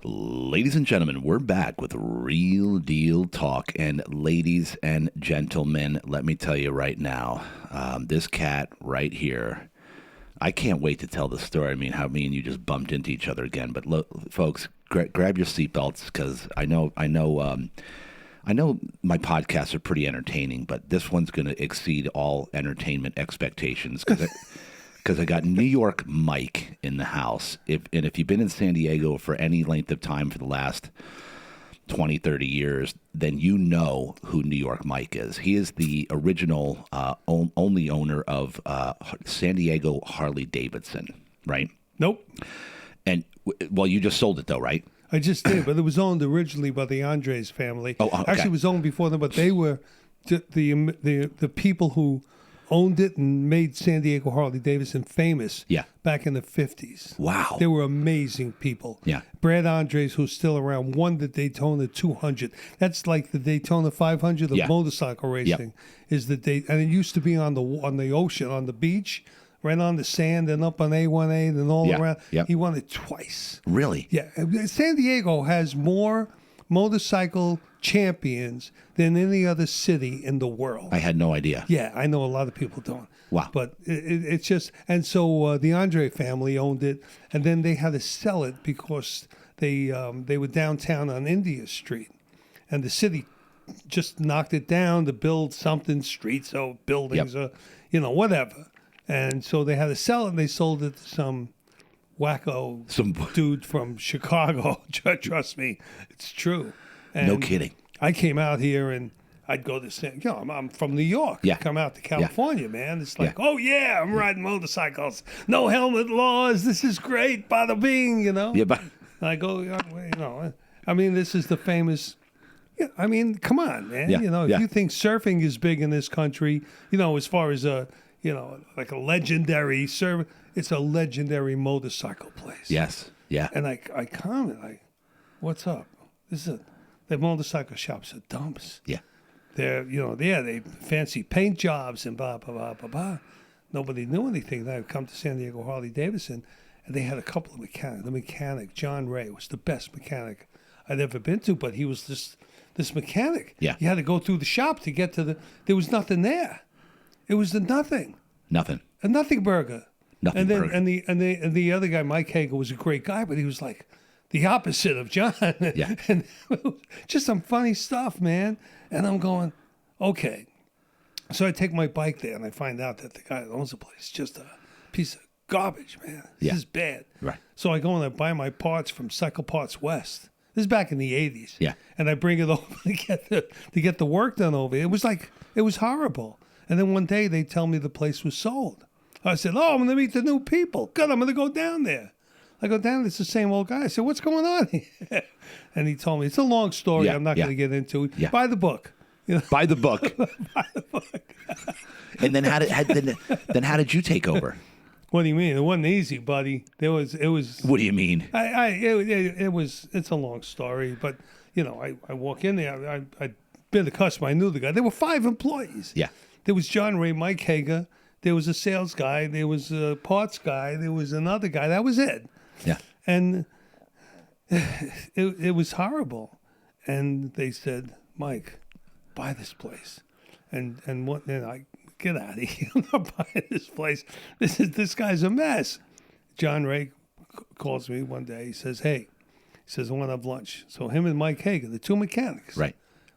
Ladies and gentlemen, we're back with Real Deal Talk. And ladies and gentlemen, let me tell you right now, this cat right here, I can't wait to tell the story. I mean, how me and you just bumped into each other again. But look, folks, grab your seatbelts because I know my podcasts are pretty entertaining, but this one's going to exceed all entertainment expectations because I got New York Myke in the house. If you've been in San Diego for any length of time for the last 20, 30 years, then you know who New York Myke is. He is the original only owner of San Diego Harley Davidson, right? Nope. And, well, you just sold it, though, right? I just did, but it was owned originally by the Andres family. Oh, okay. Actually, it was owned before them, but they were the people who owned it and made San Diego Harley Davidson famous back in the 50s. Wow. They were amazing people. Yeah. Brad Andres, who's still around, won the Daytona 200. That's like the Daytona 500 of motorcycle racing. And it used to be on the ocean, on the beach, right on the sand and up on A1A and all around. Yeah. He won it twice. Really? Yeah. San Diego has more motorcycle champions than any other city in the world. I had no idea. Yeah, I know a lot of people don't. Wow. But it's just, and so the Andre family owned it, and then they had to sell it because they were downtown on India Street, and the city just knocked it down to build something, streets or buildings or, whatever. And so they had to sell it, and they sold it to some dude from Chicago. Trust me, it's true. And no kidding. I came out here and I'd go to I'm from New York. Yeah. Come out to California, man. It's like, oh yeah, I'm riding motorcycles. No helmet laws. This is great. Bada bing, Yeah, but I go, I mean, this is the famous. Yeah, I mean, come on, man. Yeah. If you think surfing is big in this country, as far as like a legendary surf, it's a legendary motorcycle place. yes. Yeah. And I come and what's up? The motorcycle shops are dumps. Yeah. They're, they fancy paint jobs and blah, blah, blah, blah, blah. Nobody knew anything. Then I'd come to San Diego Harley Davidson, and they had a couple of mechanics. The mechanic, John Ray, was the best mechanic I'd ever been to, but he was this mechanic. Yeah. You had to go through the shop to get to there was nothing there. It was the nothing. Nothing. A nothing burger. Nothing and then, burger. And the other guy, Myke Hager, was a great guy, but he was like the opposite of John. Yeah. And just some funny stuff, man. And I'm going, okay. So I take my bike there, and I find out that the guy that owns the place is just a piece of garbage, man. This is bad. Right. So I go and I buy my parts from Cycle Parts West. This is back in the 80s. Yeah. And I bring it over to get the work done over. It was horrible. And then one day they tell me the place was sold. I said, I'm going to meet the new people. Good, I'm going to go down there. I go down, it's the same old guy. I said, what's going on here? And he told me, it's a long story. I'm not going to get into it. Yeah. Buy the book. Buy the book. Buy the book. And then how did you take over? What do you mean? It wasn't easy, buddy. It was. What do you mean? It's a long story, but I walk in there. I'd been a customer. I knew the guy. There were 5 employees. Yeah. There was John Ray, Myke Hager. There was a sales guy. There was a parts guy. There was another guy. That was it. Yeah. And it was horrible. And they said, Myke, buy this place. And I get out of here. I'm not buying this place. This guy's a mess. John Ray calls me one day. He says, hey, I want to have lunch. So him and Myke Hager, the 2 mechanics. Right.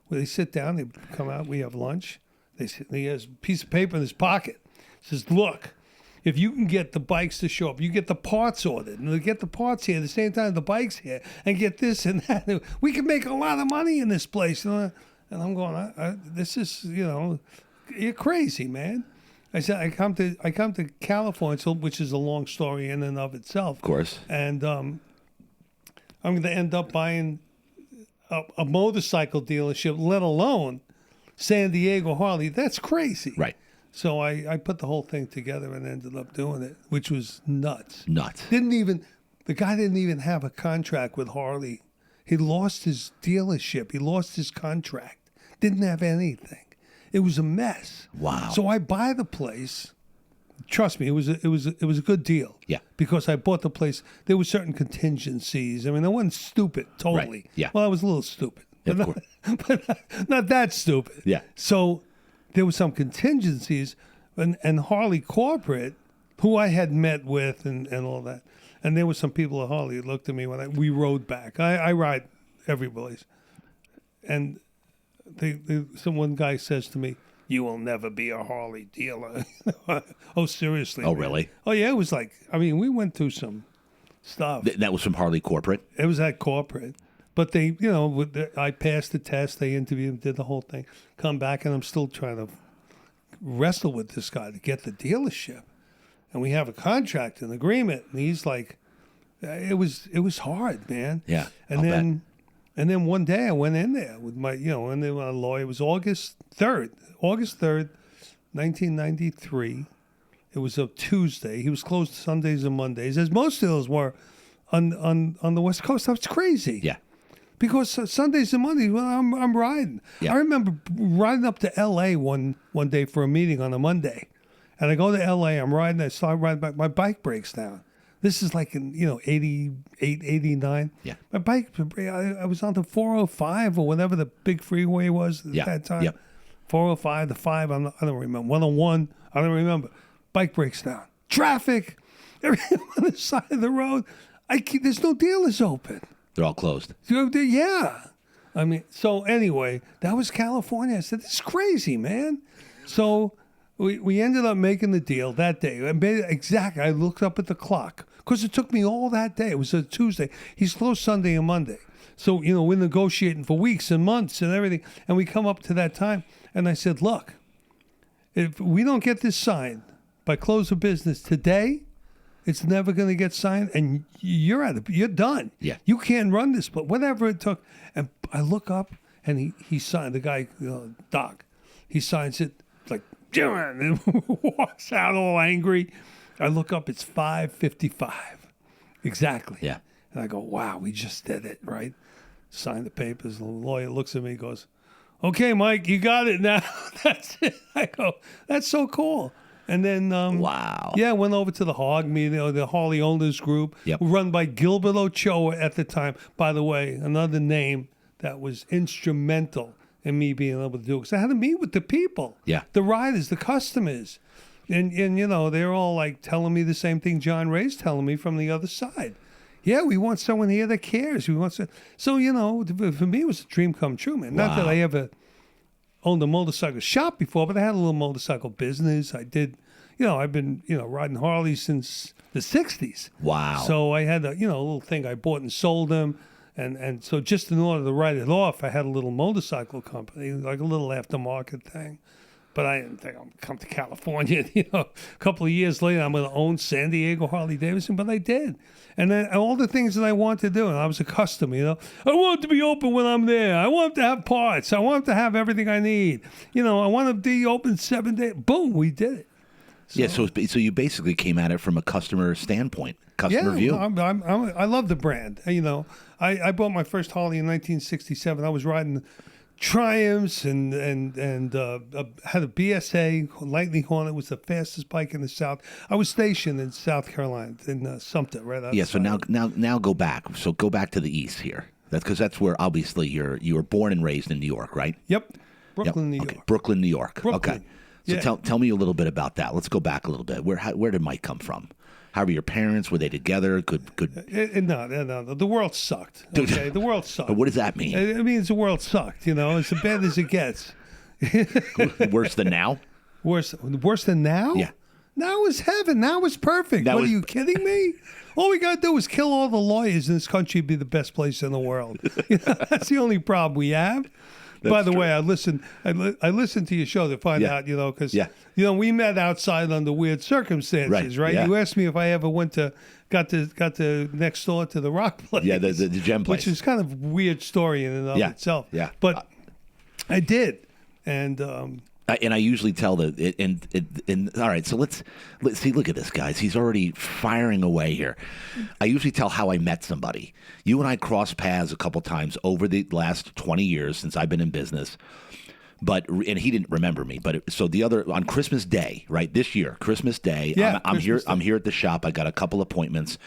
Well, they sit down. They come out. We have lunch. He has a piece of paper in his pocket. He says, look, if you can get the bikes to show up, you get the parts ordered, and they get the parts here at the same time the bikes here, and get this and that, we can make a lot of money in this place. And I'm going, this is, you're crazy, man. I said, I come to California, which is a long story in and of itself. Of course. And I'm going to end up buying a motorcycle dealership, let alone San Diego Harley. That's crazy. Right. So I put the whole thing together and ended up doing it, which was nuts. Nuts. The guy didn't even have a contract with Harley. He lost his dealership. He lost his contract. Didn't have anything. It was a mess. Wow. So I buy the place, trust me, it was a good deal. Yeah. Because I bought the place. There were certain contingencies. I mean, I wasn't stupid totally. Right. Yeah. Well, I was a little stupid, Yeah, but, of course. but not that stupid. Yeah. So there were some contingencies, and Harley Corporate, who I had met with, and all that. And there were some people at Harley who looked at me when we rode back. I ride every place, and one guy says to me, "You will never be a Harley dealer." Oh, seriously? Oh, man? really? Oh, yeah. It was like, I mean, we went through some stuff. That was from Harley Corporate? It was at corporate, but they, I passed the test. They interviewed, did the whole thing. Come back, and I'm still trying to wrestle with this guy to get the dealership. And we have a contract, an agreement, and he's like, it was hard, man. Yeah, And then one day I went in there with my, and then my lawyer. It was August 3rd, 1993. It was a Tuesday. He was closed Sundays and Mondays, as most dealers were on the West Coast. That's crazy. Yeah. Because Sundays and Mondays, well, I'm riding. Yeah. I remember riding up to L.A. one day for a meeting on a Monday. And I go to L.A., I'm riding, I start riding back, my bike breaks down. This is like in, 88, 89. Yeah. My bike, I was on the 405 or whatever the big freeway was at that time. Yep. 405, the 5, I don't remember. 101, I don't remember. Bike breaks down. Traffic, everything on the side of the road. There's no dealers open. They're all closed. Yeah. I mean, so anyway, that was California. I said, this is crazy, man. So we ended up making the deal that day. Exactly. I looked up at the clock because it took me all that day. It was a Tuesday. He's closed Sunday and Monday. So, we're negotiating for weeks and months and everything. And we come up to that time. And I said, look, if we don't get this signed by close of business today, it's never going to get signed. And you're done. Yeah. You can't run this, but whatever it took. And I look up and he signed, the guy, Doc, he signs it like, and walks out all angry. I look up, it's 5:55. Exactly. Yeah. And I go, wow, we just did it, right? Sign the papers. The lawyer looks at me and goes, okay, Myke, you got it now. That's it. I go, that's so cool. And then, wow. Yeah, went over to the Hog meeting, the Harley Owners Group, run by Gilbert Ochoa at the time. By the way, another name that was instrumental in me being able to do it. Because I had to meet with the people, the riders, the customers. And they're all like telling me the same thing John Ray's telling me from the other side. Yeah, we want someone here that cares. We want so for me, it was a dream come true, man. Not that I ever owned a motorcycle shop before, but I had a little motorcycle business. I did, I've been, riding Harley since the 60s. Wow. So I had a little thing I bought and sold them. And so just in order to write it off, I had a little motorcycle company, like a little aftermarket thing. But I didn't think I'd come to California. A couple of years later, I'm going to own San Diego Harley Davidson, but I did. And then all the things that I wanted to do, and I was a customer, I want it to be open when I'm there. I want to have parts. I want to have everything I need. I want to be open 7 days. Boom, we did it. So you basically came at it from a customer standpoint, customer view. I love the brand. I bought my first Harley in 1967. I was riding Triumphs and had a BSA Lightning Hornet. Was the fastest bike in the South. I was stationed in South Carolina in Sumter, right outside. Yeah. So now go back. So go back to the East here. That's where obviously you were born and raised in New York, right? Yep. Brooklyn, New York. Brooklyn, New York. Brooklyn. Okay. So tell me a little bit about that. Let's go back a little bit. Where did Myke come from? How were your parents? Were they together? No. The world sucked. Okay, the world sucked. What does that mean? It means the world sucked. It's as bad as it gets. Worse than now? Worse than now? Yeah. Now is heaven. Now is perfect. Are you kidding me? All we got to do is kill all the lawyers in this country, be the best place in the world. That's the only problem we have. By the way, I listened to your show to find out, because we met outside under weird circumstances, right? Yeah. You asked me if I ever got to next door to the rock place. Yeah, the gem place. Which is kind of a weird story in and of itself. Yeah. But I did. And I usually tell all right, so let's see. Look at this, guys. He's already firing away here. I usually tell how I met somebody. You and I crossed paths a couple times over the last 20 years since I've been in business. and he didn't remember me. But so on Christmas Day, right this year, Christmas Day, Yeah, I'm here. Christmas Day. I'm here at the shop. I got a couple appointments.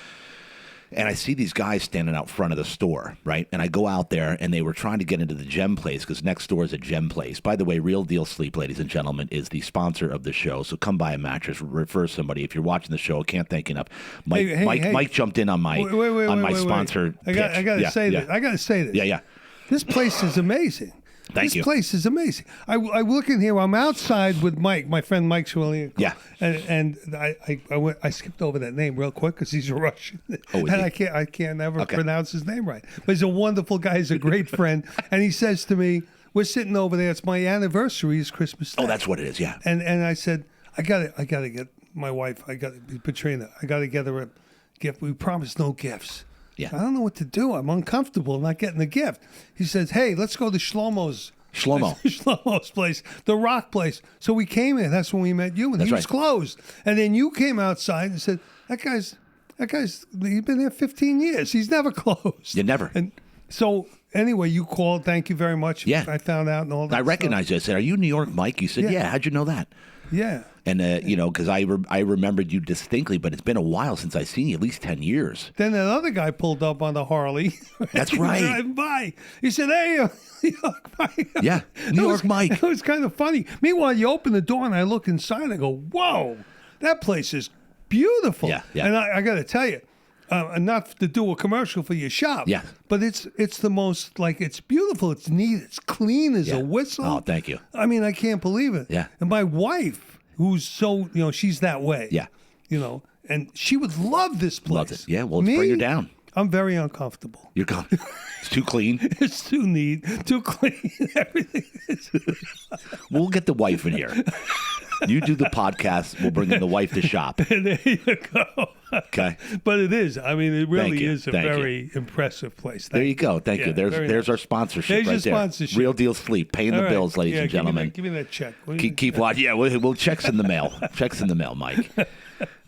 And I see these guys standing out front of the store, right? And I go out there, and they were trying to get into the Gem Place because next door is a Gem Place. By the way, Real Deal Sleep, ladies and gentlemen, is the sponsor of the show. So come buy a mattress, refer somebody. If you're watching the show, I can't thank enough. Mike jumped in on my sponsor. I got to say this. I got to say this. Yeah. This place is amazing. Thank you. This place is amazing. I look in here. I'm outside with Mike, my friend Myke Shelby. Yeah. And I skipped over that name real quick because he's a Russian. Oh, and I can't ever pronounce his name right. But he's a wonderful guy. He's a great friend. And he says to me, "We're sitting over there. It's my anniversary. It's Christmas Day." Oh, that's what it is. Yeah. And I said, I gotta get my wife. Katrina. I gotta get her a gift. We promised no gifts. Yeah. I don't know what to do. I'm uncomfortable not getting the gift. He says, "Hey, let's go to Shlomo's place, the rock place." So we came in. That's when we met you, and he was closed. And then you came outside and said, that guy's, he's been there 15 years. He's never closed. You never. And so anyway, you called. Thank you very much. Yeah. I found out and all that I recognized you. I said, "Are you New York Myke?" You said, "Yeah." How'd you know that? Yeah. And, because I remembered you distinctly, but it's been a while since I've seen you, at least 10 years. Then that other guy pulled up on the Harley. That's right. Driving by. He said, "Hey, New York Myke." Yeah, New York Myke. It was kind of funny. Meanwhile, you open the door and I look inside and I go, "Whoa, that place is beautiful." Yeah. And I got to tell you, not to do a commercial for your shop. Yeah. But it's the most, it's beautiful. It's neat. It's clean as a whistle. Oh, thank you. I mean, I can't believe it. Yeah. And my wife, who's so, she's that way. Yeah. And she would love this place. Loves it. Yeah, well, let's bring her down. I'm very uncomfortable. You're gone. It's too clean. It's too neat, too clean. Everything is. We'll get the wife in here. You do the podcast. We'll bring in the wife to shop. And there you go. Okay. But it is. I mean, it really is a Thank very impressive place. There you go. Thank you. There's our sponsorship There's right your there. sponsorship. Real Deal Sleep. Paying the bills, ladies and gentlemen. Give me that check. Keep watching. Yeah, we'll checks in the mail. Checks in the mail, Mike.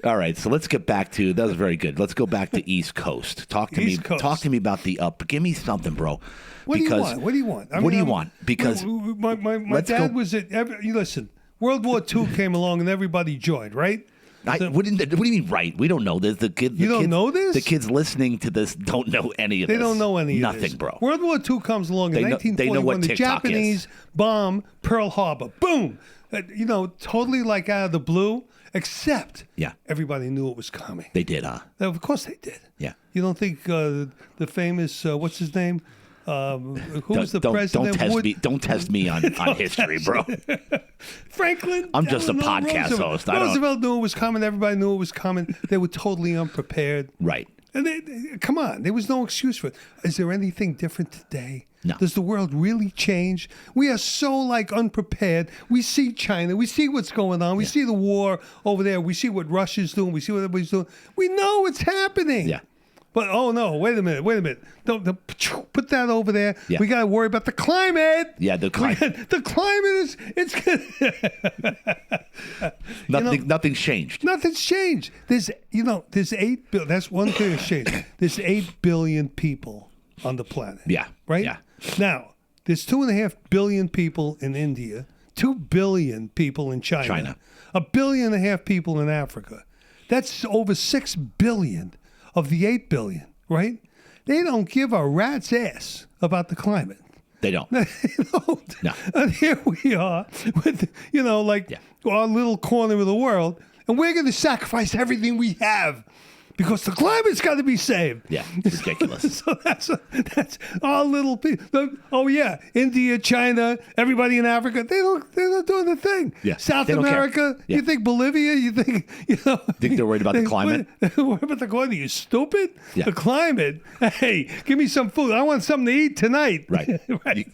All right, so let's get back to that was very good. Let's go back to East Coast. Talk to me. Talk to me about the up. Give me something, bro. What do you want? What do you want? What do you want? Because my dad was at. Listen, World War II came along and everybody joined, right? What do you mean, right? We don't know this. You don't know this? The kids listening to this don't know any of this. They don't know any of this. Nothing, bro. World War II comes along in 1941. They know what the TikTok Japanese bomb Pearl Harbor. Boom. Totally like out of the blue, except everybody knew it was coming. They did, huh? Of course they did. Yeah. You don't think the famous, what's his name? Who was the president? Don't test me on history, bro. Franklin. I'm just a podcast host. Roosevelt knew it was coming. Everybody knew it was coming. They were totally unprepared. Right. And come on, there was no excuse for it. Is there anything different today? No. Does the world really change? We are so unprepared. We see China. We see what's going on. We see the war over there. We see what Russia's doing. We see what everybody's doing. We know what's happening. Yeah. But oh no! Wait a minute! Don't put that over there. Yeah. We got to worry about the climate. Yeah, the climate. The climate is Nothing's changed. Nothing's changed. There's 8 billion. That's one thing that's changed. There's 8 billion people on the planet. Yeah. Right. Yeah. Now there's 2.5 billion people in India. 2 billion people in China. 1.5 billion people in Africa. That's over 6 billion. Of the 8 billion, right? They don't give a rat's ass about the climate. They don't. They don't. No. And here we are with, our little corner of the world, and we're going to sacrifice everything we have because the climate's got to be saved. Yeah, it's ridiculous. So that's our little people. Oh yeah, India, China, everybody in Africa. They're not doing the thing. Yeah, South America. Yeah. You think Bolivia? You think Think they're worried about the climate? Worried about the climate? You stupid? Yeah. The climate. Hey, give me some food. I want something to eat tonight. Right. Right.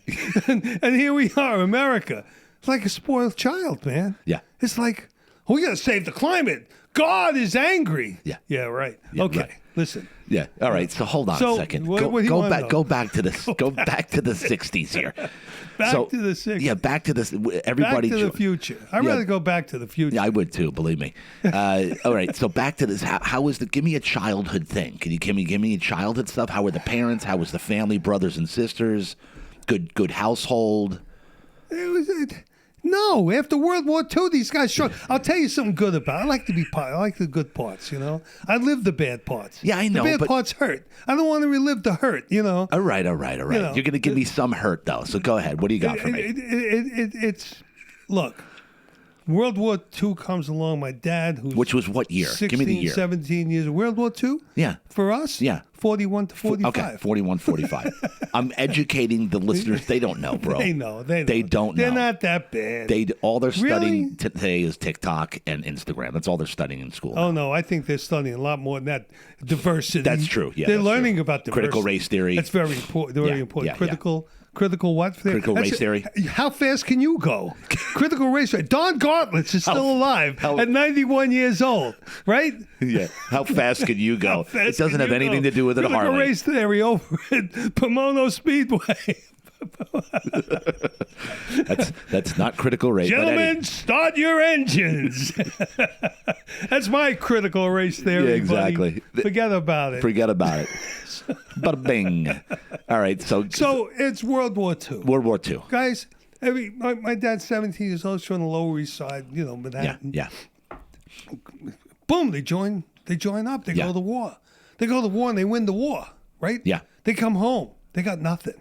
And here we are, America. It's like a spoiled child, man. Yeah. It's like we got to save the climate. God is angry. Yeah. Yeah, right. Yeah, okay. Right. Listen. Yeah. All right. So hold on a second. Go back to this. Go back to the 60s here. Back to the 60s. Yeah, back to this. Everybody. Back to the future. I'd rather go back to the future. Yeah, I would too. Believe me. All right. So back to this. How was the? Give me a childhood thing. Can you give me childhood stuff? How were the parents? How was the family, brothers and sisters? Good household. No, after World War II, these guys struggled. I'll tell you something good about it. I like to be part. I like the good parts, I live the bad parts. Yeah, I know. The bad parts hurt. I don't want to relive the hurt, All right. You're going to give me some hurt, though. So go ahead. What do you got for me? Look, World War II comes along. My dad, which was what year? 16, give me the year. 17 years. World War II? Yeah. For us? Yeah. 41 to 45. Okay, 41, 45. I'm educating the listeners. They don't know, bro. They know. They don't know. They're not that bad. All they're studying Really? today is TikTok and Instagram. That's all they're studying in school. Oh, no. I think they're studying a lot more than that. Diversity. That's true. Yeah, they're that's learning true. about diversity. Critical race theory. That's very important. Very important. Yeah. Critical what? Critical race theory. How fast can you go? Critical race theory. Don Gartlitz is still alive at 91 years old, right? Yeah. How fast can you go? It doesn't have anything to do with it. Critical Harley. race theory over at Pomona Speedway. That's not critical race. Gentlemen, start your engines. That's my critical race theory. Yeah, exactly. Buddy. Forget about it. Forget about it. Bada bing. All right. So it's World War II. World War II. Guys, my dad's 17 years old. He's from the Lower East Side, Manhattan. Yeah. Boom, they join up. They go to the war. They go to the war and they win the war, right? Yeah. They come home. They got nothing.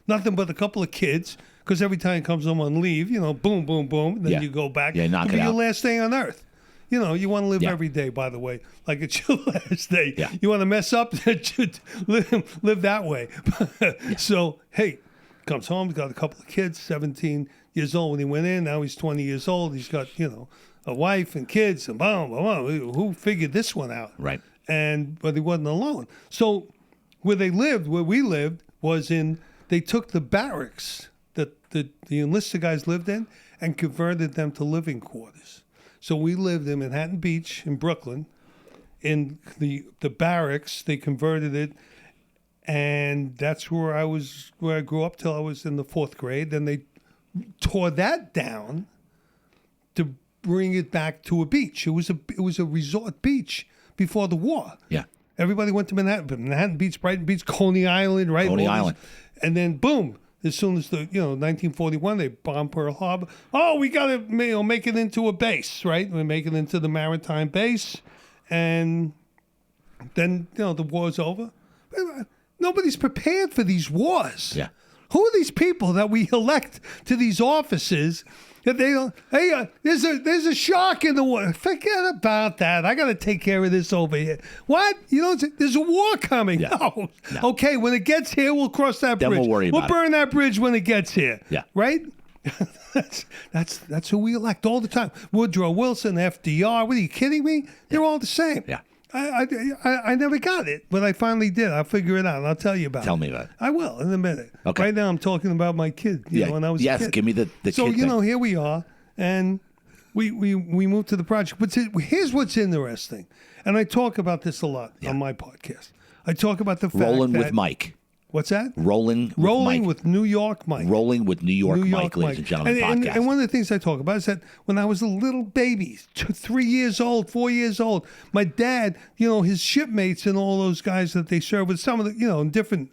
Nothing but a couple of kids, because every time he comes home on leave, boom, boom, boom, then you go back. Yeah, knock It'll it be your out. last day on Earth. You want to live every day, by the way, like it's your last day. Yeah. You want to mess up, live that way. So, hey, comes home, he's got a couple of kids, 17 years old when he went in. Now he's 20 years old. He's got, a wife and kids, and boom, boom, boom. Who figured this one out? Right. But he wasn't alone. So where we lived, was they took the barracks that the enlisted guys lived in and converted them to living quarters. So we lived in Manhattan Beach in Brooklyn. In the barracks, they converted it, and that's where I grew up till I was in the 4th grade. Then they tore that down to bring it back to a beach. It was a resort beach before the war. Yeah. Everybody went to Manhattan Beach, Brighton Beach, Coney Island, right? Coney Island. And then boom, as soon as 1941, they bombed Pearl Harbor. Oh, we got to make it into a base, right? We make it into the maritime base, and then the war's over. Nobody's prepared for these wars. Yeah. Who are these people that we elect to these offices that they don't? Hey, there's a shark in the water. Forget about that. I got to take care of this over here. What? There's a war coming. Yeah. No. No. Okay, when it gets here, we'll cross that Then bridge. we'll worry about We'll burn that bridge when it gets here. Yeah. Right? That's who we elect all the time. Woodrow Wilson, FDR. What are you kidding me? They're all the same. Yeah. I never got it, but I finally did. I'll figure it out, and I'll tell you about it. Tell me about it. I will in a minute. Okay. Right now, I'm talking about my kid. When I was a kid. Give me the So kid thing. here we are, and we moved to the project. But here's what's interesting, and I talk about this a lot on my podcast. I talk about the fact Rolling that with Myke. What's that? Rolling with New York Myke. Rolling with New York Myke, ladies and gentlemen. Podcast. And one of the things I talk about is that when I was a little baby, 3 years old, 4 years old, my dad, his shipmates and all those guys that they served with, some of the, in different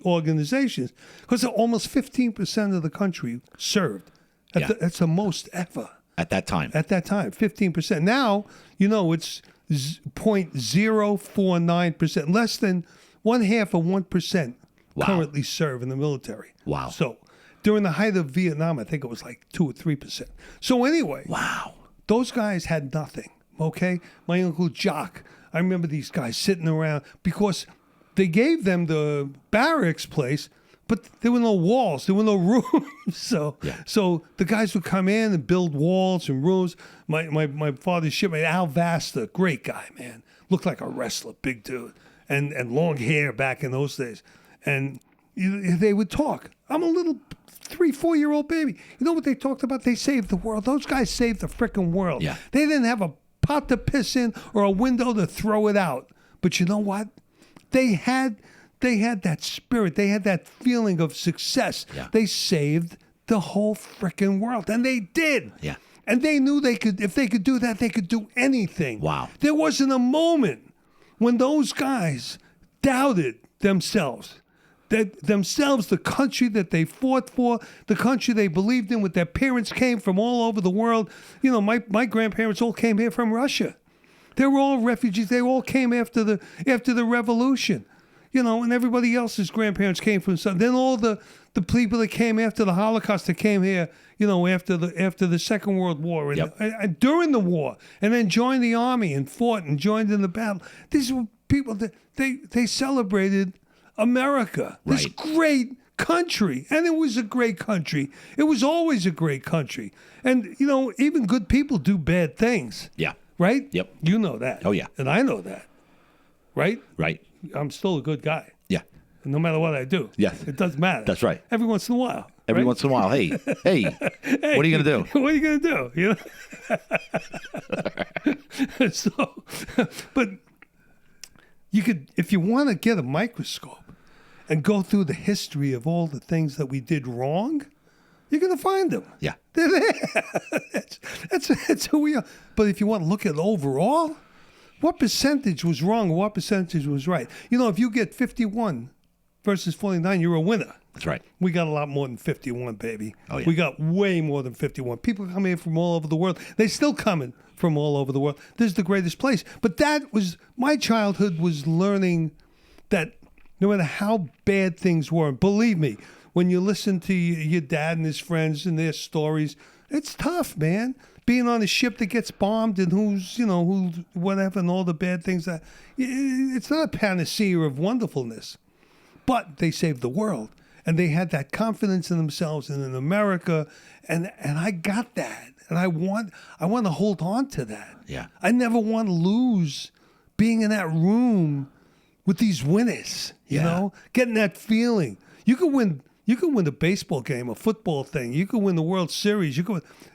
organizations, because almost 15% of the country served. That's the most ever. At that time. 15%. Now, it's 0.049%, less than 1/2 of 1%. Wow. Currently serve in the military. Wow. So during the height of Vietnam, I think it was like 2 or 3%. So anyway, wow, those guys had nothing. Okay, my uncle Jock. I remember these guys sitting around because they gave them the barracks place, but there were no walls, there were no rooms. So the guys would come in and build walls and rooms. My father's shipmate Al Vasta, great guy, man, looked like a wrestler, big dude, and long hair back in those days. And they would talk. I'm a little 3-4-year-old baby. You know what they talked about? They saved the world. Those guys saved the frickin' world. Yeah. They didn't have a pot to piss in or a window to throw it out. But you know what? They had that spirit. They had that feeling of success. Yeah. They saved the whole frickin' world. And they did. Yeah. And they knew if they could do that, they could do anything. Wow. There wasn't a moment when those guys doubted themselves. themselves, the country that they fought for, the country they believed in, with their parents came from all over the world. You know, my grandparents all came here from Russia. They were all refugees. They all came after the revolution. You know, and everybody else's grandparents came from some. Then all the people that came after the Holocaust that came here, you know, after the Second World War and during the war, and then joined the army and fought and joined in the battle. These were people that they celebrated America, this great country, and it was a great country. It was always a great country, and you know, even good people do bad things. Yeah. Right. Yep. You know that. Oh yeah. And I know that. Right. Right. I'm still a good guy. Yeah. No matter what I do. Yes. It doesn't matter. That's right. Every once in a while. Every once in a while. Hey, what are you going to do? What are you going to do? You know? So, but you could, if you want to get a microscope and go through the history of all the things that we did wrong, you're going to find them. Yeah. They're there. That's who we are. But if you want to look at overall, what percentage was wrong? What percentage was right? You know, if you get 51 versus 49, you're a winner. That's right. We got a lot more than 51, baby. Oh, yeah. We got way more than 51. People come here from all over the world. They're still coming from all over the world. This is the greatest place. But that was, my childhood was learning that no matter how bad things were, believe me, when you listen to your dad and his friends and their stories, it's tough, man. Being on a ship that gets bombed and who's whatever, and all the bad things that, it's not a panacea of wonderfulness, but they saved the world, and they had that confidence in themselves and in America, and I got that, and I want to hold on to that. Yeah. I never want to lose being in that room with these winners. You know, getting that feeling. You can win a baseball game, a football thing. You can win the World Series.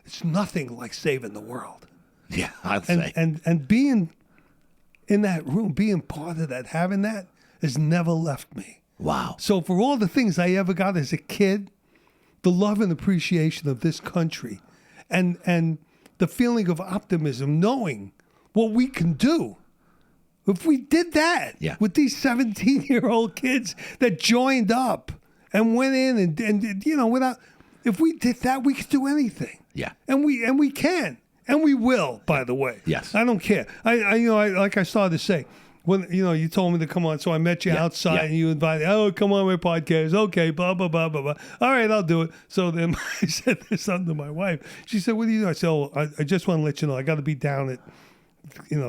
It's nothing like saving the world. Yeah, I'd say. And being in that room, being part of that, having that, has never left me. Wow. So for all the things I ever got as a kid, the love and appreciation of this country, and the feeling of optimism, knowing what we can do. If we did that with these 17-year-old kids that joined up and went in and you know, if we did that, we could do anything. Yeah. And we can. And we will, by the way. Yes. I don't care. I like I started to say, when you told me to come on, so I met you outside and you invited, come on my podcast. Okay, blah, blah, blah, blah, blah. All right, I'll do it. So then I said this something to my wife. She said, what do you do? I said, I just want to let you know, I got to be down at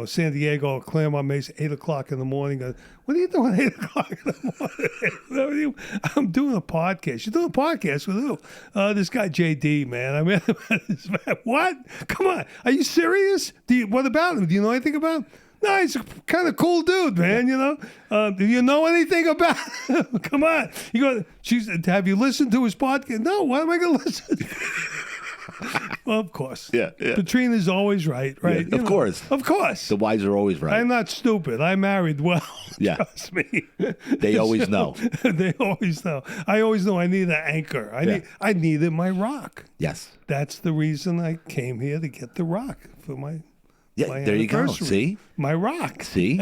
San Diego, Claremont Mesa, 8 o'clock in the morning. What are you doing at 8 o'clock in the morning? I'm doing a podcast. You're doing a podcast with who? This guy, JD, man. I mean, what? Come on. Are you serious? What about him? Do you know anything about him? No, he's a kind of cool dude, man, you know? Do you know anything about him? Come on. Have you listened to his podcast? No, why am I going to listen? Well, of course. Yeah. Katrina's always right? Yeah, of course. Of course. The wise are always right. I'm not stupid. I married well. Yeah. Trust me. They always know. They always know. I always know I need an anchor. I needed my rock. Yes. That's the reason I came here, to get the rock for my there you go. See? My rock. See?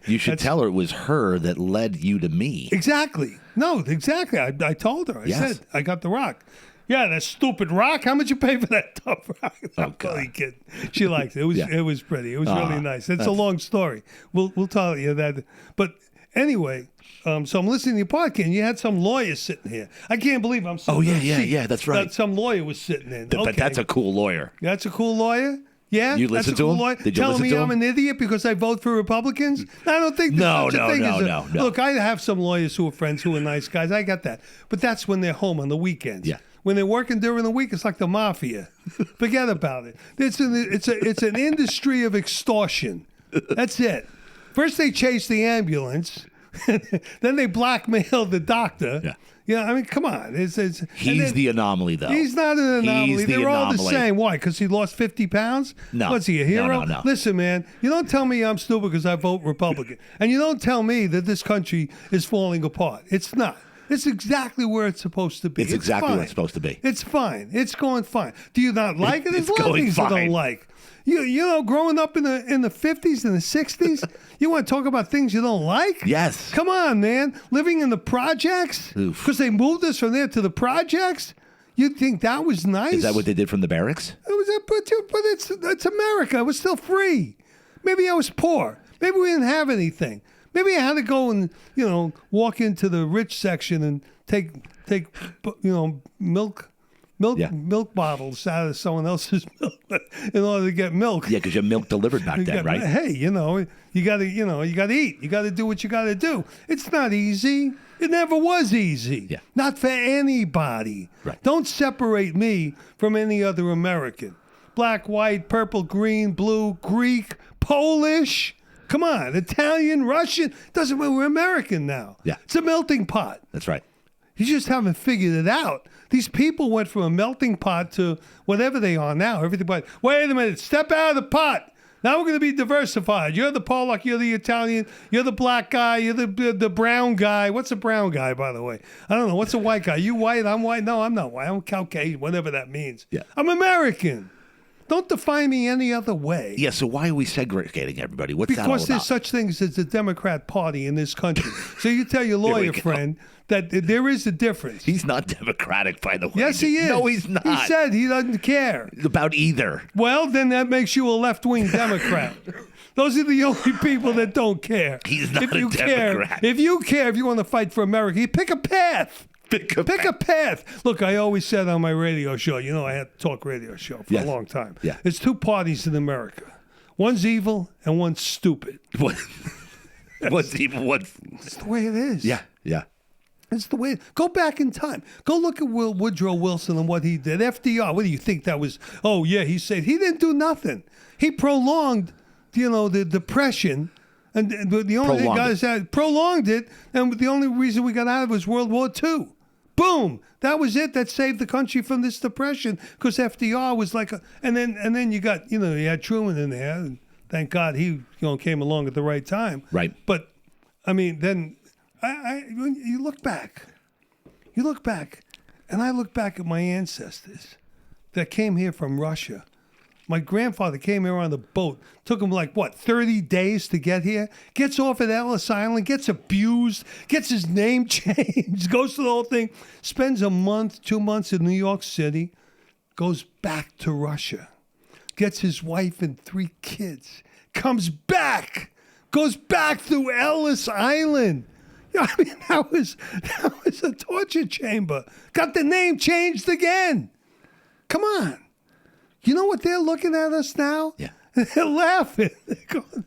You should tell her it was her that led you to me. Exactly. No, exactly. I told her. I said, I got the rock. Yeah, that stupid rock. How much you pay for that tough rock? I'm only kidding. She liked it. It was pretty. It was really nice. It's a long story. We'll tell you that. But anyway, so I'm listening to your podcast, and you had some lawyer sitting here. I can't believe I'm sitting yeah, that's right. Some lawyer was sitting in. But that's a cool lawyer. That's a cool lawyer? Yeah? You listen to him? Lawyer. Did you Telling listen me to him? I'm an idiot because I vote for Republicans? I don't think No. Look, I have some lawyers who are friends who are nice guys. I got that. But that's when they're home on the weekends. Yeah. When they're working during the week, it's like the mafia. Forget about it. It's an industry of extortion. That's it. First they chase the ambulance, then they blackmail the doctor. Yeah. Yeah, I mean, come on. He's the anomaly, though. He's not an anomaly. They're all the anomaly. same. Why? Because he lost 50 pounds? No. What's he, a hero? No. Listen, man, you don't tell me I'm stupid because I vote Republican. And you don't tell me that this country is falling apart. It's not. It's exactly where it's supposed to be. It's exactly fine. where it's supposed to be. It's fine. It's going fine. Do you not like it? There's It's a lot of going things I fine. don't like. You know, growing up in the 50s and the 60s, you want to talk about things you don't like? Yes. Come on, man. Living in the projects Oof. because they moved us from there to the projects. You'd think that was nice. Is that what they did from the barracks? It was, but it's America. It was still free. Maybe I was poor. Maybe we didn't have anything. Maybe I had to go and walk into the rich section and take milk bottles out of someone else's milk in order to get milk. Yeah, because you had milk delivered back then, right? Hey, you gotta eat. You gotta do what you gotta do. It's not easy. It never was easy. Yeah. Not for anybody. Right. Don't separate me from any other American. Black, white, purple, green, blue, Greek, Polish. Come on, Italian, Russian. Doesn't matter. We're American now. Yeah. It's a melting pot. That's right. You just haven't figured it out. These people went from a melting pot to whatever they are now. Everything but, wait a minute, step out of the pot. Now we're going to be diversified. You're the Pollock, you're the Italian, you're the black guy, you're the brown guy. What's a brown guy, by the way? I don't know. What's a white guy? You white? I'm white? No, I'm not white. I'm Caucasian, whatever that means. Yeah. I'm American. Don't define me any other way. Yeah, so why are we segregating everybody? What's that all Because about? there's such things as the Democrat Party in this country. So you tell your lawyer friend that there is a difference. He's not Democratic, by the way. Yes, he is. No, he's not. He said he doesn't care. About either. Well, then that makes you a left-wing Democrat. Those are the only people that don't care. He's not if you a Democrat. If you care, if you want to fight for America, you pick a path. Pick a path. Look, I always said on my radio show, I had a talk radio show for a long time. Yeah. There's two parties in America. One's evil and one's stupid. What's evil? It's the way it is. Yeah, yeah. It's the way. Go back in time. Go look at Woodrow Wilson and what he did. FDR, what do you think that was? Oh, yeah, he said he didn't do nothing. He prolonged, the Depression. And the only thing guys had prolonged it. And the only reason we got out of it was World War II. Boom. That was it. That saved the country from this depression because FDR was like and then you got, you had Truman in there. And thank God he came along at the right time. Right. But, I mean, then when you look back, and I look back at my ancestors that came here from Russia. My grandfather came here on the boat. Took him 30 days to get here. Gets off at Ellis Island, gets abused, gets his name changed, goes through the whole thing, spends a month, 2 months in New York City, goes back to Russia, gets his wife and 3 kids, comes back, goes back through Ellis Island. I mean, that was a torture chamber. Got the name changed again. Come on. You know what they're looking at us now? Yeah. They're laughing. They're going,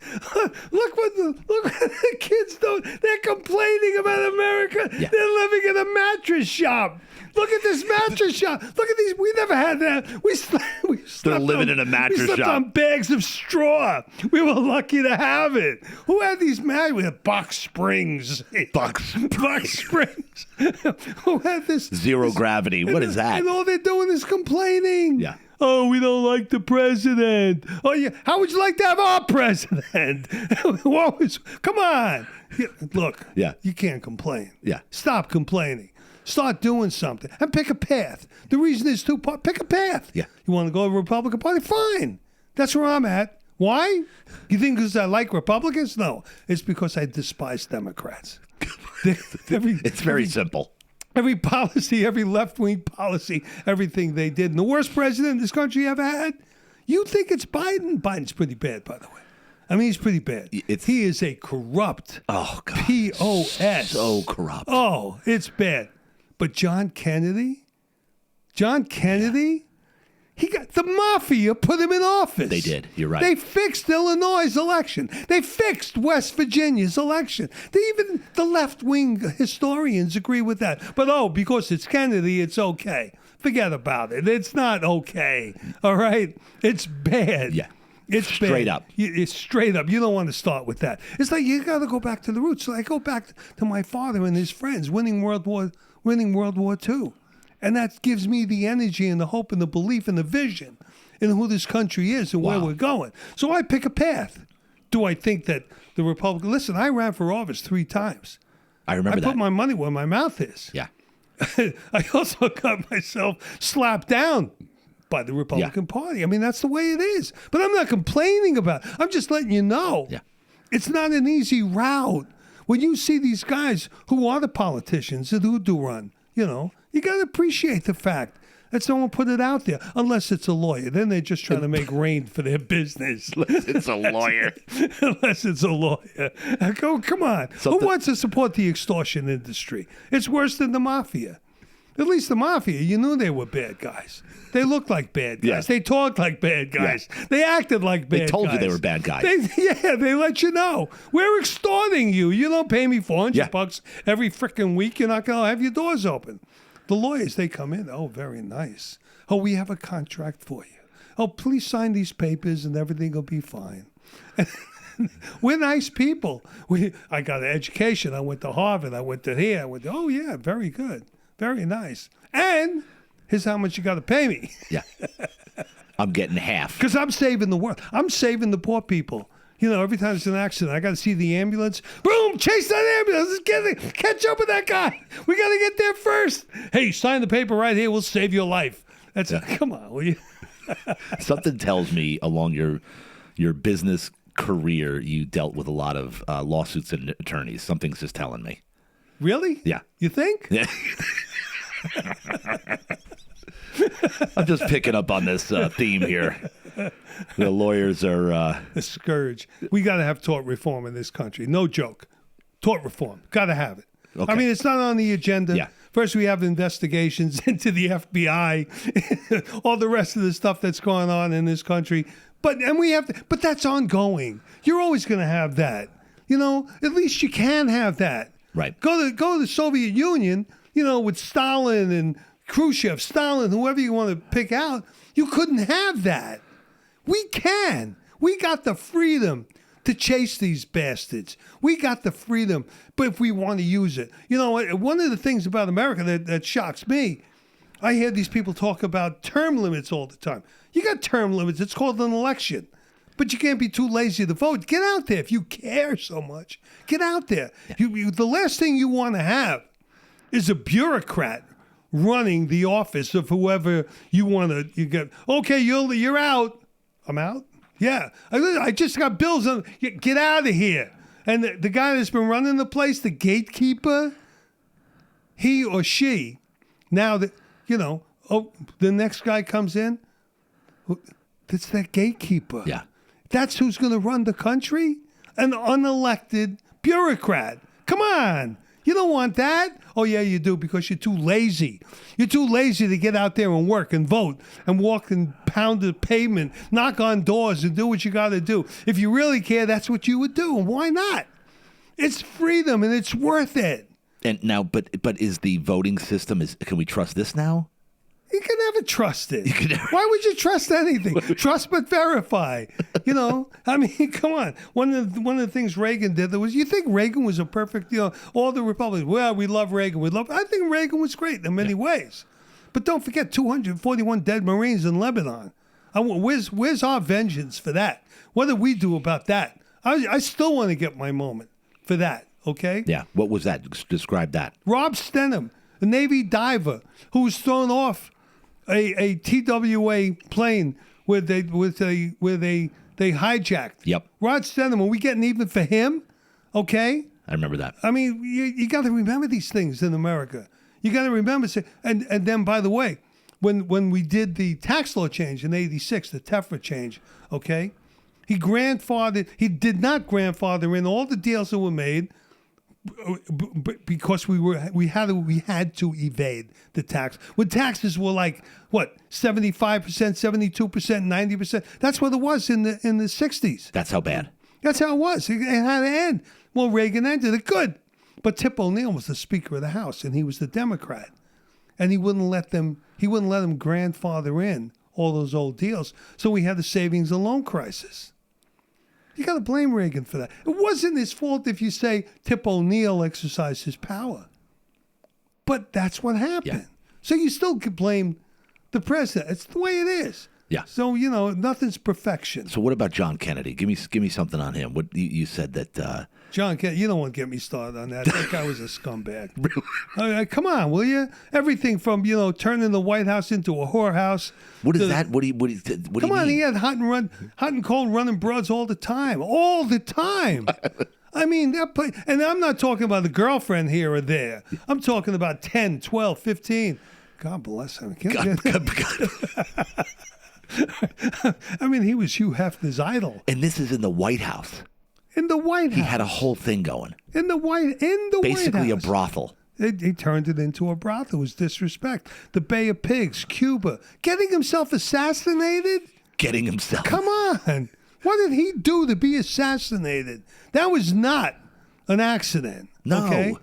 look what the kids do. They're complaining about America. Yeah. They're living in a mattress shop. Look at this mattress shop. Look at these. We never had that. We slept They're living in a mattress shop. We slept on bags of straw. We were lucky to have it. Who had these mattresses? We had Box Springs. Box Springs. Who had this? Zero gravity. What is that? And all they're doing is complaining. Yeah. Oh, we don't like the president. Oh, yeah. How would you like to have our president? Come on. Look. Yeah. You can't complain. Yeah. Stop complaining. Start doing something and pick a path. The reason is pick a path. Yeah. You want to go to the Republican Party? Fine. That's where I'm at. Why? You think because I like Republicans? No. It's because I despise Democrats. It's very simple. Every policy, every left-wing policy, everything they did. And the worst president this country ever had, you think it's Biden? Biden's pretty bad, by the way. I mean, he's pretty bad. He is a corrupt POS. So corrupt. Oh, it's bad. But John Kennedy, he got the mafia put him in office. They did. You're right. They fixed Illinois' election. They fixed West Virginia's election. Even the left-wing historians agree with that. But because it's Kennedy, it's okay. Forget about it. It's not okay. All right? It's bad. Yeah. It's straight bad. up. It's straight up. You don't want to start with that. It's like you got to go back to the roots. So I go back to my father and his friends winning World War II. And that gives me the energy and the hope and the belief and the vision in who this country is and where we're going. So I pick a path. Do I think that the Republican... Listen, I ran for office 3 times. I remember that. I put my money where my mouth is. Yeah. I also got myself slapped down by the Republican Party. I mean, that's the way it is. But I'm not complaining about it. I'm just letting you know. Yeah. It's not an easy route. When you see these guys who are the politicians and who do run, you got to appreciate the fact that someone put it out there, unless it's a lawyer. Then they're just trying to make rain for their business. It's a lawyer. Unless it's a lawyer. Come on. Who wants to support the extortion industry? It's worse than the mafia. At least the mafia, you knew they were bad guys. They looked like bad guys. Yeah. They talked like bad guys. Yeah. They acted like bad guys. They told you they were bad guys. They let you know. We're extorting you. You don't pay me $400 every freaking week. You're not going to have your doors open. The lawyers, they come in. Oh, very nice. Oh, we have a contract for you. Oh, please sign these papers and everything will be fine. We're nice people. I got an education. I went to Harvard. I went to here. Oh, yeah, very good. Very nice. And here's how much you got to pay me. Yeah. I'm getting half. Because I'm saving the world. I'm saving the poor people. Every time there's an accident, I got to see the ambulance. Boom! Chase that ambulance. Let's catch up with that guy. We got to get there first. Hey, sign the paper right here. We'll save your life. Come on, will you? Something tells me along your business career, you dealt with a lot of lawsuits and attorneys. Something's just telling me. Really? Yeah. You think? Yeah. I'm just picking up on this theme here. The lawyers are the scourge. We got to have tort reform in this country. No joke. Tort reform. Got to have it. Okay. I mean, it's not on the agenda. Yeah. First, we have investigations into the FBI, all the rest of the stuff that's going on in this country. But that's ongoing. You're always going to have that. At least you can have that. Right. Go to the Soviet Union, with Stalin and Khrushchev, whoever you want to pick out. You couldn't have that. We can. We got the freedom to chase these bastards. We got the freedom, but if we want to use it. One of the things about America that shocks me, I hear these people talk about term limits all the time. You got term limits. It's called an election. But you can't be too lazy to vote. Get out there. If you care so much, get out there. Yeah. The last thing you want to have is a bureaucrat running the office of whoever you want to. You get, okay, you're out. I'm out? Yeah. I just got bills on. Get out of here. And the guy that's been running the place, the gatekeeper, he or she, now that, the next guy comes in, that's that gatekeeper. Yeah. That's who's going to run the country? An unelected bureaucrat. Come on. You don't want that? Oh, yeah, you do, because you're too lazy. You're too lazy to get out there and work and vote and walk and pound the pavement, knock on doors and do what you got to do. If you really care, that's what you would do. And why not? It's freedom and it's worth it. And now, but is the voting system, can we trust this now? You can never trust it. Why would you trust anything? Trust but verify. I mean, come on. One of the things Reagan did, you think Reagan was a perfect, all the Republicans, well, we love Reagan. I think Reagan was great in many ways. But don't forget 241 dead Marines in Lebanon. Where's our vengeance for that? What did we do about that? I still want to get my moment for that, okay? Yeah. What was that? Describe that. Rob Stenham, a Navy diver who was thrown off a TWA plane where they hijacked. Yep. Rod Stenham, are we getting even for him? Okay. I remember that. I mean, you got to remember these things in America. You got to remember, and then by the way, when we did the tax law change in '86, the TEFRA change, okay, he did not grandfather in all the deals that were made. Because we had to evade the tax. When taxes were like 75%, 72%, 90%. That's what it was in the 60s. That's how bad. That's how it was. It had to end. Well, Reagan ended it good, but Tip O'Neill was the Speaker of the House, and he was the Democrat, and he wouldn't let them grandfather in all those old deals. So we had the savings and loan crisis. You got to blame Reagan for that. It wasn't his fault if you say Tip O'Neill exercised his power. But that's what happened. Yeah. So you still could blame the president. It's the way it is. Yeah. So, nothing's perfection. So what about John Kennedy? Give me something on him. What you said that John, you don't want to get me started on that. That guy was a scumbag. Come on, will you? Everything from turning the White House into a whorehouse. What is that? What do you Come on, mean? he had hot and cold running broads all the time. I mean, and I'm not talking about a girlfriend here or there. I'm talking about 10, 12, 15. God bless him. God. I mean, he was Hugh Hefner's idol. And this is in the White House. In the White House. He had a whole thing going. In the White Basically House. a brothel. He turned it into a brothel. It was disrespect. The Bay of Pigs, Cuba. Getting himself assassinated? Getting himself. Come on. What did he do to be assassinated? That was not an accident. No. Okay?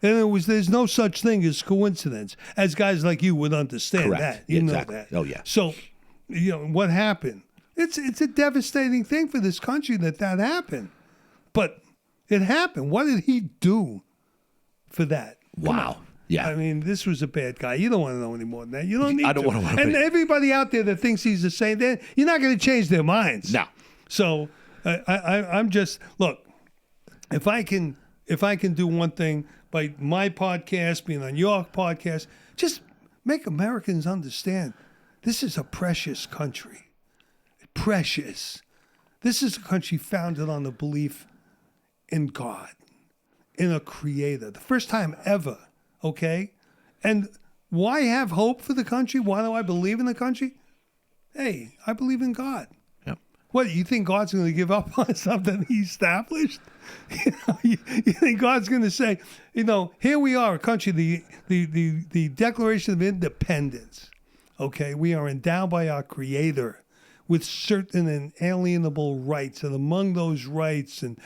And there's no such thing as coincidence, as guys like you would understand Correct. that. You Exactly. know that. Oh, yeah. So, what happened? It's a devastating thing for this country that happened. But it happened. What did he do for that? Wow. Yeah. I mean, this was a bad guy. You don't want to know any more than that. You don't need I don't to. want to. And everybody out there that thinks he's the same, you're not going to change their minds. No. So I'm just, look, if I can do one thing by my podcast, being on York podcast, just make Americans understand this is a precious country. Precious. This is a country founded on the belief in God, in a creator. The first time ever, okay? And why have hope for the country? Why do I believe in the country? Hey, I believe in God. Yep. What, you think God's going to give up on something he established? You think God's going to say, here we are, a country, the Declaration of Independence, okay? We are endowed by our creator with certain inalienable rights, and among those rights, and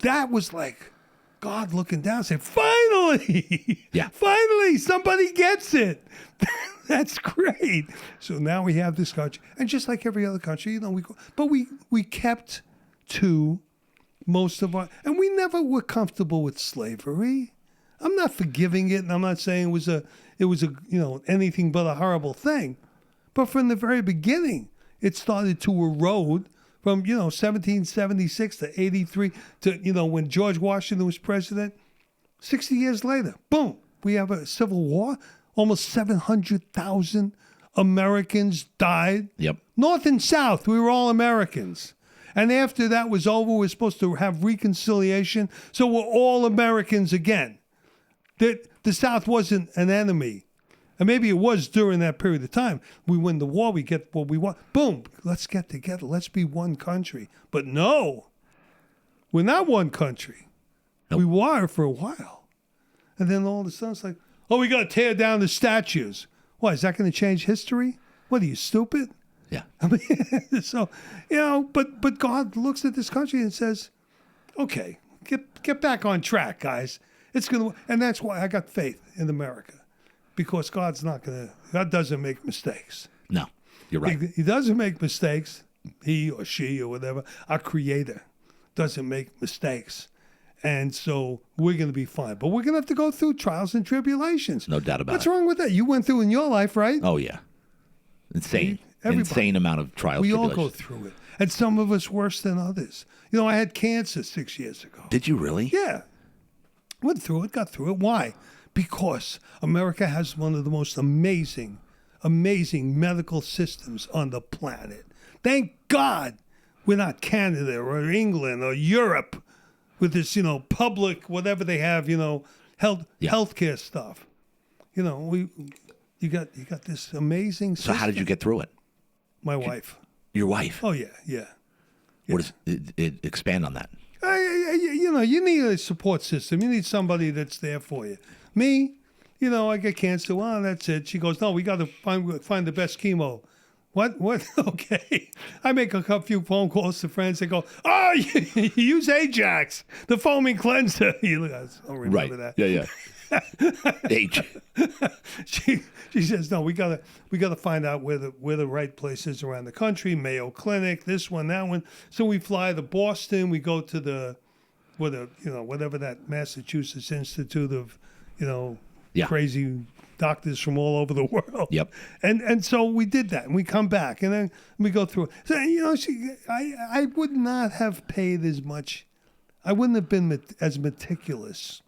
that was like God looking down and saying, finally, Yeah. finally, somebody gets it. That's great. So now we have this country, and just like every other country, we kept to most of our, and we never were comfortable with slavery. I'm not forgiving it, and I'm not saying it was anything but a horrible thing. But from the very beginning, it started to erode from, 1776 to 83 to, when George Washington was president. 60 years later, boom, we have a civil war. Almost 700,000 Americans died. Yep. North and South, we were all Americans. And after that was over, we were supposed to have reconciliation. So we're all Americans again. The South wasn't an enemy. And maybe it was during that period of time. We win the war, we get what we want. Boom, let's get together. Let's be one country. But no, we're not one country. Nope. We were for a while. And then all of a sudden it's like, oh, we got to tear down the statues. Why, is that going to change history? What, are you stupid? Yeah. I mean, so, but God looks at this country and says, okay, get back on track, guys. It's going to, and that's why I got faith in America. Because God doesn't make mistakes. No, you're right. He doesn't make mistakes. He or she or whatever, our creator, doesn't make mistakes. And so we're going to be fine. But we're going to have to go through trials and tribulations. No doubt about What's it. wrong with that? You went through in your life, right? Oh, yeah. Insane. Everybody. Insane amount of trials. We all go through it. And some of us worse than others. I had cancer 6 years ago. Did you really? Yeah. Went through it, got through it. Why? Because America has one of the most amazing medical systems on the planet. Thank God we're not Canada or England or Europe with this, public, whatever they have, healthcare stuff. You got this amazing system. So how did you get through it? My wife. Your wife? Oh, yeah. What is it? Expand on that. You need a support system. You need somebody that's there for you. Me, I get cancer. Well, that's it. She goes, no, we got to find the best chemo. What? Okay. I make a few phone calls to friends. They go, oh, you use Ajax, the foaming cleanser. I don't remember that. Yeah. H. She says, no, we gotta find out where the right place is around the country. Mayo Clinic, this one, that one. So we fly to Boston. We go to whatever that Massachusetts Institute of crazy doctors from all over the world. Yep. And so we did that, and we come back, and then we go through. So I would not have paid as much I wouldn't have been as meticulous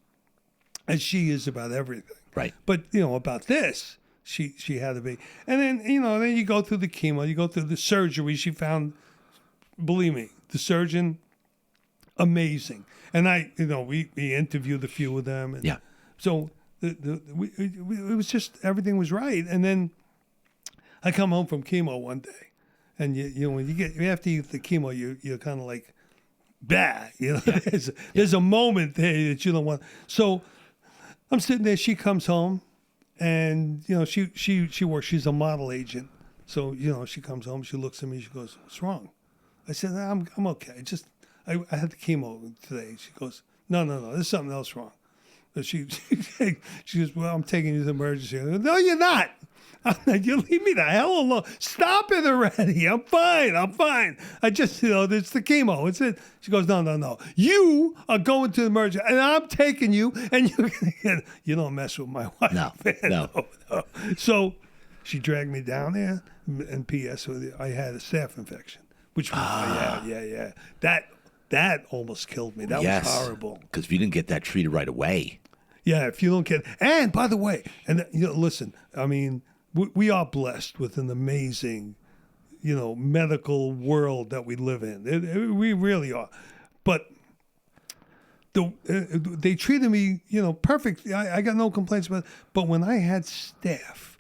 as she is about everything. Right. But, about this, she had to be. And then, then you go through the chemo, you go through the surgery. She found, believe me, the surgeon, amazing. And we interviewed a few of them. And Yeah. So it was just, everything was right. And then I come home from chemo one day. And, when after you get the chemo, you're kind of like, bah, there's a moment there that you don't want. So I'm sitting there. She comes home, and she works. She's a model agent. So she comes home. She looks at me. She goes, "What's wrong?" I said, "I'm okay. I had the chemo today." She goes, "No. There's something else wrong." So she goes, "Well, I'm taking you to the emergency." I go, "No, you're not. You leave me the hell alone. Stop it already. I'm fine. I just, it's the chemo. It's it." She goes, No. You are going to the emergency, and I'm taking you, and you don't mess with my wife. No. No. So she dragged me down there, and P.S. I had a staph infection, which was, yeah. That almost killed me. That was horrible. Because if you didn't get that treated right away. Yeah, if you don't get, and by the way, and listen, I mean, we are blessed with an amazing, medical world that we live in. We really are. But they treated me, perfect. I got no complaints about it. But when I had staph,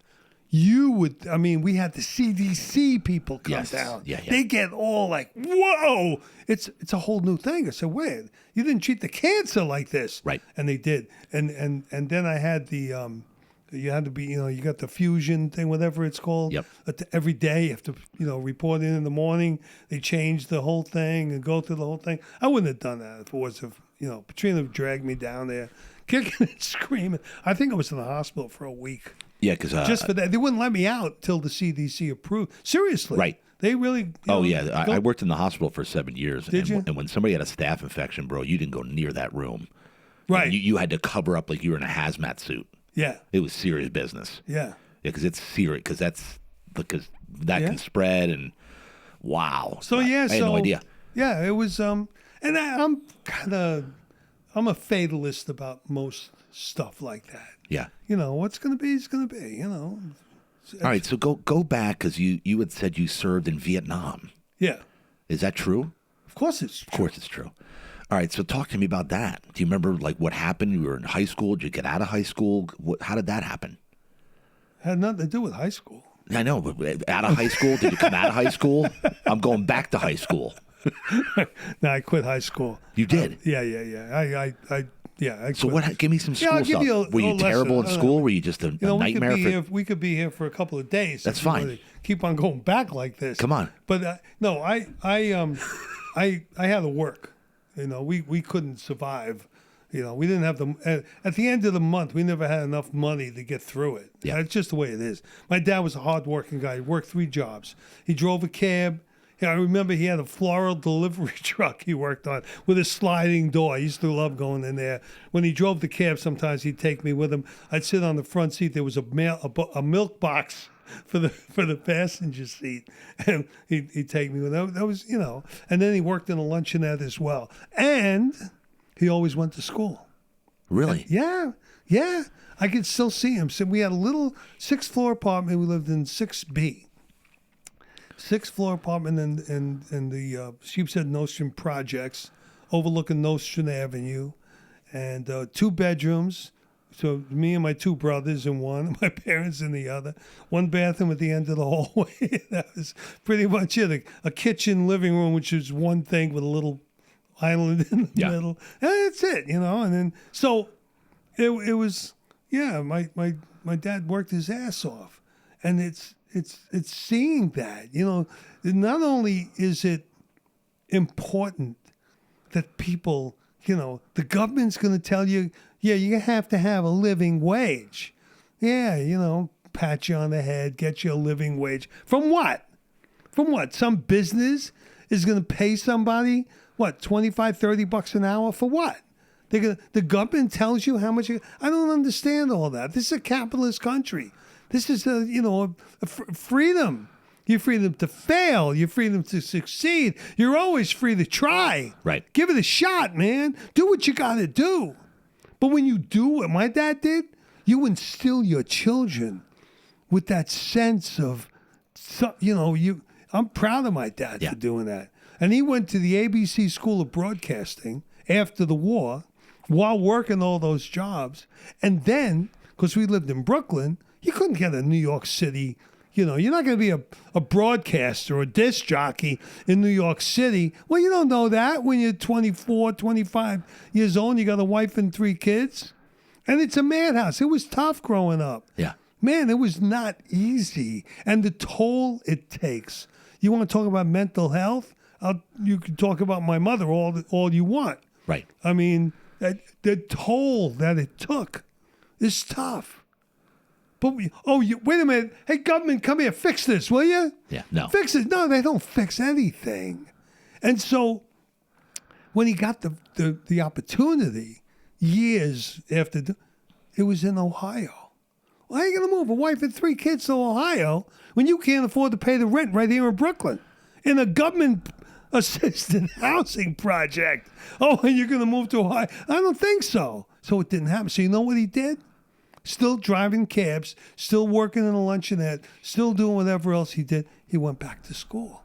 we had the CDC people come down. Yeah. They get all like, whoa, it's a whole new thing. I said, wait, you didn't treat the cancer like this. Right. And they did. And then I had you had to be, you got the fusion thing, whatever it's called. Yep. Every day you have to, report in the morning. They changed the whole thing and go through the whole thing. I wouldn't have done that if it was, Patrina dragged me down there, kicking and screaming. I think I was in the hospital for a week. Yeah, because just for that, they wouldn't let me out till the CDC approved. Seriously, right? They really. I worked in the hospital for 7 years. Did you? And when somebody had a staph infection, bro, you didn't go near that room. Right. You had to cover up like you were in a hazmat suit. Yeah. It was serious business. Yeah. Yeah, because it's serious. Because that can spread and wow. So I had no idea. Yeah, it was. And I'm a fatalist about most stuff like that. Yeah. What's going to be is going to be. All right, so go back because you had said you served in Vietnam. Yeah. Is that true? Of course it's true. Of course it's true. All right, so talk to me about that. Do you remember what happened? You were in high school. Did you get out of high school? How did that happen? Had nothing to do with high school. I know, but out of high school? Did you come out of high school? I'm going back to high school. No, I quit high school. You did? Yeah. I so what? Give me some school I'll give stuff. you Were you terrible in school? Were you just a nightmare? We could be here for a couple of days. That's fine. Really keep on going back like this. Come on. But no, I had to work. We couldn't survive. We didn't have at the end of the month, we never had enough money to get through it. Yeah. That's just the way it is. My dad was a hardworking guy. He worked 3 jobs. He drove a cab. I remember he had a floral delivery truck he worked on with a sliding door. I used to love going in there. When he drove the cab, sometimes he'd take me with him. I'd sit on the front seat. There was a milk box for the passenger seat, and he'd take me with him. That was, And then he worked in a luncheonette as well, and he always went to school. Really? And yeah. I could still see him. So we had a little 6th-floor apartment. We lived in 6B. 6th-floor apartment in the Sheepshead Nostrand projects, overlooking Nostrand Avenue, and 2 bedrooms. So me and my 2 brothers in one, my parents in the other. 1 bathroom at the end of the hallway. That was pretty much it. A kitchen, living room, which is one thing with a little island in the middle. And that's it, And then so it was. Yeah, my dad worked his ass off, and it's seeing that, not only is it important that people, the government's going to tell you, you have to have a living wage. Yeah, pat you on the head, get you a living wage. From what? Some business is going to pay somebody, what, $25, $30 an hour for what? The government tells you how much. I don't understand all that. This is a capitalist country. This is a freedom. You're free them to fail. You're free them to succeed. You're always free to try. Right. Give it a shot, man. Do what you got to do. But when you do what my dad did, you instill your children with that sense of, I'm proud of my dad for doing that. And he went to the ABC School of Broadcasting after the war while working all those jobs. And then, because we lived in Brooklyn, you couldn't get a New York City. You're not going to be a broadcaster or a disc jockey in New York City. Well, you don't know that when you're 24, 25 years old and you got a wife and 3 kids. And it's a madhouse. It was tough growing up. Yeah. Man, it was not easy. And the toll it takes. You want to talk about mental health? You can talk about my mother all you want. Right. I mean, the toll that it took is tough. But wait a minute. Hey, government, come here. Fix this, will you? Yeah, no. Fix it. No, they don't fix anything. And so when he got the opportunity years after, it was in Ohio. Well, how are you going to move a wife and 3 kids to Ohio when you can't afford to pay the rent right here in Brooklyn in a government-assisted housing project? Oh, and you're going to move to Ohio? I don't think so. So it didn't happen. So you know what he did? Still driving cabs, still working in a luncheonette, still doing whatever else he did. He went back to school.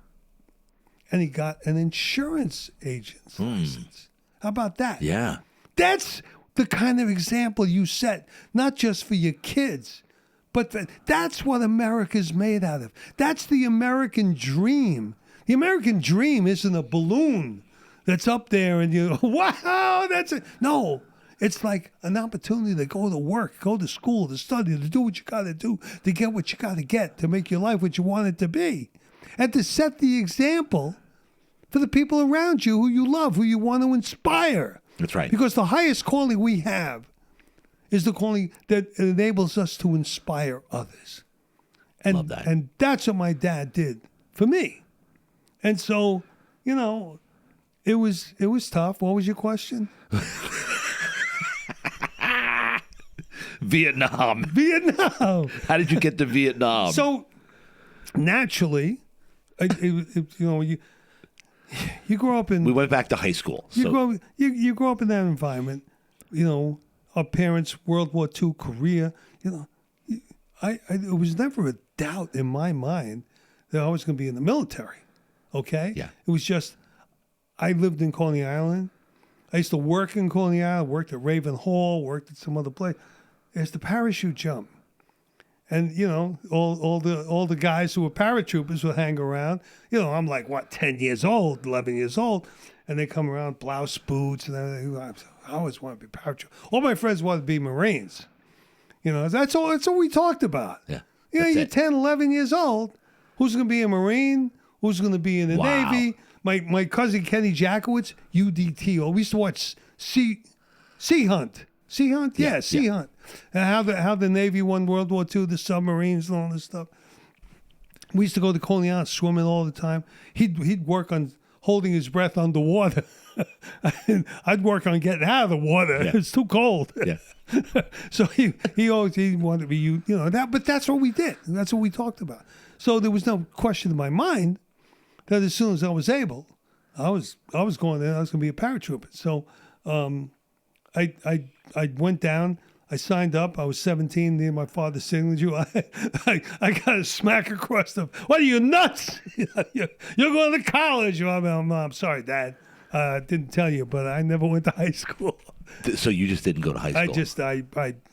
And he got an insurance agent's license. How about that? Yeah. That's the kind of example you set, not just for your kids, but that's what America's made out of. That's the American dream. The American dream isn't a balloon that's up there and you go, wow, that's it. No. It's like an opportunity to go to work, go to school, to study, to do what you got to do, to get what you got to get, to make your life what you want it to be. And to set the example for the people around you who you love, who you want to inspire. That's right. Because the highest calling we have is the calling that enables us to inspire others. And, Love that. And that's what my dad did for me. And so, it was tough. What was your question? Vietnam. How did you get to Vietnam? So naturally, you grow up in. We went back to high school. You grow up in that environment. Our parents, World War II, Korea. It was never a doubt in my mind that I was going to be in the military. Okay. Yeah. It was just I lived in Coney Island. I used to work in Coney Island. Worked at Raven Hall. Worked at some other place. It's the parachute jump. And, all the guys who were paratroopers would hang around. I'm like, 10 years old, 11 years old. And they come around, blouse boots and everything. I always wanted to be a paratrooper. All my friends wanted to be Marines. That's all we talked about. Yeah. You're 10, 11 years old. Who's going to be a Marine? Who's going to be in the Navy? My cousin Kenny Jackowitz, UDT. We used to watch Sea Hunt. Sea Hunt? Yeah, Sea Hunt. And how the Navy won World War II, the submarines and all this stuff. We used to go to Coney Island swimming all the time. He'd work on holding his breath underwater. I'd work on getting out of the water. Yeah. It's too cold. Yeah. So he wanted to be that, but that's what we did. That's what we talked about. So there was no question in my mind that as soon as I was able, I was going there. I was going to be a paratrooper. So I went down. I signed up. I was 17. Near my father's signature. I got a smack across the. What are you nuts? You're going to college. I'm sorry, Dad. Didn't tell you, but I never went to high school. So you just didn't go to high school?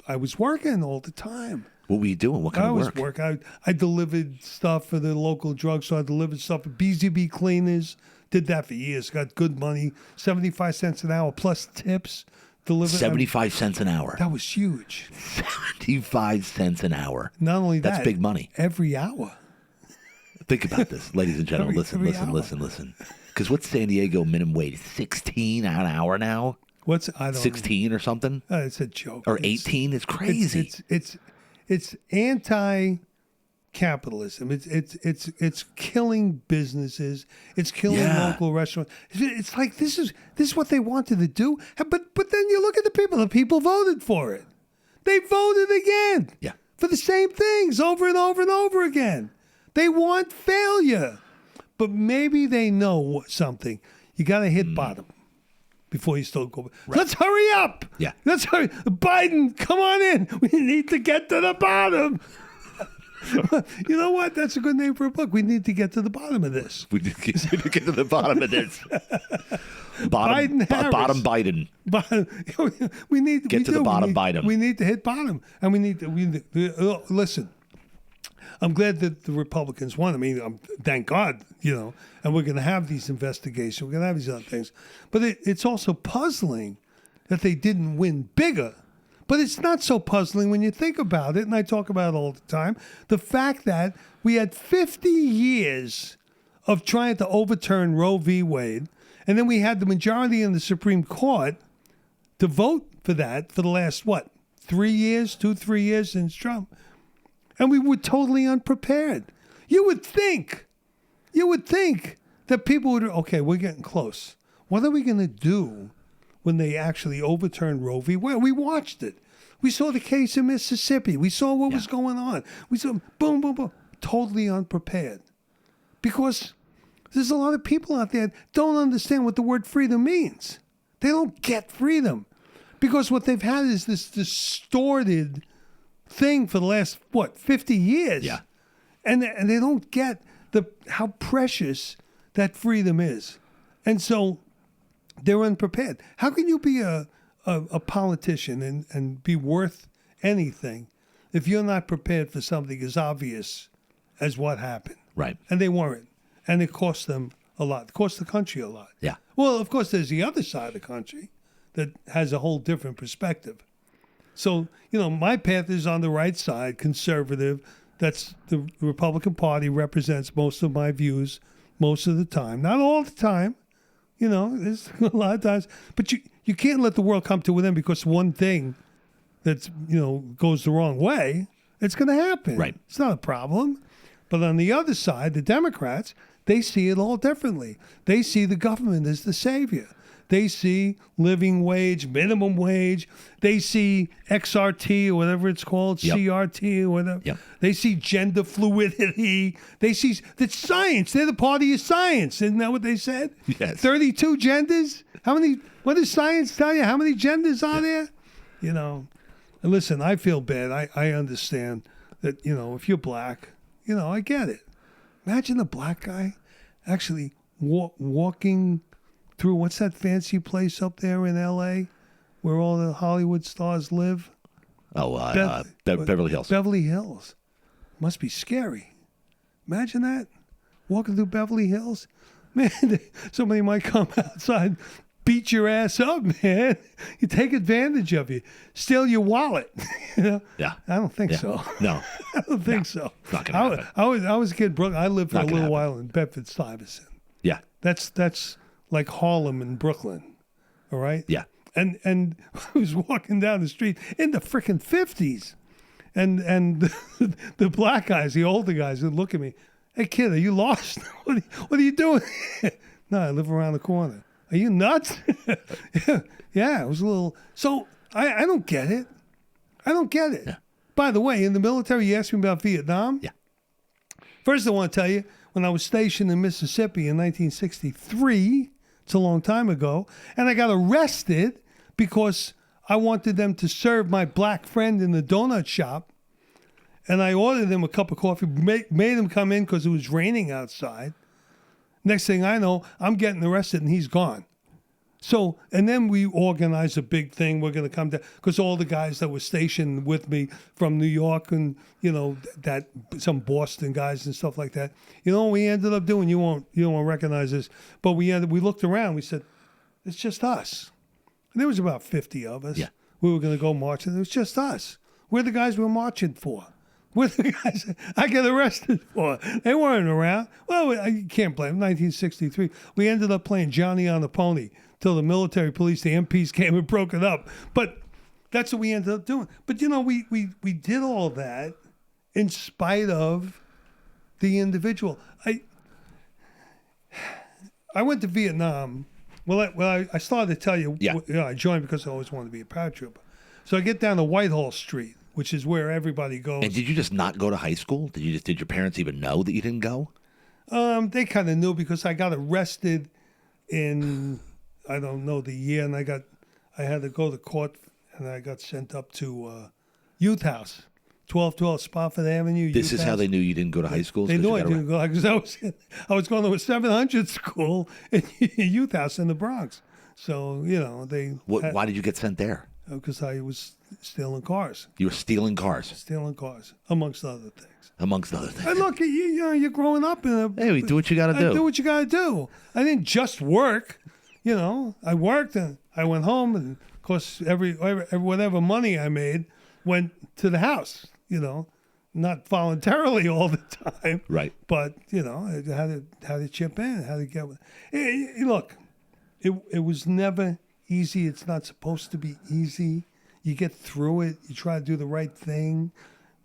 I was working all the time. What were you doing? What kind of work? I was working. I delivered stuff for the local drugstore. I delivered stuff for BZB cleaners. Did that for years. Got good money. 75 cents an hour plus tips. Delivered 75 cents an hour. That was huge. 75 cents an hour. Not only that. That's big money. Every hour. Think about this, ladies and gentlemen. Listen. Because what's San Diego minimum wage? 16 an hour now? I don't 16 or something? It's a joke. Or 18? It's crazy. It's anti-capitalism. It's killing businesses. It's killing local restaurants. It's like this is what they wanted to do. But then you look at the people. The people voted for it. They voted again. Yeah. For the same things over and over and over again. They want failure. But maybe they know something. You got to hit bottom before you still go. Right. Let's hurry up. Yeah. Let's hurry. Biden, come on in. We need to get to the bottom. You know what? That's a good name for a book. We need to get to the bottom of this. We need to get to the bottom of this. Bottom Biden. We need get to the bottom Biden. We need to hit bottom, and we need to listen. I'm glad that the Republicans won. I mean, thank God, and we're going to have these investigations. We're going to have these other things. But it's also puzzling that they didn't win bigger. But it's not so puzzling when you think about it, and I talk about it all the time, the fact that we had 50 years of trying to overturn Roe v. Wade, and then we had the majority in the Supreme Court to vote for that for the last, 3 years, 3 years since Trump. And we were totally unprepared. You would think that people would, okay, we're getting close. What are we going to do when they actually overturned Roe v. Wade? We watched it. We saw the case in Mississippi. We saw what was going on. We saw boom, boom, boom. Totally unprepared. Because there's a lot of people out there that don't understand what the word freedom means. They don't get freedom. Because what they've had is this distorted thing for the last, 50 years. Yeah. And they don't get how precious that freedom is. And so they're unprepared. How can you be a politician and be worth anything if you're not prepared for something as obvious as what happened? Right. And they weren't. And it cost them a lot. It cost the country a lot. Yeah. Well, of course, there's the other side of the country that has a whole different perspective. So, my path is on the right side, conservative. That's the Republican Party represents most of my views most of the time. Not all the time. There's a lot of times. But you can't let the world come to an end because one thing that's, goes the wrong way. It's going to happen. Right. It's not a problem. But on the other side, the Democrats, they see it all differently. They see the government as the savior. They see living wage, minimum wage. They see XRT or whatever it's called, CRT or whatever. Yep. They see gender fluidity. They see that's science. They're the party of science. Isn't that what they said? Yes. 32 genders? What does science tell you? How many genders are there? And listen, I feel bad. I understand that, if you're black, I get it. Imagine a black guy actually walking through, what's that fancy place up there in L.A. where all the Hollywood stars live? Oh, Beverly Hills. Beverly Hills. Must be scary. Imagine that. Walking through Beverly Hills. Man, somebody might come outside, beat your ass up, man. You take advantage of you. Steal your wallet. Yeah. I don't think so. No. I don't think so. It's not going to happen. I was a kid, Brooklyn. I lived for a little while in Bedford-Stuyvesant. Yeah. That's like Harlem and Brooklyn, all right? Yeah. And I was walking down the street in the frickin' 50s, and the black guys, the older guys, would look at me. Hey, kid, are you lost? What are you doing? No, I live around the corner. Are you nuts? Yeah, it was a little. So I don't get it. I don't get it. Yeah. By the way, in the military, you asked me about Vietnam. Yeah. First, I want to tell you, when I was stationed in Mississippi in 1963, it's a long time ago, and I got arrested because I wanted them to serve my black friend in the donut shop, and I ordered him a cup of coffee, made him come in because it was raining outside. Next thing I know, I'm getting arrested, and he's gone. So, and then we organized a big thing. We're going to come down because all the guys that were stationed with me from New York and, that some Boston guys and stuff like that. What we ended up doing, you won't recognize this, but we looked around. We said, it's just us. And there was about 50 of us. Yeah. We were going to go marching. It was just us. We're the guys we're marching for. We're the guys I get arrested for. They weren't around. Well, I can't blame them. 1963. We ended up playing Johnny on the Pony till the military police, the MPs came and broke it up. But that's what we ended up doing. But, we did all that in spite of the individual. I went to Vietnam. I started to tell you, Yeah. I joined because I always wanted to be a paratrooper. So I get down to Whitehall Street, which is where everybody goes. And did you just not go to high school? Did your parents even know that you didn't go? They kind of knew because I got arrested in, I don't know the year, and I had to go to court, and I got sent up to youth house, 1212 Spofford Avenue. This youth is how house. they knew you didn't go to high school? They knew I didn't go because I was going to a 700 school in youth house in the Bronx. So, Why did you get sent there? Because I was stealing cars. You were stealing cars? Stealing cars, amongst other things. Amongst other things. And look, you're growing up in a... Hey, do what you got to do. Do what you got to do. I didn't just work. I worked and I went home, and of course, every whatever money I made went to the house. Not voluntarily all the time. Right. But I had to chip in. Had to get. Look, it was never easy. It's not supposed to be easy. You get through it. You try to do the right thing.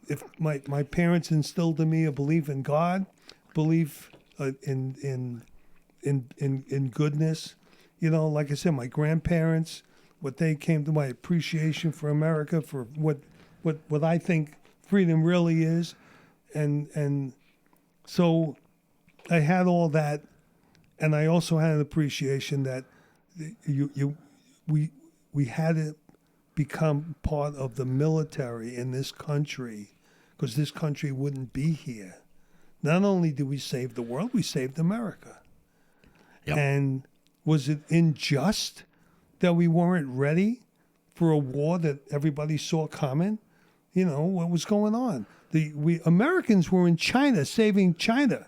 If my parents instilled in me a belief in God, belief in goodness. Like I said, my grandparents, what they came to, my appreciation for America, for what I think freedom really is, and so I had all that, and I also had an appreciation that we had to become part of the military in this country, because this country wouldn't be here. Not only did we save the world, we saved America. Yep. And was it unjust that we weren't ready for a war that everybody saw coming? What was going on? We Americans were in China, saving China.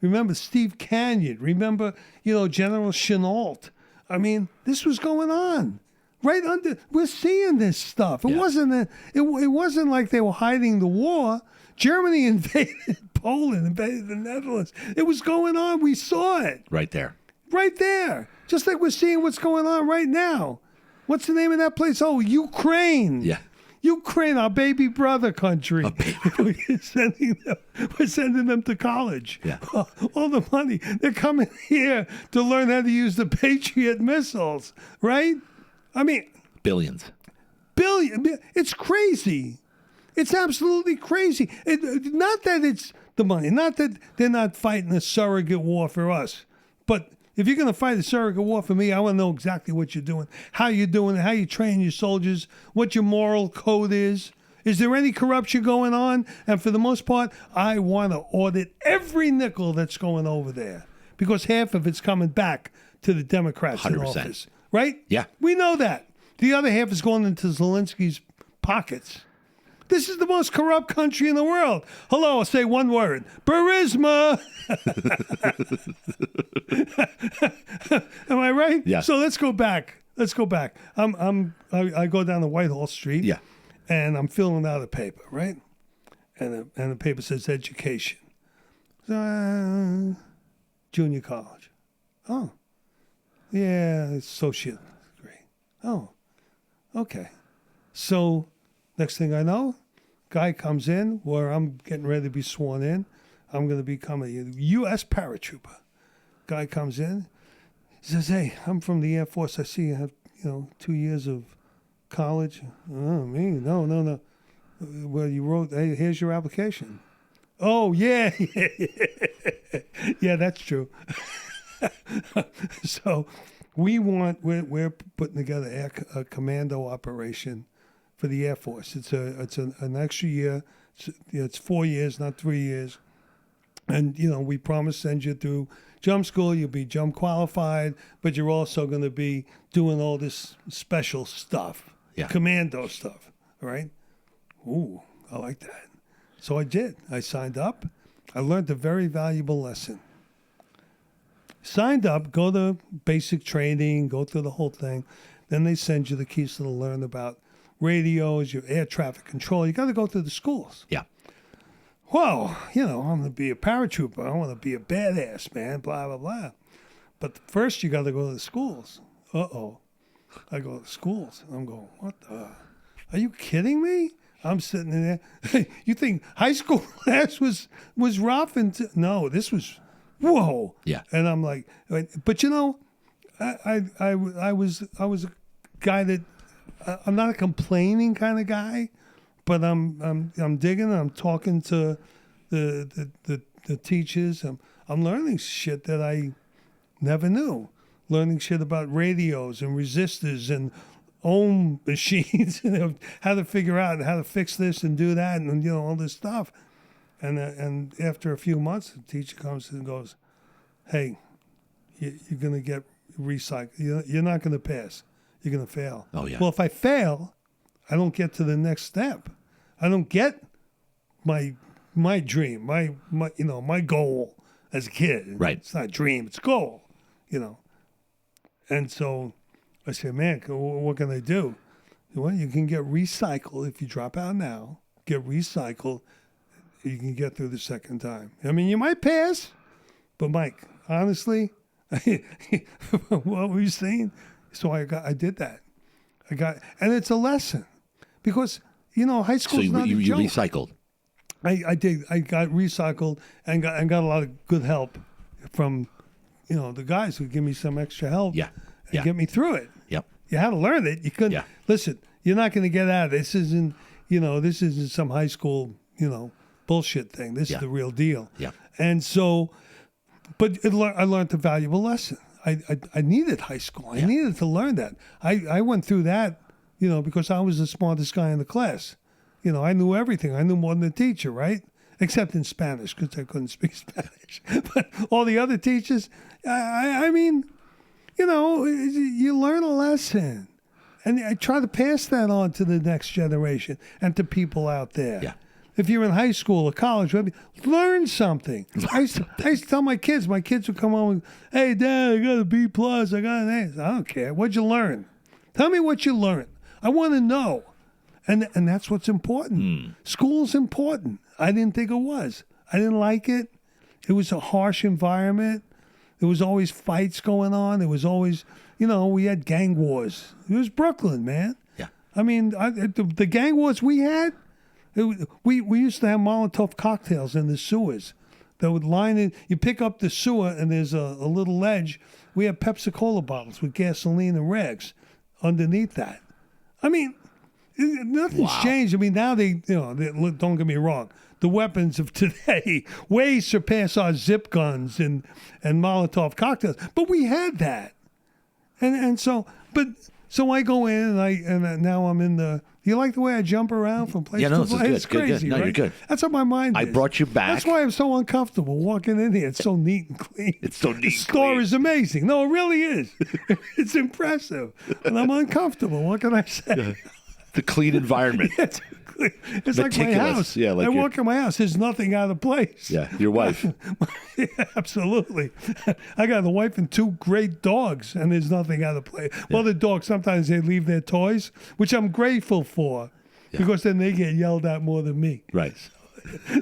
Remember Steve Canyon? Remember, General Chennault? I mean, this was going on. We're seeing this stuff. It wasn't it wasn't like they were hiding the war. Germany invaded Poland, invaded the Netherlands. It was going on. We saw it. Right there. Right there. Just like we're seeing what's going on right now. What's the name of that place? Oh, Ukraine. Yeah. Ukraine, our baby brother country. We're sending them to college. Yeah. All the money. They're coming here to learn how to use the Patriot missiles, right? I mean, Billions. It's crazy. It's absolutely crazy. Not that it's the money. Not that they're not fighting a surrogate war for us. But if you're going to fight a surrogate war for me, I want to know exactly what you're doing, how you're doing it, how you train your soldiers, what your moral code is. Is there any corruption going on? And for the most part, I want to audit every nickel that's going over there, because half of it's coming back to the Democrats 100%. In office. Right? Yeah. We know that. The other half is going into Zelensky's pockets. This is the most corrupt country in the world. Hello, I'll say one word. Burisma. Am I right? Yeah. So let's go back. I go down to Whitehall Street. Yeah. And I'm filling out a paper, right? And the paper says education. Junior college. Oh. Yeah, associate degree. Oh. Okay. So next thing I know, guy comes in where I'm getting ready to be sworn in. I'm going to become a U.S. paratrooper. Guy comes in. He says, "Hey, I'm from the Air Force. I see you have, 2 years of college." Oh, me? No. Well, you wrote, "Hey, here's your application." Oh, yeah. Yeah, that's true. So we're putting together a commando operation for the Air Force. It's an extra year. It's 4 years, not 3 years. And, we promise to send you through jump school. You'll be jump qualified, but you're also going to be doing all this special stuff, commando stuff, all right? Ooh, I like that. So I did. I signed up. I learned a very valuable lesson. Signed up, go to basic training, go through the whole thing. Then they send you the keys to learn about radios, your air traffic control. You got to go through the schools. Yeah. Well, I'm going to be a paratrooper. I want to be a badass, man, blah, blah, blah. But first you got to go to the schools. Uh-oh. I go to the schools. I'm going, what the? Are you kidding me? I'm sitting in there. You think high school class was rough? No, this was, whoa. Yeah. And I'm like, but I was a guy that, I'm not a complaining kind of guy, but I'm digging. I'm talking to the teachers. I'm learning shit that I never knew. Learning shit about radios and resistors and ohm machines, how to figure out how to fix this and do that, and all this stuff. And after a few months, the teacher comes and goes, "Hey, you're gonna get recycled. You're not gonna pass. You're gonna fail." Oh yeah. Well, if I fail, I don't get to the next step. I don't get my dream, my goal as a kid. Right. It's not a dream, it's a goal. And so I said, "Man, what can I do?" Well, you can get recycled if you drop out now. Get recycled. You can get through the second time. I mean, you might pass, but Myke, honestly, what were you saying? So I did that. And it's a lesson because high So school's not a you joke. recycled. I did. I got recycled and got a lot of good help from the guys who give me some extra help. Yeah. And Yeah. get me through it. Yep. You had to learn it. You couldn't. Yeah. Listen, you're not going to get out of it. This isn't some high school bullshit thing. This Yeah. is the real deal. Yeah. And so, but I learned a valuable lesson. I needed high school. I needed to learn that. I went through that, because I was the smartest guy in the class. I knew everything. I knew more than the teacher, right? Except in Spanish, because I couldn't speak Spanish. But all the other teachers, I mean, you learn a lesson. And I try to pass that on to the next generation and to people out there. Yeah. If you're in high school or college, learn something. I used to tell my kids would come home and, "Hey, Dad, I got a B+, I got an A." I don't care. What'd you learn? Tell me what you learned. I want to know. And that's what's important. School's important. I didn't think it was. I didn't like it. It was a harsh environment. There was always fights going on. There was always, we had gang wars. It was Brooklyn, man. Yeah. I mean, the gang wars we had, we used to have Molotov cocktails in the sewers that would line in. You pick up the sewer and there's a little ledge. We have Pepsi-Cola bottles with gasoline and rags underneath that. I mean, nothing's changed. I mean, now don't get me wrong. The weapons of today way surpass our zip guns and Molotov cocktails. But we had that. And so I go in and now I'm in the. You like the way I jump around from place to place? It's crazy, good. No, right? you're good. That's how my mind is. I brought you back. That's why I'm so uncomfortable walking in here. It's so neat and clean. It's so neat The and store clean. is amazing. No, it really is. It's impressive. And I'm uncomfortable. What can I say? The clean environment. It's like my Meticulous. house. Yeah, like I your- walk in my house. There's nothing out of place. Yeah, your wife. Yeah, absolutely. I got a wife and two great dogs, and there's nothing out of place. Well, the dogs, sometimes they leave their toys, which I'm grateful for, because then they get yelled at more than me. Right.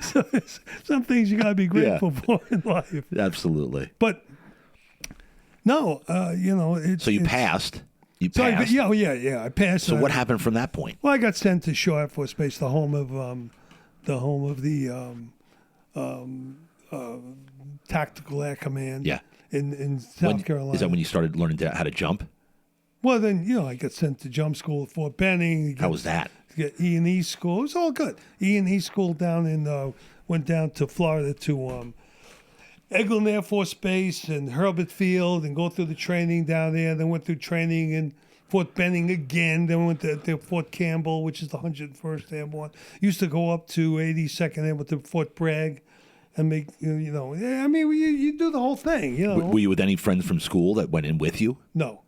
So there's some things you got to be grateful for in life. Absolutely. But, no, it's... So you it's- passed. You So passed. I passed. So what happened from that point? Well, I got sent to Shaw Air Force Base, the home of the Tactical Air Command. Yeah. In South Carolina. Is that when you started learning how to jump? Well, then I got sent to jump school at Fort Benning. How was that? Get E&E school. It was all good. E&E school down in went down to Florida to Eglin Air Force Base and Herbert Field and go through the training down there. Then went through training in Fort Benning again. Then went to Fort Campbell, which is the 101st Airborne. Used to go up to 82nd and went to Fort Bragg and make, I mean, you do the whole thing, Were you with any friends from school that went in with you? No.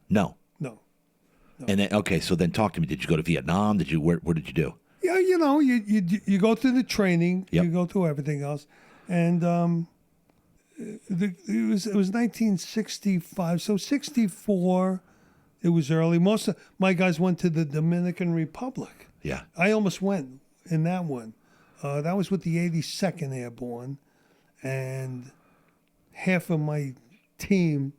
And then, okay, so then talk to me. Did you go to Vietnam? Where did you do? Yeah, you go through the training. Yep. You go through everything else. And it was 1965. So 64, it was early. Most of my guys went to the Dominican Republic. Yeah. I almost went in that one. That was with the 82nd Airborne. And half of my team,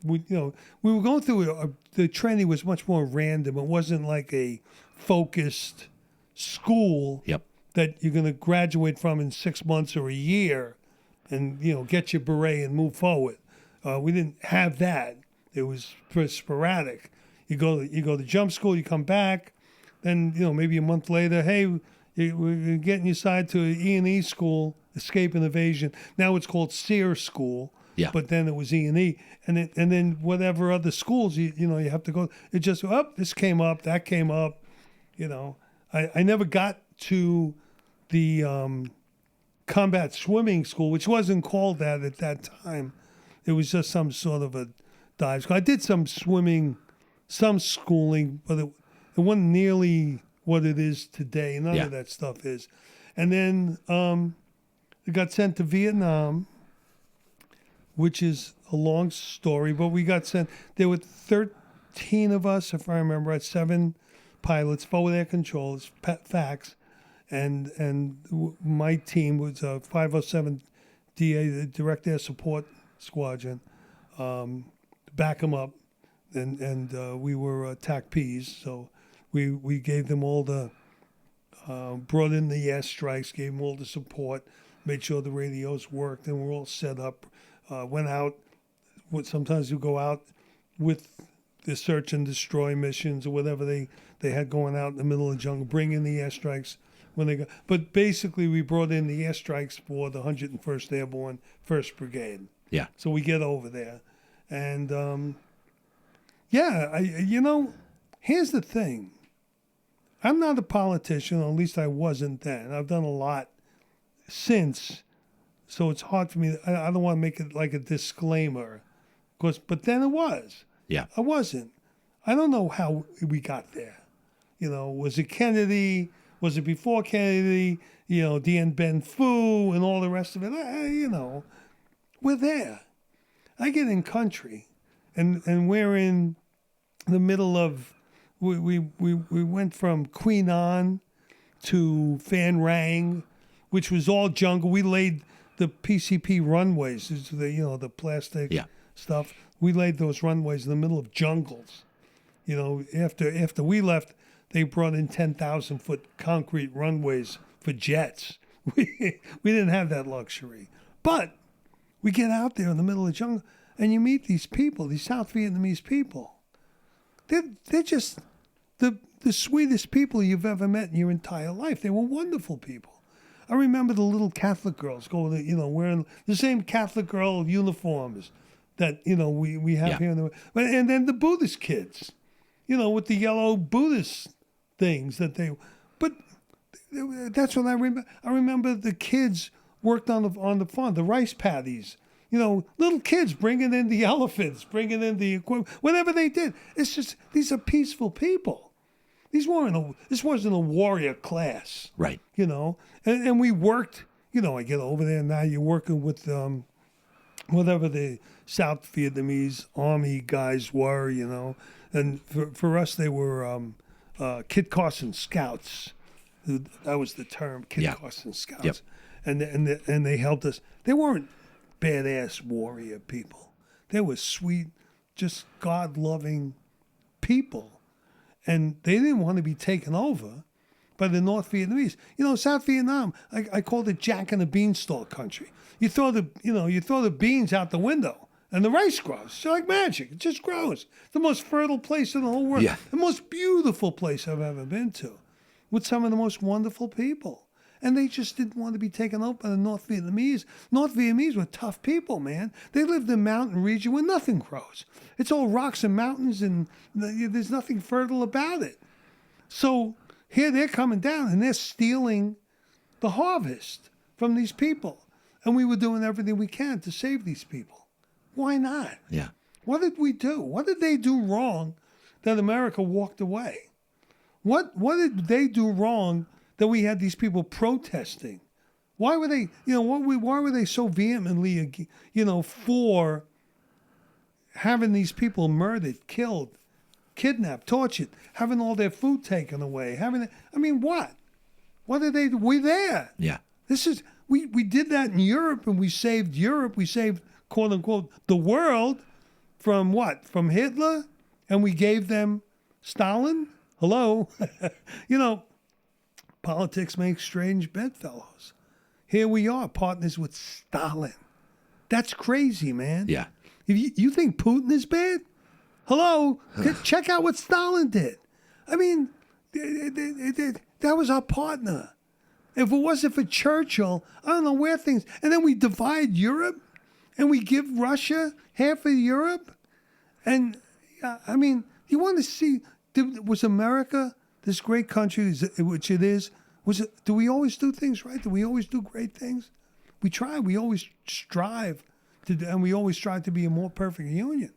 we were going through the training was much more random. It wasn't like a focused school Yep. that you're going to graduate from in 6 months or a year and, get your beret and move forward. We didn't have that. It was sporadic. You go to jump school, you come back, then, maybe a month later, hey, We're getting you assigned to an E&E school, escape and evasion. Now it's called SEER school. Yeah. But then it was E&E, and then whatever other schools you have to go. It just this came up, that came up. I never got to the combat swimming school, which wasn't called that at that time. It was just some sort of a dive school. I did some swimming, some schooling, but it wasn't nearly what it is today. None of that stuff is. And then I got sent to Vietnam, which is a long story, but we got sent. There were 13 of us, if I remember, at 7 pilots, forward air controls, FACs, and my team was a 507 DA, the Direct Air Support Squadron, back them up, and we were TAC Ps, so we gave them all the, brought in the airstrikes, gave them all the support, made sure the radios worked, and we're all set up. Went out. Sometimes you go out with the search and destroy missions or whatever they had going out in the middle of the jungle, bring in the airstrikes when they go. But basically, we brought in the airstrikes for the 101st Airborne 1st Brigade. Yeah. So we get over there, and here's the thing. I'm not a politician, or at least I wasn't then. I've done a lot since. So it's hard for me. I don't want to make it like a disclaimer, but then it was. Yeah. I wasn't. I don't know how we got there. Was it Kennedy? Was it before Kennedy? Dien Ben Phu and all the rest of it. We're there. I get in country, and we're in the middle of. We went from Queen Anne to Phan Rang, which was all jungle. We laid the PCP runways, the plastic stuff. We laid those runways in the middle of jungles. After we left, they brought in 10,000-foot concrete runways for jets. We didn't have that luxury. But we get out there in the middle of the jungle, and you meet these people, these South Vietnamese people. They're just the sweetest people you've ever met in your entire life. They were wonderful people. I remember the little Catholic girls wearing the same Catholic girl uniforms that, we have here. And then the Buddhist kids, with the yellow Buddhist things but that's what I remember. I remember the kids worked on the farm, the rice paddies, little kids bringing in the elephants, bringing in the equipment, whatever they did. It's just, these are peaceful people. This wasn't a warrior class. Right. And we worked, I get over there now, you're working with whatever the South Vietnamese army guys were, and for us they were Kit Carson Scouts. That was the term, Kit Carson Scouts. Yep. And they helped us. They weren't badass warrior people. They were sweet, just God-loving people. And they didn't want to be taken over by the North Vietnamese. South Vietnam, I called it Jack and the Beanstalk country. You throw the beans out the window, and the rice grows. It's like magic. It just grows. The most fertile place in the whole world. Yeah. The most beautiful place I've ever been to, with some of the most wonderful people. And they just didn't want to be taken over by the North Vietnamese. North Vietnamese were tough people, man. They lived in a mountain region where nothing grows. It's all rocks and mountains, and there's nothing fertile about it. So here they're coming down, and they're stealing the harvest from these people. And we were doing everything we can to save these people. Why not? Yeah. What did we do? What did they do wrong that America walked away? What did they do wrong that we had these people protesting? Why were they, why were they so vehemently, for having these people murdered, killed, kidnapped, tortured, having all their food taken away, what? What did they do? We're there. Yeah. We did that in Europe, and we saved Europe. We saved, quote unquote, the world from what? From Hitler? And we gave them Stalin? Hello? Politics makes strange bedfellows. Here we are, partners with Stalin. That's crazy, man. Yeah. If you think Putin is bad? Hello? Check out what Stalin did. That was our partner. If it wasn't for Churchill, I don't know where things. And then we divide Europe, and we give Russia half of Europe. And I mean, you want to see, was America, this great country, which it is, do we always do things right? Do we always do great things? We try. We always strive and we always strive to be a more perfect union.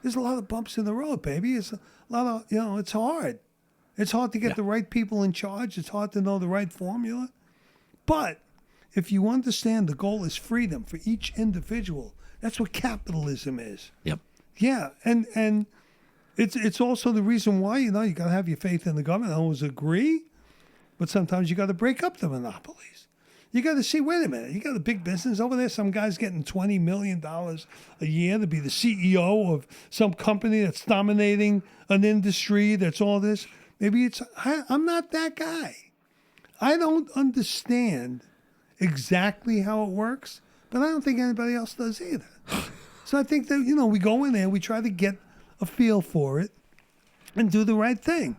There's a lot of bumps in the road, baby. It's a lot of, it's hard. It's hard to get the right people in charge. It's hard to know the right formula. But if you understand the goal is freedom for each individual, that's what capitalism is. Yep. Yeah, and it's also the reason why, you got to have your faith in the government. I always agree, but sometimes you got to break up the monopolies. You got to see, wait a minute, you got a big business over there. Some guy's getting $20 million a year to be the CEO of some company that's dominating an industry that's all this. Maybe I'm not that guy. I don't understand exactly how it works, but I don't think anybody else does either. So I think that, we go in there, we try to get a feel for it and do the right thing.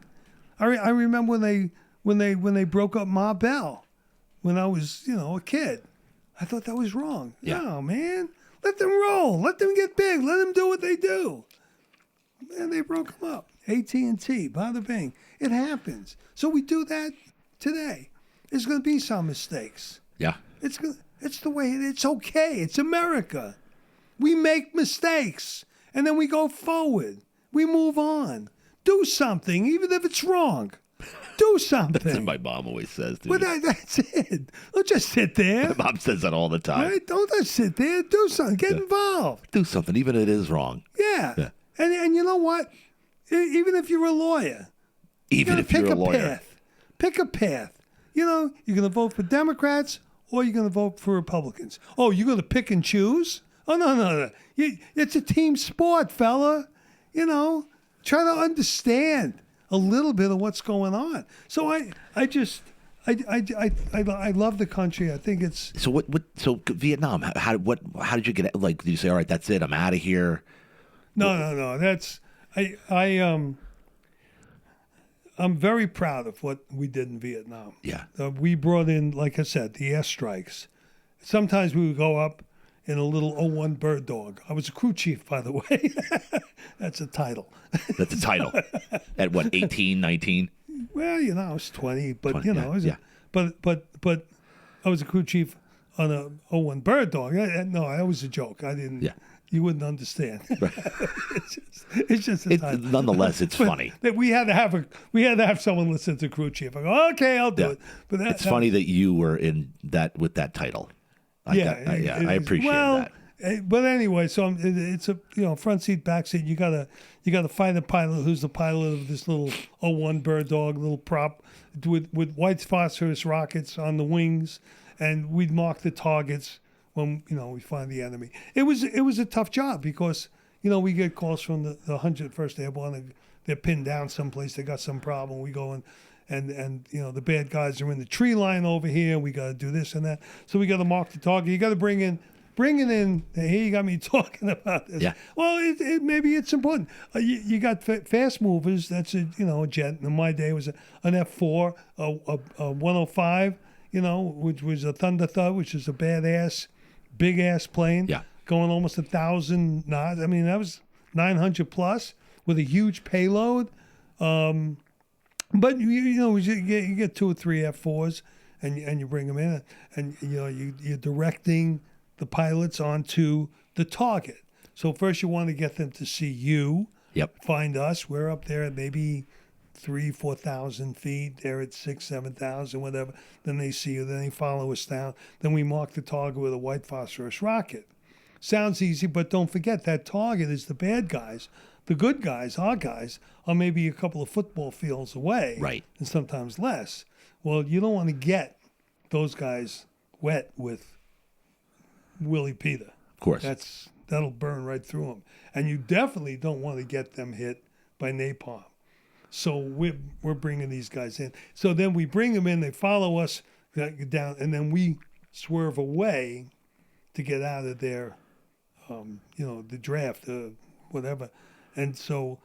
I remember when they broke up Ma Bell when I was, a kid. I thought that was wrong. Yeah. No, man. Let them roll. Let them get big. Let them do what they do. And they broke them up. AT&T, bada bing. It happens. So we do that today. There's going to be some mistakes. Yeah. It's the way it's okay. It's America. We make mistakes, and then we go forward. We move on. Do something, even if it's wrong. Do something. That's what my mom always says to me. But that's it. Don't just sit there. My mom says that all the time. Right? Don't just sit there. Do something. Get involved. Do something, even if it is wrong. Yeah. And you know what? Even if you're a lawyer, Even if you're a lawyer. Pick a path. You're going to vote for Democrats or you're going to vote for Republicans. Oh, you're going to pick and choose? Oh, no. It's a team sport, fella. Try to understand a little bit of what's going on. So I love the country. I think it's So Vietnam. How did you get? Like, did you say, all right, that's it, I'm out of here? No. That's I'm very proud of what we did in Vietnam. Yeah. We brought in, like I said, the airstrikes. Sometimes we would go up in a little O-1 Bird Dog. I was a crew chief, by the way. That's a title. That's a title. At what, 18, 19? Well, I was 20, but 20, but I was a crew chief on a O-1 Bird Dog. No, that was a joke. I didn't. Yeah. You wouldn't understand. Right. it's just a title. Nonetheless, it's funny. We had to have someone listen to crew chief. I go, okay, I'll do it. But it's funny that you were in that with that title. I appreciate that. But anyway, so it's a front seat, back seat. You gotta find a pilot who's the pilot of this little O-1 Bird Dog, little prop with white phosphorus rockets on the wings, and we'd mark the targets when we find the enemy. It was a tough job because we get calls from the 101st Airborne. They're pinned down someplace. They got some problem. We go in. And the bad guys are in the tree line over here. We got to do this and that. So we got to mark the target. You got to bring it in. Here you got me talking about this. Yeah. Well, maybe it's important. You got fast movers. That's a jet. In my day, it was an F4, a 105. Which was a Thunder Thud, which is a badass, big ass plane. Yeah. Going almost 1,000 knots. I mean, that was 900 plus with a huge payload. But you get 2 or 3 F4s, and you bring them in, and you're directing the pilots onto the target. So first you want to get them to see you. Yep. Find us. We're up there at maybe 3,000-4,000 feet. They're at 6,000-7,000, whatever. Then they see you. Then they follow us down. Then we mark the target with a white phosphorus rocket. Sounds easy, but don't forget that target is the bad guys. The good guys, our guys, are maybe a couple of football fields away. Right. And sometimes less. Well, you don't want to get those guys wet with Willie Peter. Of course. That'll burn right through them. And you definitely don't want to get them hit by napalm. So we're bringing these guys in. So then we bring them in, they follow us down, and then we swerve away to get out of their, the draft, whatever. And so,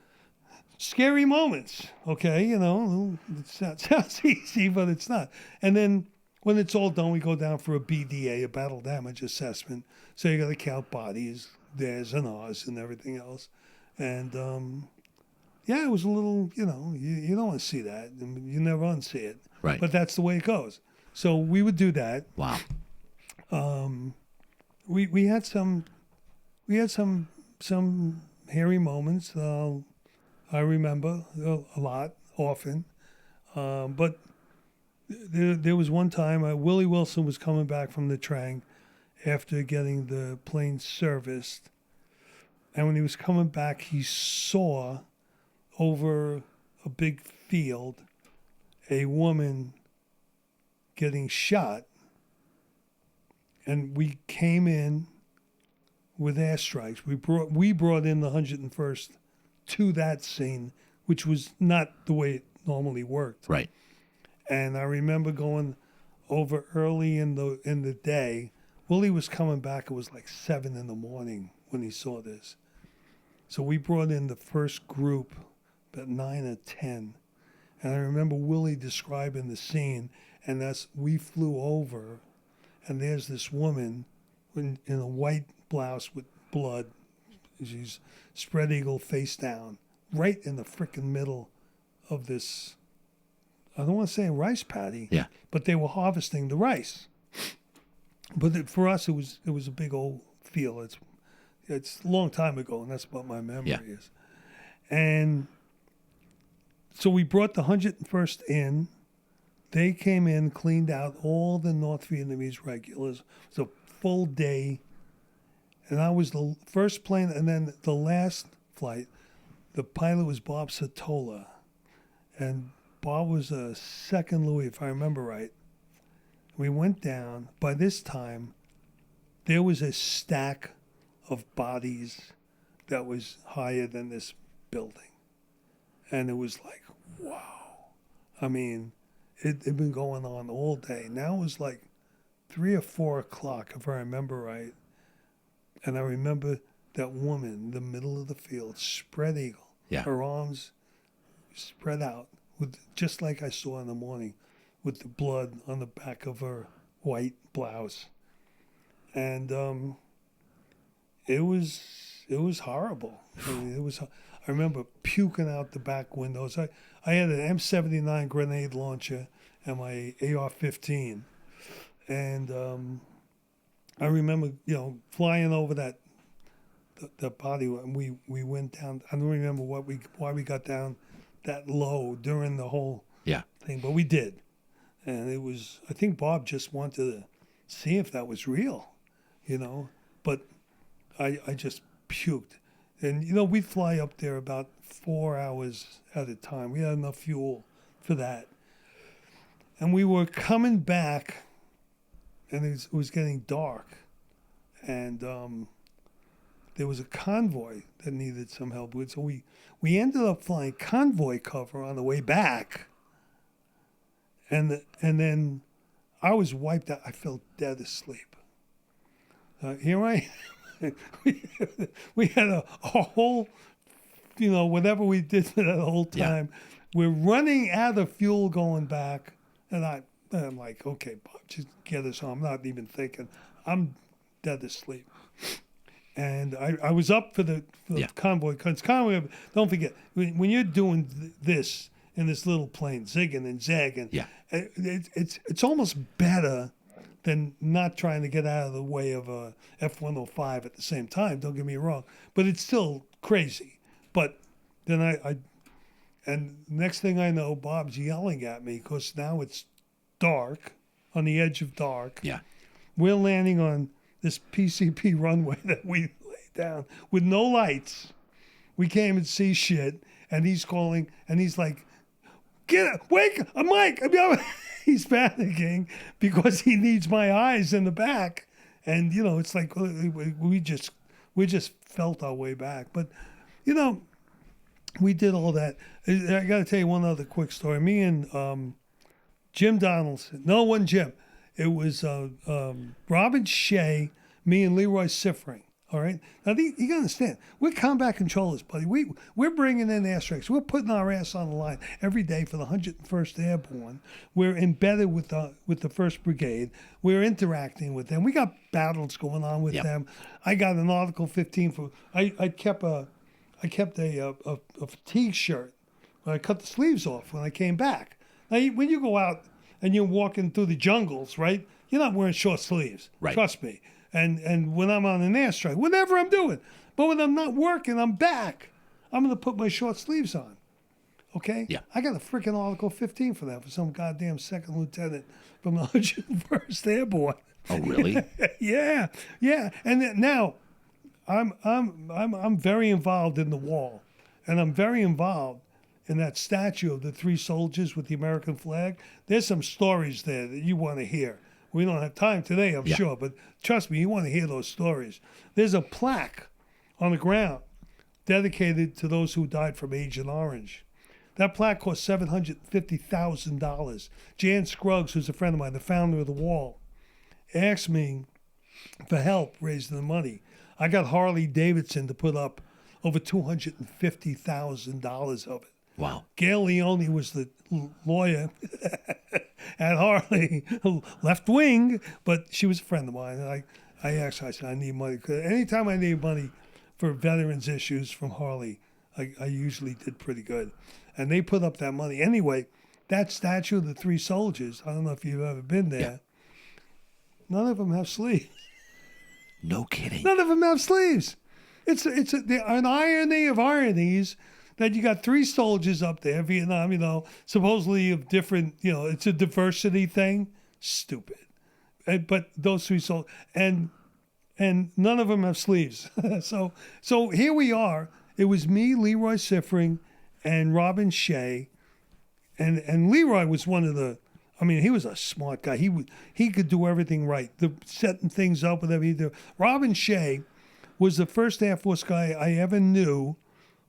scary moments, okay? It sounds easy, but it's not. And then when it's all done, we go down for a BDA, a battle damage assessment. So you got to count bodies, theirs and ours, and everything else. And yeah, it was a little, you don't want to see that. You never unsee it. Right. But that's the way it goes. So we would do that. Wow. We had some hairy moments. I remember a lot, often. But there was one time Willie Wilson was coming back from the Trang after getting the plane serviced. And when he was coming back, he saw over a big field a woman getting shot. And we came in with airstrikes. We brought in the 101st to that scene, which was not the way it normally worked. Right. And I remember going over early in the day. Willie was coming back. It was like 7 a.m. when he saw this. So we brought in the first group, about 9 or 10. And I remember Willie describing the scene. And we flew over, and there's this woman in a white blouse with blood. She's spread eagle face down, right in the frickin' middle of this, I don't want to say a rice paddy, Yeah. but they were harvesting the rice. But for us, it was a big old field. It's a long time ago, and that's what my memory is. And so we brought the 101st in. They came in, cleaned out all the North Vietnamese regulars. It was a full day. And I was the first plane, and then the last flight, the pilot was Bob Satola. And Bob was a second Louis, if I remember right. We went down. By this time, there was a stack of bodies that was higher than this building. And it was like, wow. I mean, it had been going on all day. Now it was like 3 or 4 o'clock, if I remember right. And I remember that woman in the middle of the field, spread eagle. Yeah. Her arms spread out, just like I saw in the morning, with the blood on the back of her white blouse. And it was horrible. I mean, I remember puking out the back windows. I had an M79 grenade launcher and my AR-15. And I remember, flying over that body. And we went down. I don't remember why we got down that low during the whole thing, but we did. And it was, I think Bob just wanted to see if that was real, But I just puked. And, we'd fly up there about 4 hours at a time. We had enough fuel for that. And we were coming back, and it was getting dark. And there was a convoy that needed some help with. So we ended up flying convoy cover on the way back. And then I was wiped out. I fell dead asleep. Here I am. we had a whole, whatever we did for that whole time. Yeah. We're running out of fuel going back. And I'm like, okay, Bob, just get us home. I'm not even thinking. I'm dead asleep. And I was up for the convoy. Because convoy, don't forget, when you're doing this in this little plane, zigging and zagging, it's almost better than not trying to get out of the way of a F-105 at the same time. Don't get me wrong. But it's still crazy. But then and next thing I know, Bob's yelling at me because now it's dark, on the edge of dark. Yeah. We're landing on this PCP runway that we laid down with no lights. We can't even see shit. And he's calling, and he's like, wake up, Myke. He's panicking because he needs my eyes in the back. And, it's like we just felt our way back. But, we did all that. I got to tell you one other quick story. Me and Jim Donaldson. No, it wasn't Jim. It was Robin Shea, me and Leroy Siffring. All right. Now, you got to understand, we're combat controllers, buddy. We're bringing in airstrikes. We're putting our ass on the line every day for the 101st Airborne. We're embedded with the 1st Brigade. We're interacting with them. We got battles going on with them. I got an Article 15 for. I kept a fatigue shirt. I cut the sleeves off when I came back. Now, when you go out and you're walking through the jungles, right? You're not wearing short sleeves. Right. Trust me. And when I'm on an airstrike, whatever I'm doing. But when I'm not working, I'm back. I'm going to put my short sleeves on. Okay? Yeah. I got a freaking Article 15 for that, for some goddamn second lieutenant from the 101st Airborne. Oh, really? Yeah. And now, I'm very involved in the wall. And I'm very involved in that statue of the 3 soldiers with the American flag. There's some stories there that you want to hear. We don't have time today, I'm sure, but trust me, you want to hear those stories. There's a plaque on the ground dedicated to those who died from Agent Orange. That plaque cost $750,000. Jan Scruggs, who's a friend of mine, the founder of the Wall, asked me for help raising the money. I got Harley Davidson to put up over $250,000 of it. Wow. Gail Leone was the lawyer at Harley, left wing, but she was a friend of mine. And I asked her, I said, I need money. 'Cause anytime I need money for veterans issues from Harley, I usually did pretty good. And they put up that money. Anyway, that statue of the 3 soldiers, I don't know if you've ever been there, Yeah. none of them have sleeves. No kidding. None of them have sleeves. It's an irony of ironies that you got 3 soldiers up there, Vietnam, supposedly of different, it's a diversity thing. Stupid. But those 3 soldiers, and none of them have sleeves. So here we are. It was me, Leroy Siffring, and Robin Shea. And Leroy was one of the, he was a smart guy. He could do everything right. Setting things up with everything. Robin Shea was the first Air Force guy I ever knew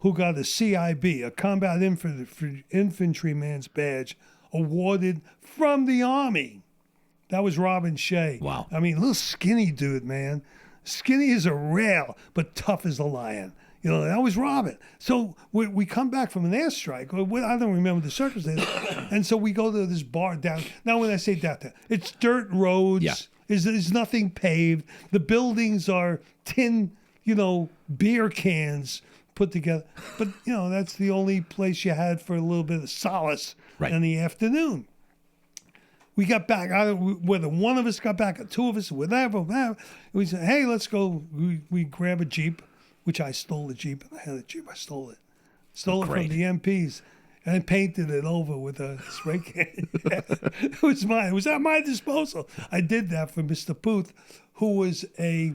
who got a CIB, a Combat Infantryman's Badge, awarded from the Army. That was Robin Shea. Wow. Little skinny dude, man. Skinny as a rail, but tough as a lion. That was Robin. So we come back from an airstrike. I don't remember the circumstances. And so we go to this bar down. Now, when I say downtown, it's dirt roads. Yeah. There's nothing paved. The buildings are tin, beer cans put together. But, that's the only place you had for a little bit of solace in the afternoon. We got back, whether one of us got back or 2 of us, whatever. We said, hey, let's go. We grab a Jeep, which I stole the Jeep. And I had a Jeep. I stole it. Stole it from the MPs and painted it over with a spray can. It was mine. It was at my disposal. I did that for Mr. Puth, who was a,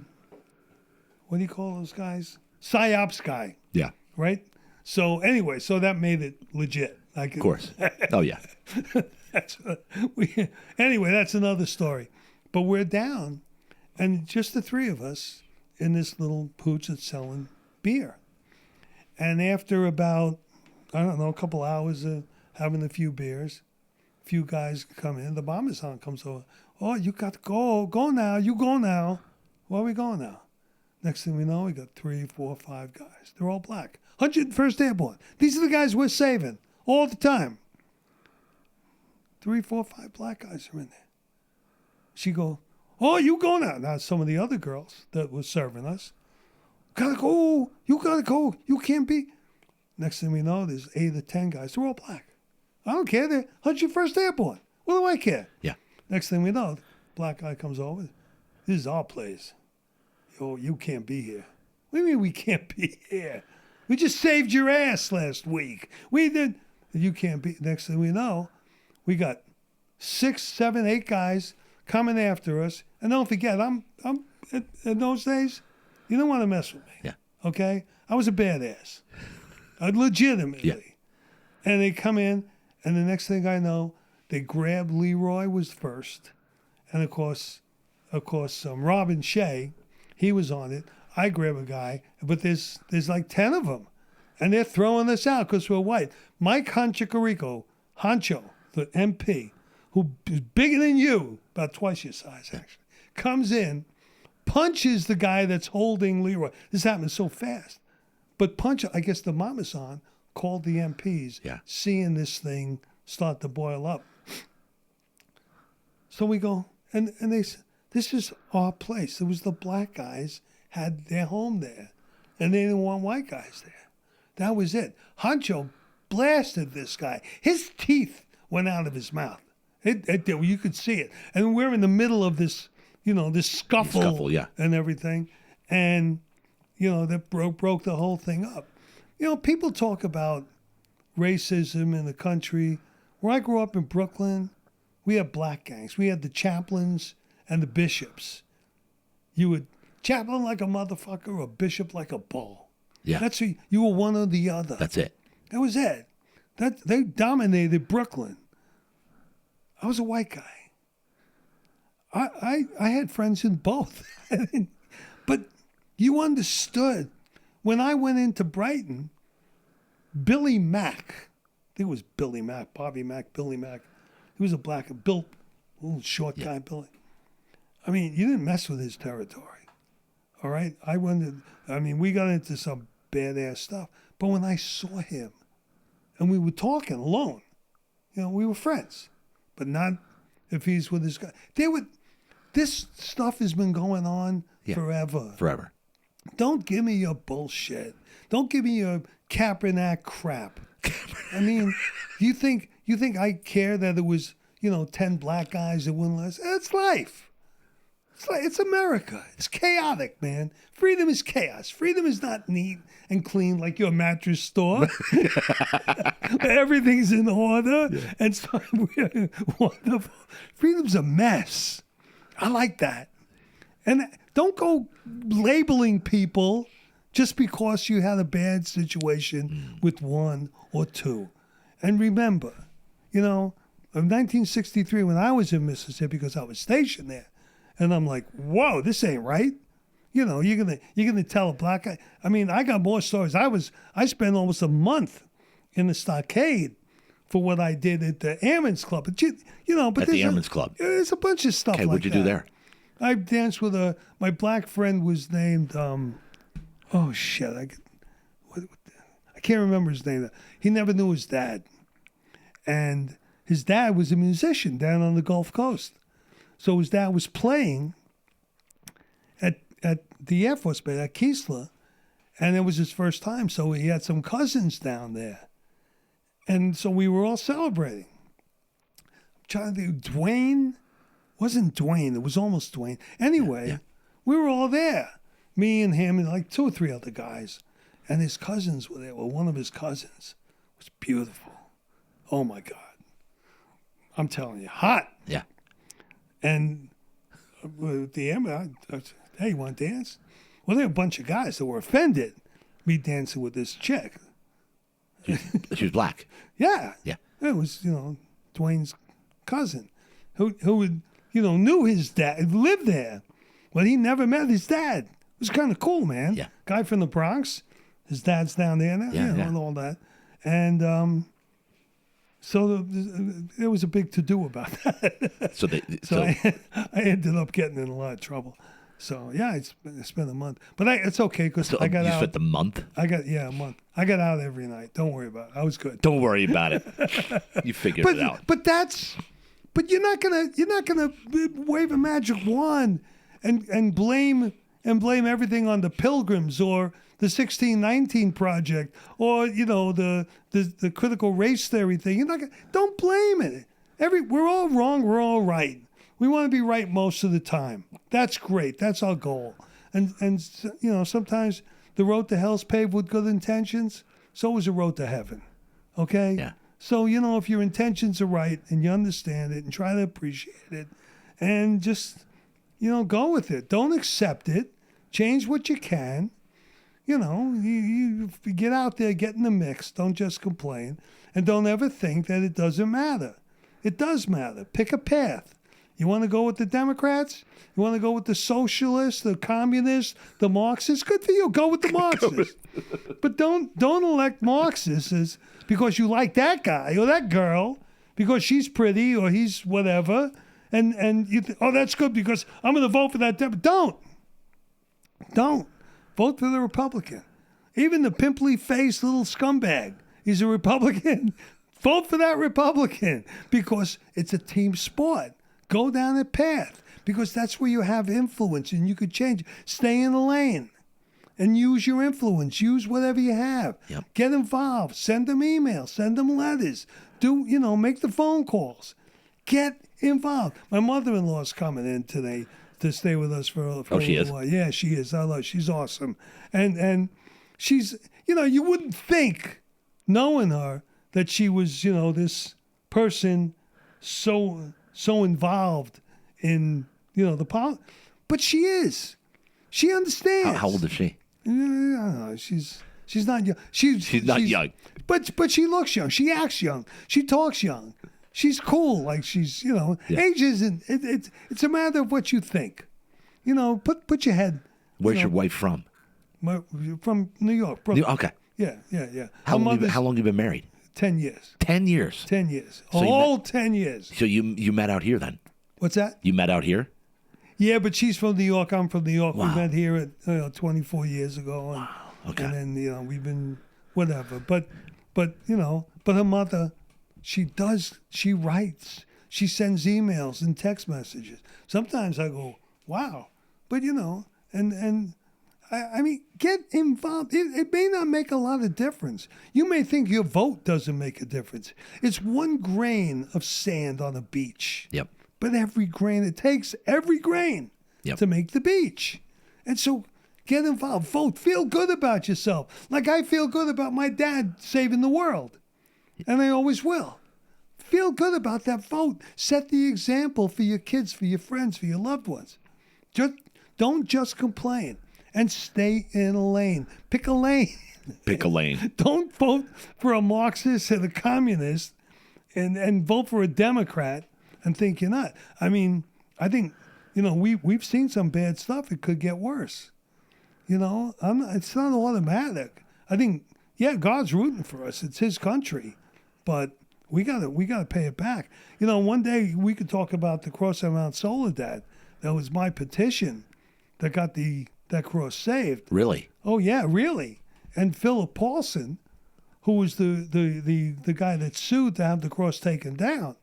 what do you call those guys? PsyOps guy. Yeah. Right? So anyway, that made it legit. Of course. Oh, yeah. Anyway, that's another story. But we're down, and just the 3 of us in this little pooch that's selling beer. And after about, a couple hours of having a few beers, a few guys come in. The bomber sergeant comes over. Oh, you got to go. Go now. You go now. Where are we going now? Next thing we know, we got 3, 4, 5 guys. They're all black. 101st Airborne. These are the guys we're saving all the time. 3, 4, 5 black guys are in there. She go, oh, you go now. Now, some of the other girls that were serving us, gotta go. You gotta go. You can't be. Next thing we know, there's 8 or 10 guys. They're all black. I don't care. They're 101st Airborne. What do I care? Yeah. Next thing we know, black guy comes over. This is our place. Oh, you can't be here. What do you mean we can't be here? We just saved your ass last week. We did. You can't be. Next thing we know, we got 6, 7, 8 guys coming after us. And don't forget, I'm in those days, you don't want to mess with me. Yeah. Okay? I was a badass. Legitimately. Yeah. And they come in, and the next thing I know, they grab Leroy was first. And of course, Robin Shea, he was on it. I grab a guy, but there's like 10 of them. And they're throwing us out because we're white. Mike Honcho, the MP, who is bigger than you, about twice your size actually, comes in, punches the guy that's holding Leroy. This happened so fast. But Punch, I guess the Mamasan called the MPs, seeing this thing start to boil up. So we go, and they said, this is our place. It was the black guys had their home there, and they didn't want white guys there. That was it. Honcho blasted this guy. His teeth went out of his mouth. You could see it. And we're in the middle of this, this scuffle and everything. And, that broke the whole thing up. People talk about racism in the country. Where I grew up in Brooklyn, we had black gangs. We had the chaplains and the bishops. You would chaplain like a motherfucker or bishop like a bull. Yeah. You were one or the other. That's it. That was it. They dominated Brooklyn. I was a white guy. I had friends in both. But you understood. When I went into Brighton, Billy Mack, I think it was Billy Mack, Bobby Mack, Billy Mack. He was a black, built, little short guy, Billy. I mean, you didn't mess with his territory. All right? We got into some badass stuff. But when I saw him, and we were talking alone, we were friends. But not if he's with his guy. This stuff has been going on forever. Forever. Don't give me your bullshit. Don't give me your Kaepernick crap. I mean, you think I care that it was, 10 black guys that wouldn't last? It's life. It's America. It's chaotic, man. Freedom is chaos. Freedom is not neat and clean like your mattress store. Everything's in order and so wonderful. Freedom's a mess. I like that. And don't go labeling people just because you had a bad situation with one or two. And remember, in 1963 when I was in Mississippi, because I was stationed there, and I'm like, whoa, this ain't right. You're gonna tell a black guy. I mean, I got more stories. I spent almost a month in the stockade for what I did at the Airmen's Club. But at the Airmen's Club, there's a bunch of stuff. Okay, like what'd you do there? I danced with my black friend was named. I can't remember his name. He never knew his dad, and his dad was a musician down on the Gulf Coast. So his dad was playing at the Air Force Base at Keesler, and it was his first time. So he had some cousins down there, and so we were all celebrating. I'm trying to think. Dwayne wasn't Dwayne. It was almost Dwayne. Anyway, we were all there. Me and him and like 2 or 3 other guys, and his cousins were there. Well, one of his cousins was beautiful. Oh my God! I'm telling you, hot. Yeah. And at the end, I said, hey, you want to dance? Well, there were a bunch of guys that were offended me dancing with this chick. She was black. Yeah. Yeah. It was, Dwayne's cousin who knew his dad, lived there. Well, he never met his dad. It was kind of cool, man. Yeah. Guy from the Bronx. His dad's down there now, and all that. And so there was a big to-do about that. So I ended up getting in a lot of trouble. So, I spent a month. But it's okay because I got out. You spent the month? A month. I got out every night. Don't worry about it. I was good. Don't worry about it. You figured it out. But you're not gonna wave a magic wand and blame everything on the Pilgrims or the 1619 Project or the critical race theory thing. Don't blame it. We're all wrong. We're all right. We want to be right most of the time. That's great. That's our goal. And sometimes the road to hell's paved with good intentions. So is the road to heaven. Okay. Yeah. So if your intentions are right and you understand it and try to appreciate it, and just go with it. Don't accept it. Change what you can. You get out there, get in the mix. Don't just complain. And don't ever think that it doesn't matter. It does matter. Pick a path. You want to go with the Democrats? You want to go with the socialists, the communists, the Marxists? Good for you. Go with the Marxists. But don't elect Marxists because you like that guy or that girl because she's pretty or he's whatever. And you think, that's good because I'm going to vote for that. Don't. Don't. Vote for the Republican. Even the pimply-faced little scumbag, he's a Republican. Vote for that Republican because it's a team sport. Go down that path because that's where you have influence and you could change. Stay in the lane and use your influence. Use whatever you have. Yep. Get involved. Send them emails. Send them letters. Make the phone calls. Get involved. My mother-in-law's coming in today to stay with us for a little while. Yeah, she is. I love her. She's awesome. And she's, you wouldn't think, knowing her, that she was, this person so involved in, the politics. But she is. She understands. How old is she? I don't know. She's not young. She's not young. But she looks young. She acts young. She talks young. She's cool. Like she's, age isn't. It's a matter of what you think. Put your head. Where's your wife from? From New York. Brooklyn. Okay. Yeah. How long you been married? 10 years. 10 years. 10 years. So 10 years. So you met out here then? What's that? You met out here? Yeah, but she's from New York. I'm from New York. Wow. We met here at 24 years ago. And, Wow. Okay. And then we've been whatever. But her mother, she writes. She sends emails and text messages. Sometimes I go, wow. But I mean, get involved. It may not make a lot of difference. You may think your vote doesn't make a difference. It's one grain of sand on a beach. Yep. But it takes every grain to make the beach. And so get involved. Vote. Feel good about yourself. Like I feel good about my dad saving the world. And I always will. Feel good about that vote. Set the example for your kids, for your friends, for your loved ones. Don't just complain. And stay in a lane. Pick a lane. Pick a lane. Don't vote for a Marxist and a communist and vote for a Democrat and think you're not. I mean, I think, we've seen some bad stuff. It could get worse. It's not automatic. I think, God's rooting for us. It's his country. But we gotta pay it back. One day we could talk about the cross on Mount Soledad. That was my petition that got that cross saved. Really? Oh yeah, really. And Philip Paulson, who was the guy that sued to have the cross taken down.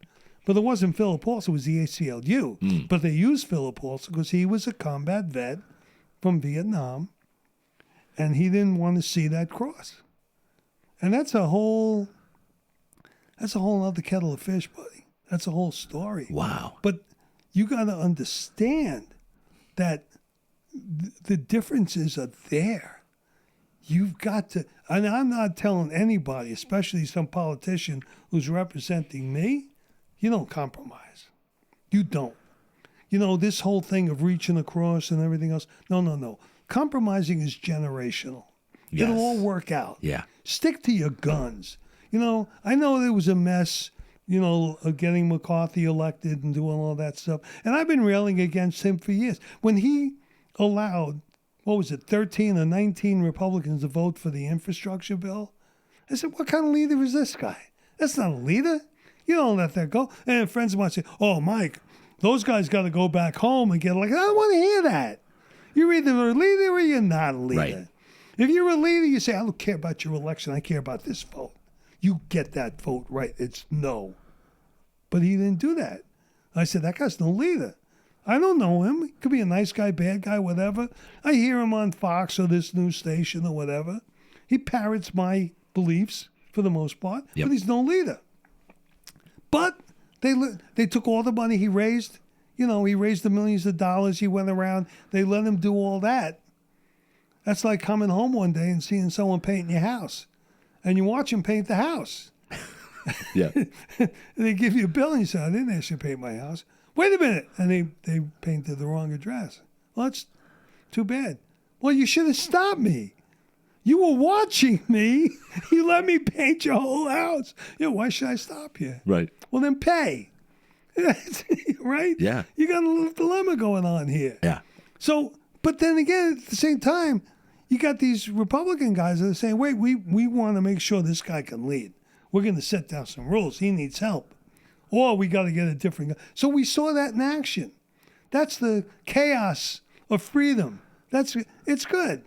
But it wasn't Philip Paulson, it was the ACLU. But they used Philip Paulson because he was a combat vet from Vietnam, and he didn't want to see that cross. And that's a whole other kettle of fish, buddy. That's a whole story. Wow. But you got to understand that the differences are there. You've got to, and I'm not telling anybody, especially some politician who's representing me, you don't compromise. You don't. This whole thing of reaching across and everything else, no. Compromising is generational. Yes. It'll all work out. Yeah. Stick to your guns. I know there was a mess, of getting McCarthy elected and doing all that stuff. And I've been railing against him for years. When he allowed, 13 or 19 Republicans to vote for the infrastructure bill, I said, what kind of leader is this guy? That's not a leader. You don't let that go. And friends of mine say, oh, Mike, those guys got to go back home and get I don't want to hear that. You're either a leader or you're not a leader. Right. If you're a leader, you say, I don't care about your election. I care about this vote. You get that vote right. It's no. But he didn't do that. I said, that guy's no leader. I don't know him. He could be a nice guy, bad guy, whatever. I hear him on Fox or this news station or whatever. He parrots my beliefs for the most part, Yep. but he's no leader. But they took all the money he raised. He raised the millions of dollars. He went around. They let him do all that. That's like coming home one day and seeing someone painting your house. And you watch him paint the house. Yeah. And they give you a bill and you say, I didn't ask you to paint my house. Wait a minute. And they painted the wrong address. Well, that's too bad. Well, you should have stopped me. You were watching me. You let me paint your whole house. Why should I stop you? Right. Well, then pay. Right? Yeah. You got a little dilemma going on here. Yeah. So, but then again, at the same time, you got these Republican guys that are saying, wait, we want to make sure this guy can lead. We're going to set down some rules. He needs help. Or we got to get a different guy. So we saw that in action. That's the chaos of freedom. It's good.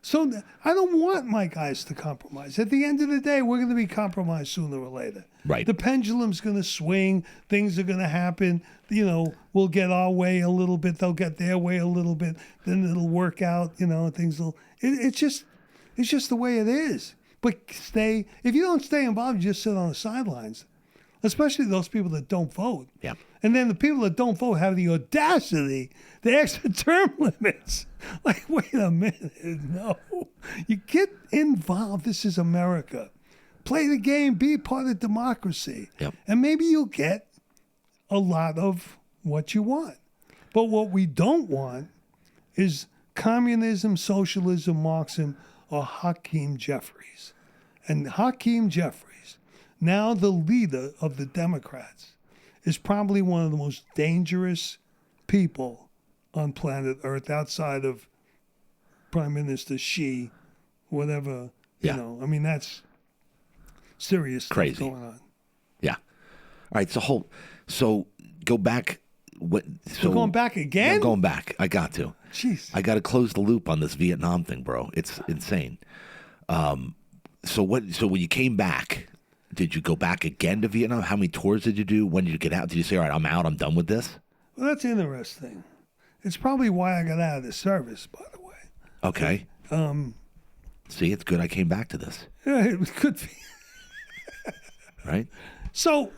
So I don't want my guys to compromise. At the end of the day, we're going to be compromised sooner or later. Right. The pendulum's going to swing. Things are going to happen. We'll get our way a little bit. They'll get their way a little bit. Then it'll work out. Things will. It's just the way it is. But if you don't stay involved, you just sit on the sidelines. Especially those people that don't vote. Yeah. And then the people that don't vote have the audacity to ask for term limits. Like, wait a minute. No. You get involved. This is America. Play the game. Be part of democracy. Yep. And maybe you'll get a lot of what you want. But what we don't want is communism, socialism, Marxism, or Hakeem Jeffries. And Hakeem Jeffries, now the leader of the Democrats, is probably one of the most dangerous people on planet Earth outside of Prime Minister Xi, whatever. Yeah. That's serious stuff Crazy. going on. Yeah. All right. So go back. We're going back again? I'm going back. I got to. Jeez. I got to close the loop on this Vietnam thing, bro. It's insane. So when you came back, did you go back again to Vietnam? How many tours did you do? When did you get out? Did you say, all right, I'm out, I'm done with this? Well, that's interesting. It's probably why I got out of the service, by the way. Okay. See, it's good I came back to this. Yeah, it could be. Right? So,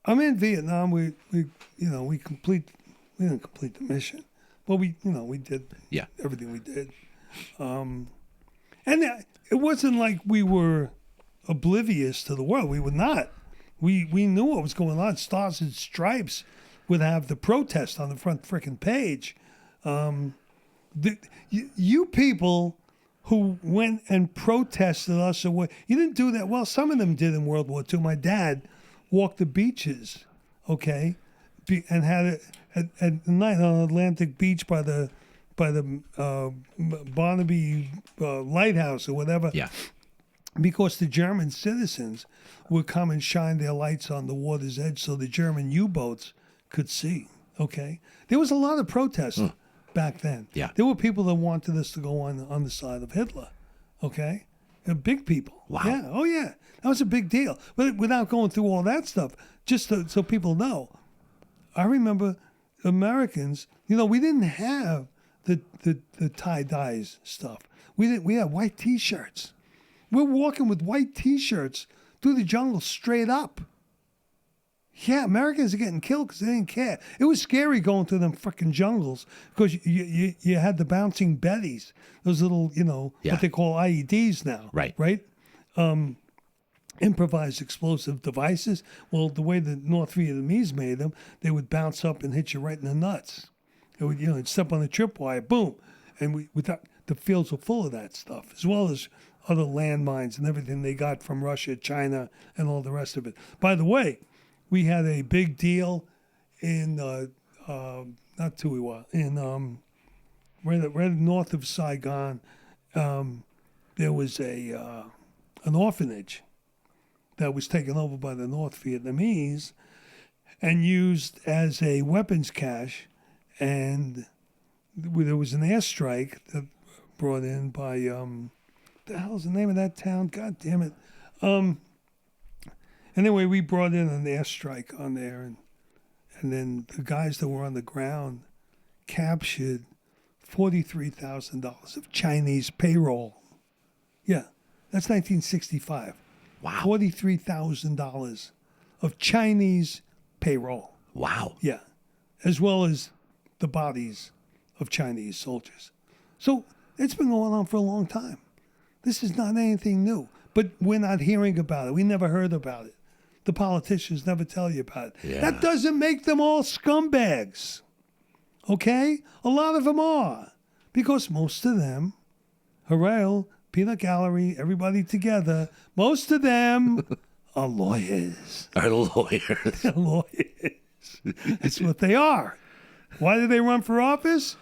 I'm in Vietnam. We didn't complete the mission, but we did everything we did. And it wasn't like we were oblivious to the world. We were not. We knew what was going on. Stars and Stripes would have the protest on the front frickin' page. You people who went and protested us away, you didn't do that. Well, some of them did in World War II. My dad walked the beaches, okay, and had at night on Atlantic Beach by the Barnaby lighthouse or whatever. Yeah. Because the German citizens would come and shine their lights on the water's edge so the German U-boats could see, okay? There was a lot of protest back then. Yeah. There were people that wanted us to go on the side of Hitler, okay? They're big people. Wow. Yeah, oh yeah. That was a big deal. But without going through all that stuff, just so people know, I remember Americans, we didn't have the tie-dyes stuff. We had white T-shirts. We're walking with white T-shirts through the jungle straight up. Yeah, Americans are getting killed because they didn't care. It was scary going through them freaking jungles because you had the bouncing Bettys, those little, what they call IEDs now. Right. Right? Improvised explosive devices. Well, the way the North Vietnamese made them, they would bounce up and hit you right in the nuts. It would, you'd step on the tripwire, boom. And the fields were full of that stuff, as well as other landmines and everything they got from Russia, China, and all the rest of it. By the way, we had a big deal in not Tuiwa, in right north of Saigon. There was an orphanage that was taken over by the North Vietnamese and used as a weapons cache, and there was an airstrike that brought in by the hell's the name of that town? God damn it. Anyway, we brought in an airstrike on there, and then the guys that were on the ground captured $43,000 of Chinese payroll. Yeah, that's 1965. Wow. $43,000 of Chinese payroll. Wow. Yeah, as well as the bodies of Chinese soldiers. So it's been going on for a long time. This is not anything new, but we're not hearing about it. We never heard about it. The politicians never tell you about it. Yeah. That doesn't make them all scumbags, okay? A lot of them are, because most of them, Harrell, Peanut Gallery, everybody together, most of them are lawyers. Are lawyers. They're lawyers. That's what they are. Why do they run for office?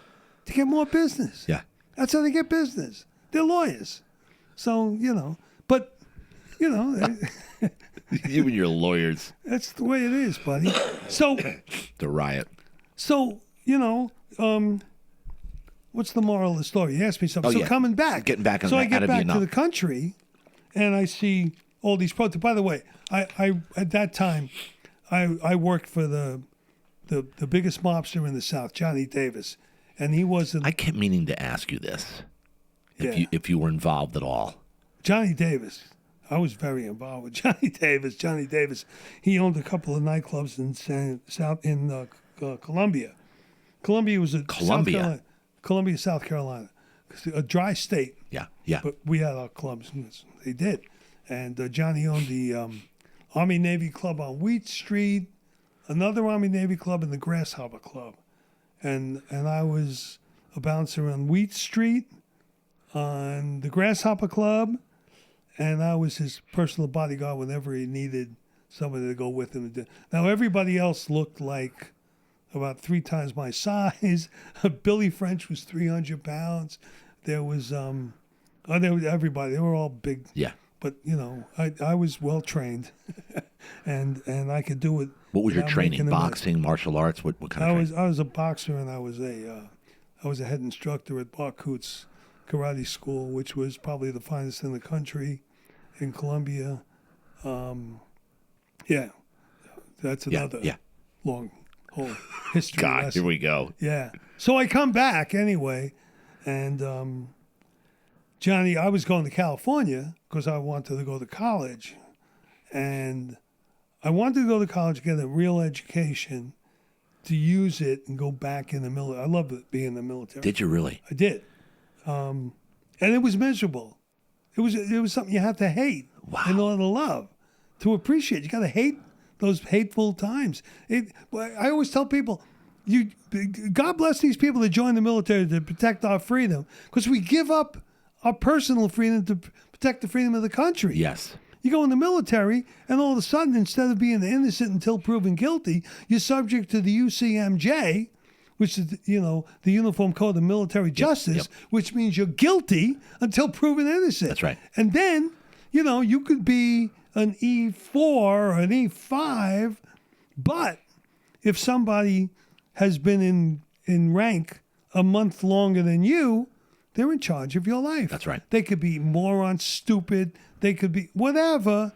To get more business. Yeah. That's how they get business. They're lawyers. So, but, You and your lawyers. that's the way it is, buddy. So, The riot. so what's the moral of the story? You asked me something. Oh, So yeah. coming back. Getting back on so the- I get out of back Vietnam. to the country, and I see all these protests. By the way, I at that time, I worked for the biggest mobster in the South, Johnny Davis, and he was I kept meaning to ask you this. Yeah. If you were involved at all. Johnny Davis. I was very involved with Johnny Davis. Johnny Davis, he owned a couple of nightclubs in Columbia. Columbia was Columbia, South Carolina, a dry state. Yeah, yeah. But we had our clubs. They did. And Johnny owned the Army-Navy Club on Wheat Street, another Army-Navy Club, and the Grasshopper Club. And I was a bouncer on Wheat Street, on the Grasshopper Club, and I was his personal bodyguard whenever he needed somebody to go with him. Now, everybody else looked like about 3 times my size. Billy French was 300 pounds. There was everybody. They were all big. Yeah. But, I was well trained, and I could do it. What was your without training? making a mess. Boxing, martial arts? What kind of training? I was a boxer, and I was a head instructor at Bar Coots Karate School, which was probably the finest in the country, in Columbia. Yeah, that's another long whole history God, lesson. here we go. Yeah. So I come back anyway, and Johnny, I was going to California because I wanted to go to college, and I wanted to go to college to get a real education, to use it and go back in the military. I loved it being in the military. Did you really? I did, and it was miserable. It was something you had to hate in order to love, to appreciate. You got to hate those hateful times. I always tell people, God bless these people that join the military to protect our freedom, because we give up our personal freedom to protect the freedom of the country. Yes. You go in the military, and all of a sudden, instead of being innocent until proven guilty, you're subject to the UCMJ, which is, the Uniform Code of Military Justice, which means you're guilty until proven innocent. That's right. And then, you could be an E4 or an E5, but if somebody has been in rank a month longer than you, they're in charge of your life. That's right. They could be moron, stupid. They could be whatever.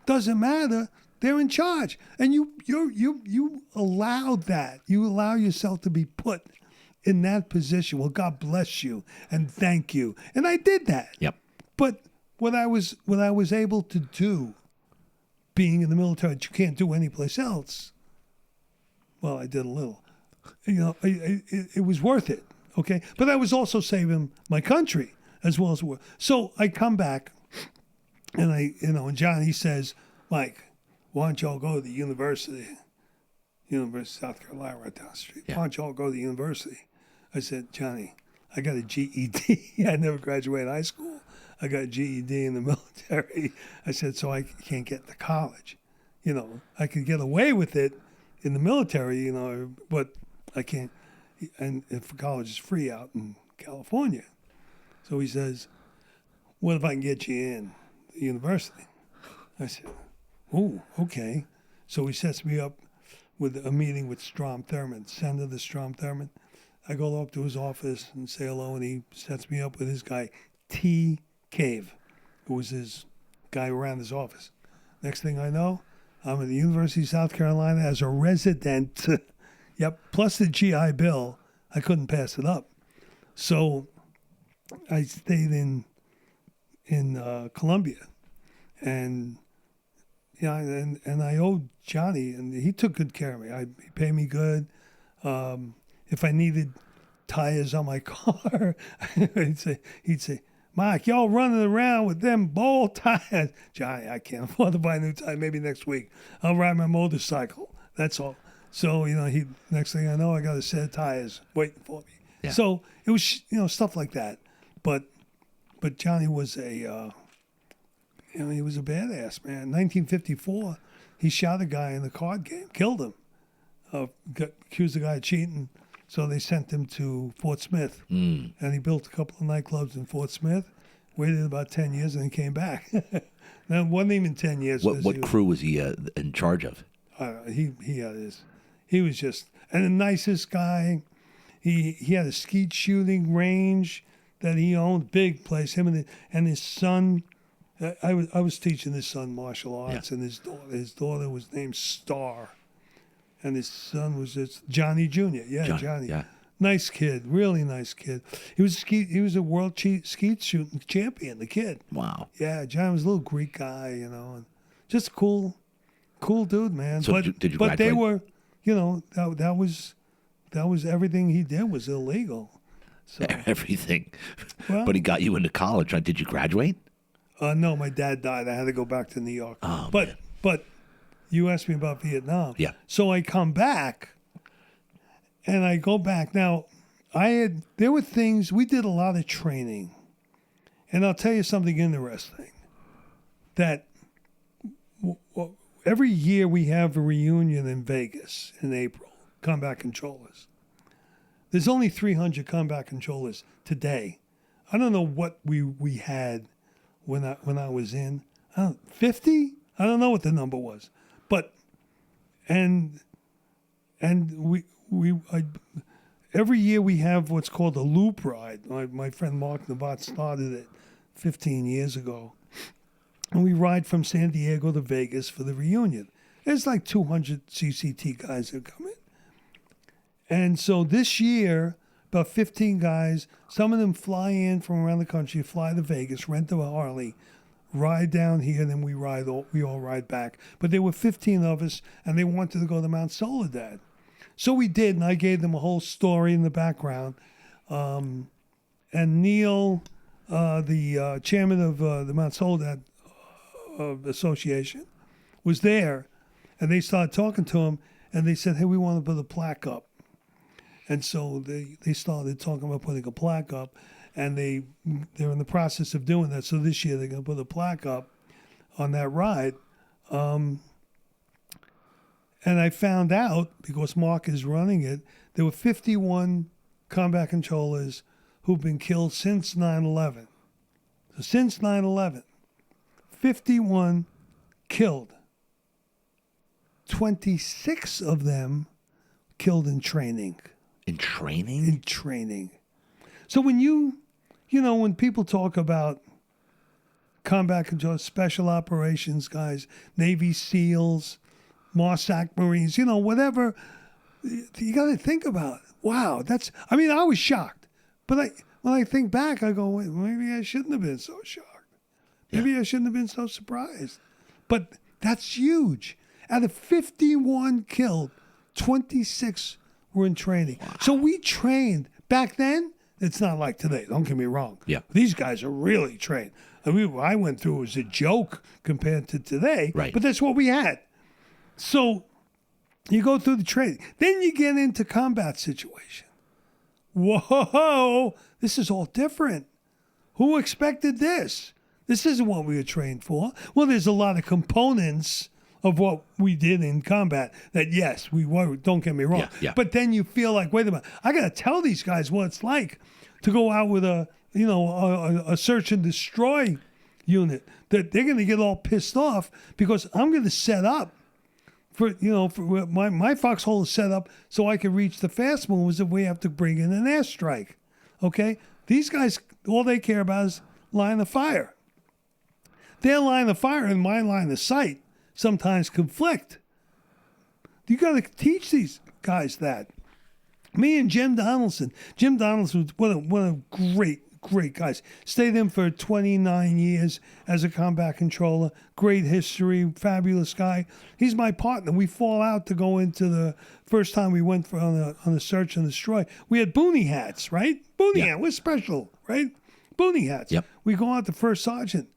Doesn't matter. They're in charge, and you allow that. You allow yourself to be put in that position. Well, God bless you and thank you, and I did that. Yep. But what I was able to do, being in the military, that you can't do anyplace else. Well, I did a little. It was worth it. Okay, but I was also saving my country as well as the world. So I come back, and and Johnny says, Myke, why don't y'all go to the University of South Carolina right down the street? Yeah. Why don't y'all go to the university? I said, Johnny, I got a GED. I never graduated high school. I got a GED in the military. I said, so I can't get to college. I could get away with it in the military, but I can't. And if college is free out in California. So he says, what if I can get you in the university? I said, oh, okay. So he sets me up with a meeting with Strom Thurmond, Senator Strom Thurmond. I go up to his office and say hello, and he sets me up with his guy, T. Cave, who was his guy who ran his office. Next thing I know, I'm at the University of South Carolina as a resident. Yep, plus the GI Bill. I couldn't pass it up. So I stayed in Columbia. And and I owed Johnny, and he took good care of me. He paid me good. If I needed tires on my car, he'd say, Myke, y'all running around with them ball tires. Johnny, I can't afford to buy a new tire. Maybe next week. I'll ride my motorcycle. That's all. So, next thing I know, I got a set of tires waiting for me. Yeah. So it was, stuff like that. But Johnny was he was a badass, man. In 1954, he shot a guy in the card game, killed him, accused the guy of cheating. So they sent him to Fort Smith, and he built a couple of nightclubs in Fort Smith, waited about 10 years, and then came back. Now, it wasn't even 10 years. What crew was he in charge of? He had his. He was just and the nicest guy. He had a skeet shooting range that he owned, big place. Him and his son. I was teaching his son martial arts, and his daughter was named Star, and his son was just Johnny Jr. Yeah, Johnny. Yeah. Nice kid, really nice kid. He was a world skeet shooting champion. The kid. Wow. Yeah, John was a little Greek guy, and just cool dude, man. So but did you but they graduate? were, that was everything he did was illegal. So Everything. Well- But he got you into college, right? Did you graduate? no, my dad died. I had to go back to New York. Oh, but man. but you asked me about Vietnam. Yeah. So I come back, and I go back. Now, there were things, we did a lot of training. And I'll tell you something interesting. That every year we have a reunion in Vegas in April, combat controllers. There's only 300 combat controllers today. I don't know what we had when I was in. 50? I don't know what the number was. But and every year we have what's called a loop ride. My friend Mark Navat started it 15 years ago. And we ride from San Diego to Vegas for the reunion. There's like 200 CCT guys that come in. And so this year, about 15 guys, some of them fly in from around the country, fly to Vegas, rent a Harley, ride down here, then we all ride back. But there were 15 of us, and they wanted to go to Mount Soledad. So we did, and I gave them a whole story in the background. And Neil, the chairman of the Mount Soledad Association, was there, and they started talking to him, and they said, hey, we want to put a plaque up. And so they started talking about putting a plaque up, and they're in the process of doing that. So this year they're going to put a plaque up on that ride. And I found out, because Mark is running it, there were 51 combat controllers who've been killed since 9/11. So since 9/11, 51 killed. 26 of them killed in training. In training? In training. So when when people talk about combat control, special operations guys, Navy SEALs, Marsac Marines, whatever, you got to think about, wow, I was shocked. But when I think back, I go, wait, maybe I shouldn't have been so shocked. Maybe I shouldn't have been so surprised. But that's huge. Out of 51 killed, 26 were in training. Wow. So we trained. Back then, it's not like today. Don't get me wrong. Yeah. These guys are really trained. I went through as a joke compared to today. Right. But that's what we had. So you go through the training. Then you get into combat situation. Whoa, this is all different. Who expected this? This isn't what we were trained for. Well, there's a lot of components of what we did in combat that, yes, we were, don't get me wrong. Yeah. But then you feel like, wait a minute, I got to tell these guys what it's like to go out with a search and destroy unit, that they're going to get all pissed off because I'm going to set up for my foxhole is set up so I can reach the fast movers if we have to bring in an airstrike. Okay? These guys, all they care about is line of fire. Their line of fire and my line of sight sometimes conflict. You got to teach these guys that. Me and Jim Donaldson. Jim Donaldson was one of great guys. Stayed in for 29 years as a combat controller. Great history, fabulous guy. He's my partner. We fall out to go into the first time we went on a search and destroy. We had boonie hats, right? Boonie hat. We're special, right? Boonie hats. Yep. We go out to first sergeant.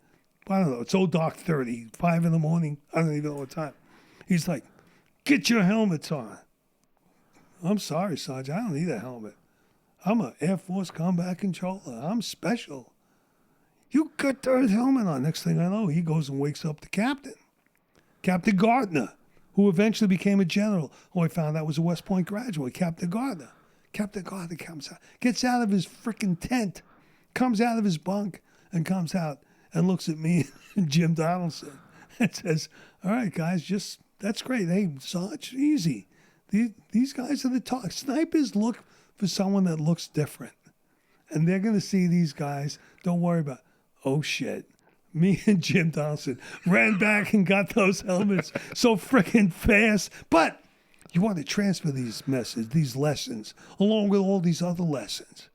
I don't know. It's dark 30, 5 in the morning. I don't even know what time. He's like, get your helmets on. I'm sorry, Sergeant. I don't need a helmet. I'm an Air Force combat controller. I'm special. You got that helmet on. Next thing I know, he goes and wakes up the captain. Captain Gardner, who eventually became a general. I found out was a West Point graduate. Captain Gardner. Captain Gardner comes out, gets out of his freaking tent, comes out of his bunk, and comes out and looks at me and Jim Donaldson and says, all right, guys, that's great. Hey, Sarge, easy. These guys are the top. Snipers look for someone that looks different. And they're going to see these guys. Don't worry about, oh, shit. Me and Jim Donaldson ran back and got those helmets so freaking fast. But you want to transfer these lessons, along with all these other lessons,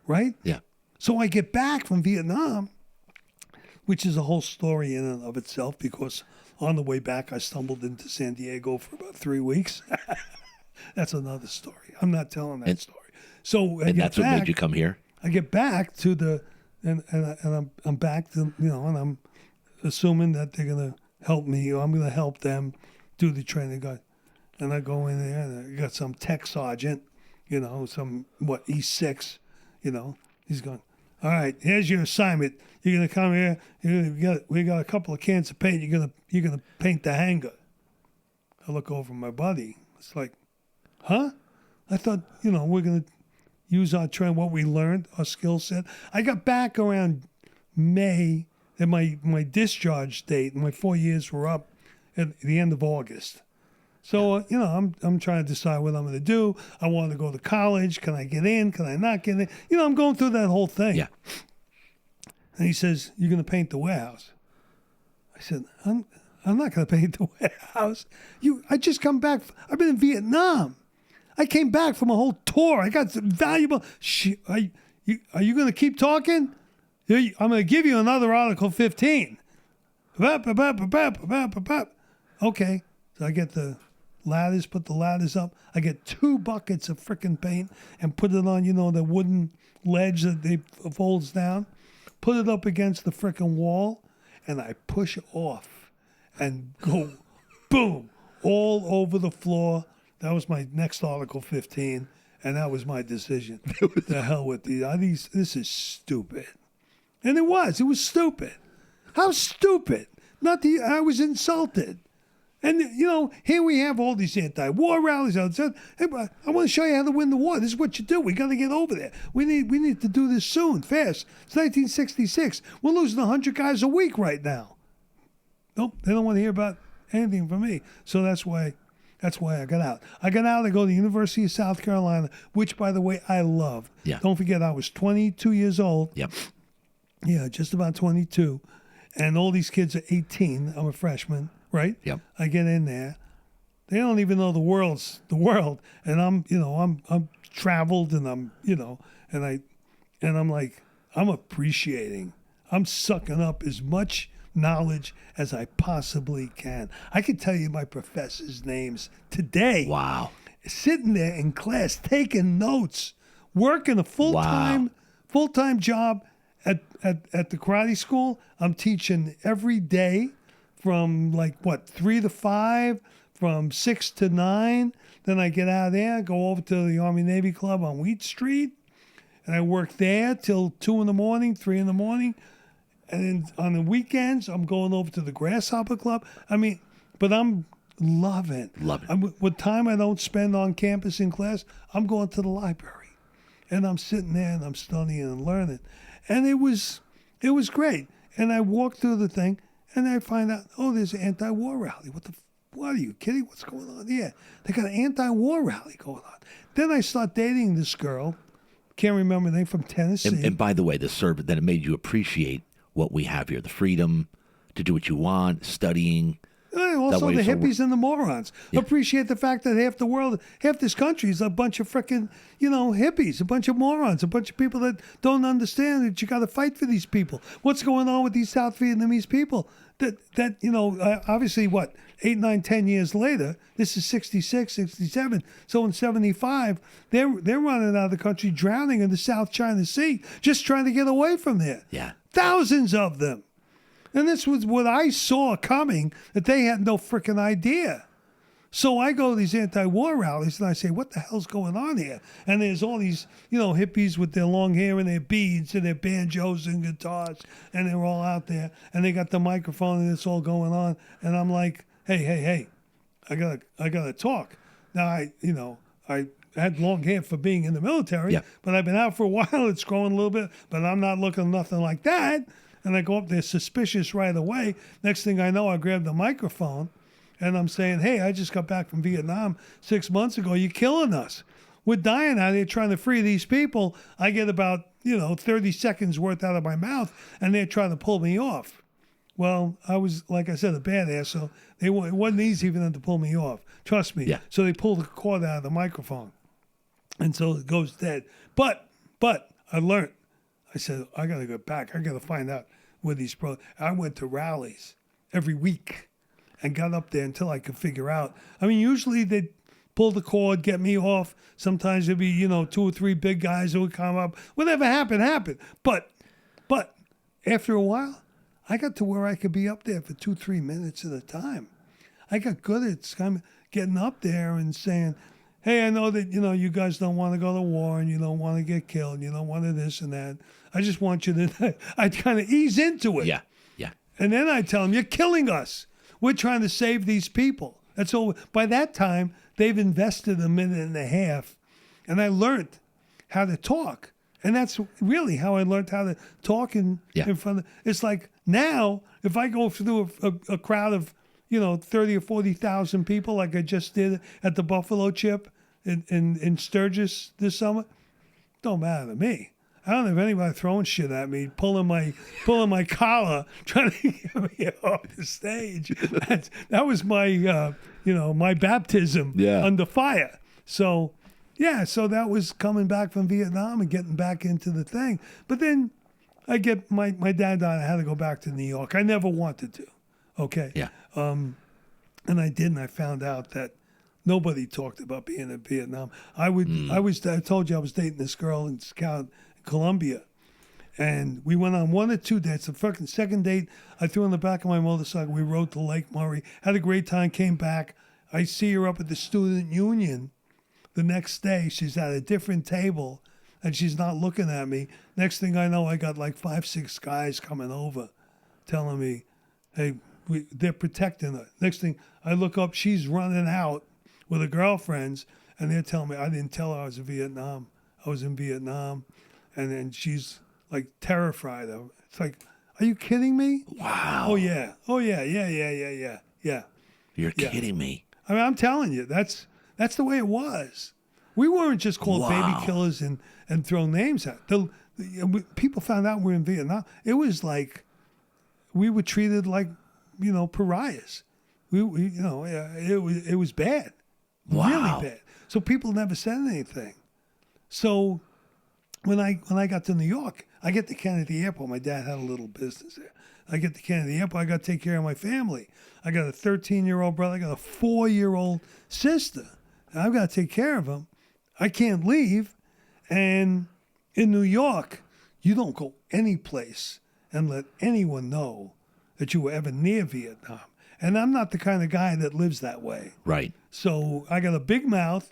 right? Yeah. So I get back from Vietnam, which is a whole story in and of itself, because on the way back, I stumbled into San Diego for about 3 weeks. That's another story. I'm not telling that story. So and that's what made you come here? I get back to the, and I'm back to, and I'm assuming that they're going to help me, or I'm going to help them do the training. And I go in there, and I got some tech sergeant, some, E6, he's going, all right, here's your assignment. You're going to come here. We got a couple of cans of paint. You're gonna paint the hangar. I look over my buddy. It's like, huh? I thought, we're going to use our trend, what we learned, our skill set. I got back around May, and my discharge date, my 4 years were up at the end of August. So, I'm trying to decide what I'm going to do. I want to go to college. Can I get in? Can I not get in? I'm going through that whole thing. Yeah. And he says, you're going to paint the warehouse. I said, I'm not going to paint the warehouse. I just come back. I've been in Vietnam. I came back from a whole tour. I got some valuable. Are you going to keep talking? I'm going to give you another Article 15. Okay. So I get the ladders, put the ladders up. I get 2 buckets of frickin' paint and put it on, the wooden ledge that they folds down. Put it up against the frickin' wall, and I push it and go boom all over the floor. That was my next Article 15, and that was my decision. The hell with these. This is stupid. And it was stupid. How stupid? I was insulted. And, here we have all these anti-war rallies. Hey, I want to show you how to win the war. This is what you do. We got to get over there. We need to do this soon, fast. It's 1966. We're losing 100 guys a week right now. Nope, they don't want to hear about anything from me. So that's why I got out. I go to the University of South Carolina, which, by the way, I love. Yeah. Don't forget, I was 22 years old. Yep. Yeah, just about 22. And all these kids are 18. I'm a freshman. Right? Yep. I get in there. They don't even know the world. And I'm traveled, and I'm like, I'm appreciating. I'm sucking up as much knowledge as I possibly can. I can tell you my professors' names today. Wow. Sitting there in class, taking notes, working a full-time job at the karate school. I'm teaching every day. From 3 to 5, from 6 to 9. Then I get out of there, go over to the Army Navy Club on Wheat Street, and I work there till 2 in the morning, 3 in the morning. And then on the weekends, I'm going over to the Grasshopper Club. But I'm loving it. With time I don't spend on campus in class, I'm going to the library. And I'm sitting there and I'm studying and learning. And it was great. And I walked through the thing. And I find out, there's an anti-war rally. What are you kidding? What's going on here? They got an anti-war rally going on. Then I start dating this girl. Can't remember her name, from Tennessee. And by the way, the service that it made you appreciate what we have here, the freedom to do what you want, studying. Also, the hippies and the morons appreciate the fact that half this country is a bunch of frickin', hippies, a bunch of morons, a bunch of people that don't understand that you got to fight for these people. What's going on with these South Vietnamese people? Obviously, 8, 9, 10 years later, this is 66, 67. So in 75, they're running out of the country, drowning in the South China Sea, just trying to get away from there. Yeah. Thousands of them. And this was what I saw coming, that they had no freaking idea. So I go to these anti-war rallies, and I say, what the hell's going on here? And there's all these, hippies with their long hair and their beads and their banjos and guitars, and they're all out there, and they got the microphone, and it's all going on. And I'm like, hey, I gotta talk. Now, I had long hair for being in the military, but I've been out for a while. It's growing a little bit, but I'm not looking nothing like that. And I go up there suspicious right away. Next thing I know, I grab the microphone, and I'm saying, hey, I just got back from Vietnam 6 months ago. You're killing us. we're dying out here trying to free these people. I get about 30 seconds worth out of my mouth, and they're trying to pull me off. Well, I was, like I said, a badass, so it wasn't easy for them to pull me off. Trust me. Yeah. So they pulled the cord out of the microphone, and so it goes dead. But I learned. I said, I got to go back. I got to find out where these pros. I went to rallies every week and got up there until I could figure out. I mean, usually they'd pull the cord, get me off. Sometimes there'd be, 2 or 3 big guys who would come up. Whatever happened. But after a while, I got to where I could be up there for 2-3 minutes at a time. I got good at kind of getting up there and saying, hey, I know that, you guys don't want to go to war and you don't want to get killed. You don't want to this and that. I just want you to, I'd kind of ease into it. Yeah. And then I tell them, you're killing us. We're trying to save these people. That's all. By that time, they've invested a minute and a half, and I learned how to talk. And that's really how I learned how to talk in front of. It's like now, if I go through a crowd of 30 or 40,000 people, like I just did at the Buffalo Chip in Sturgis this summer, don't matter to me. I don't have anybody throwing shit at me, pulling my collar, trying to get me off the stage. That was my my baptism under fire. So so that was coming back from Vietnam and getting back into the thing. But then my dad died. I had to go back to New York. I never wanted to. Okay. Yeah. And I did, and I found out that nobody talked about being in Vietnam. I told you I was dating this girl in Colombia, and we went on 1 or 2 dates. The fucking second date, I threw in the back of my motorcycle. We rode to Lake Murray, had a great time, came back. I see her up at the student union the next day. She's at a different table, and she's not looking at me. Next thing I know, I got like 5-6 guys coming over telling me, hey, they're protecting her. Next thing I look up, she's running out with her girlfriends, and they're telling me I didn't tell her I was in Vietnam. I was in Vietnam. And then she's like terrified of it. It's like, are you kidding me? Wow. Oh yeah. You're kidding me. I mean, I'm telling you, that's the way it was. We weren't just called baby killers and throw names out. People found out we were in Vietnam. It was like we were treated like pariahs. It was bad. Wow. Really bad. So people never said anything. So when I got to New York, I get to Kennedy Airport. My dad had a little business there. I get to Kennedy Airport. I got to take care of my family. I got a 13-year-old brother. I got a 4-year-old sister. And I've got to take care of them. I can't leave. And in New York, you don't go any place and let anyone know that you were ever near Vietnam. And I'm not the kind of guy that lives that way. Right. So I got a big mouth,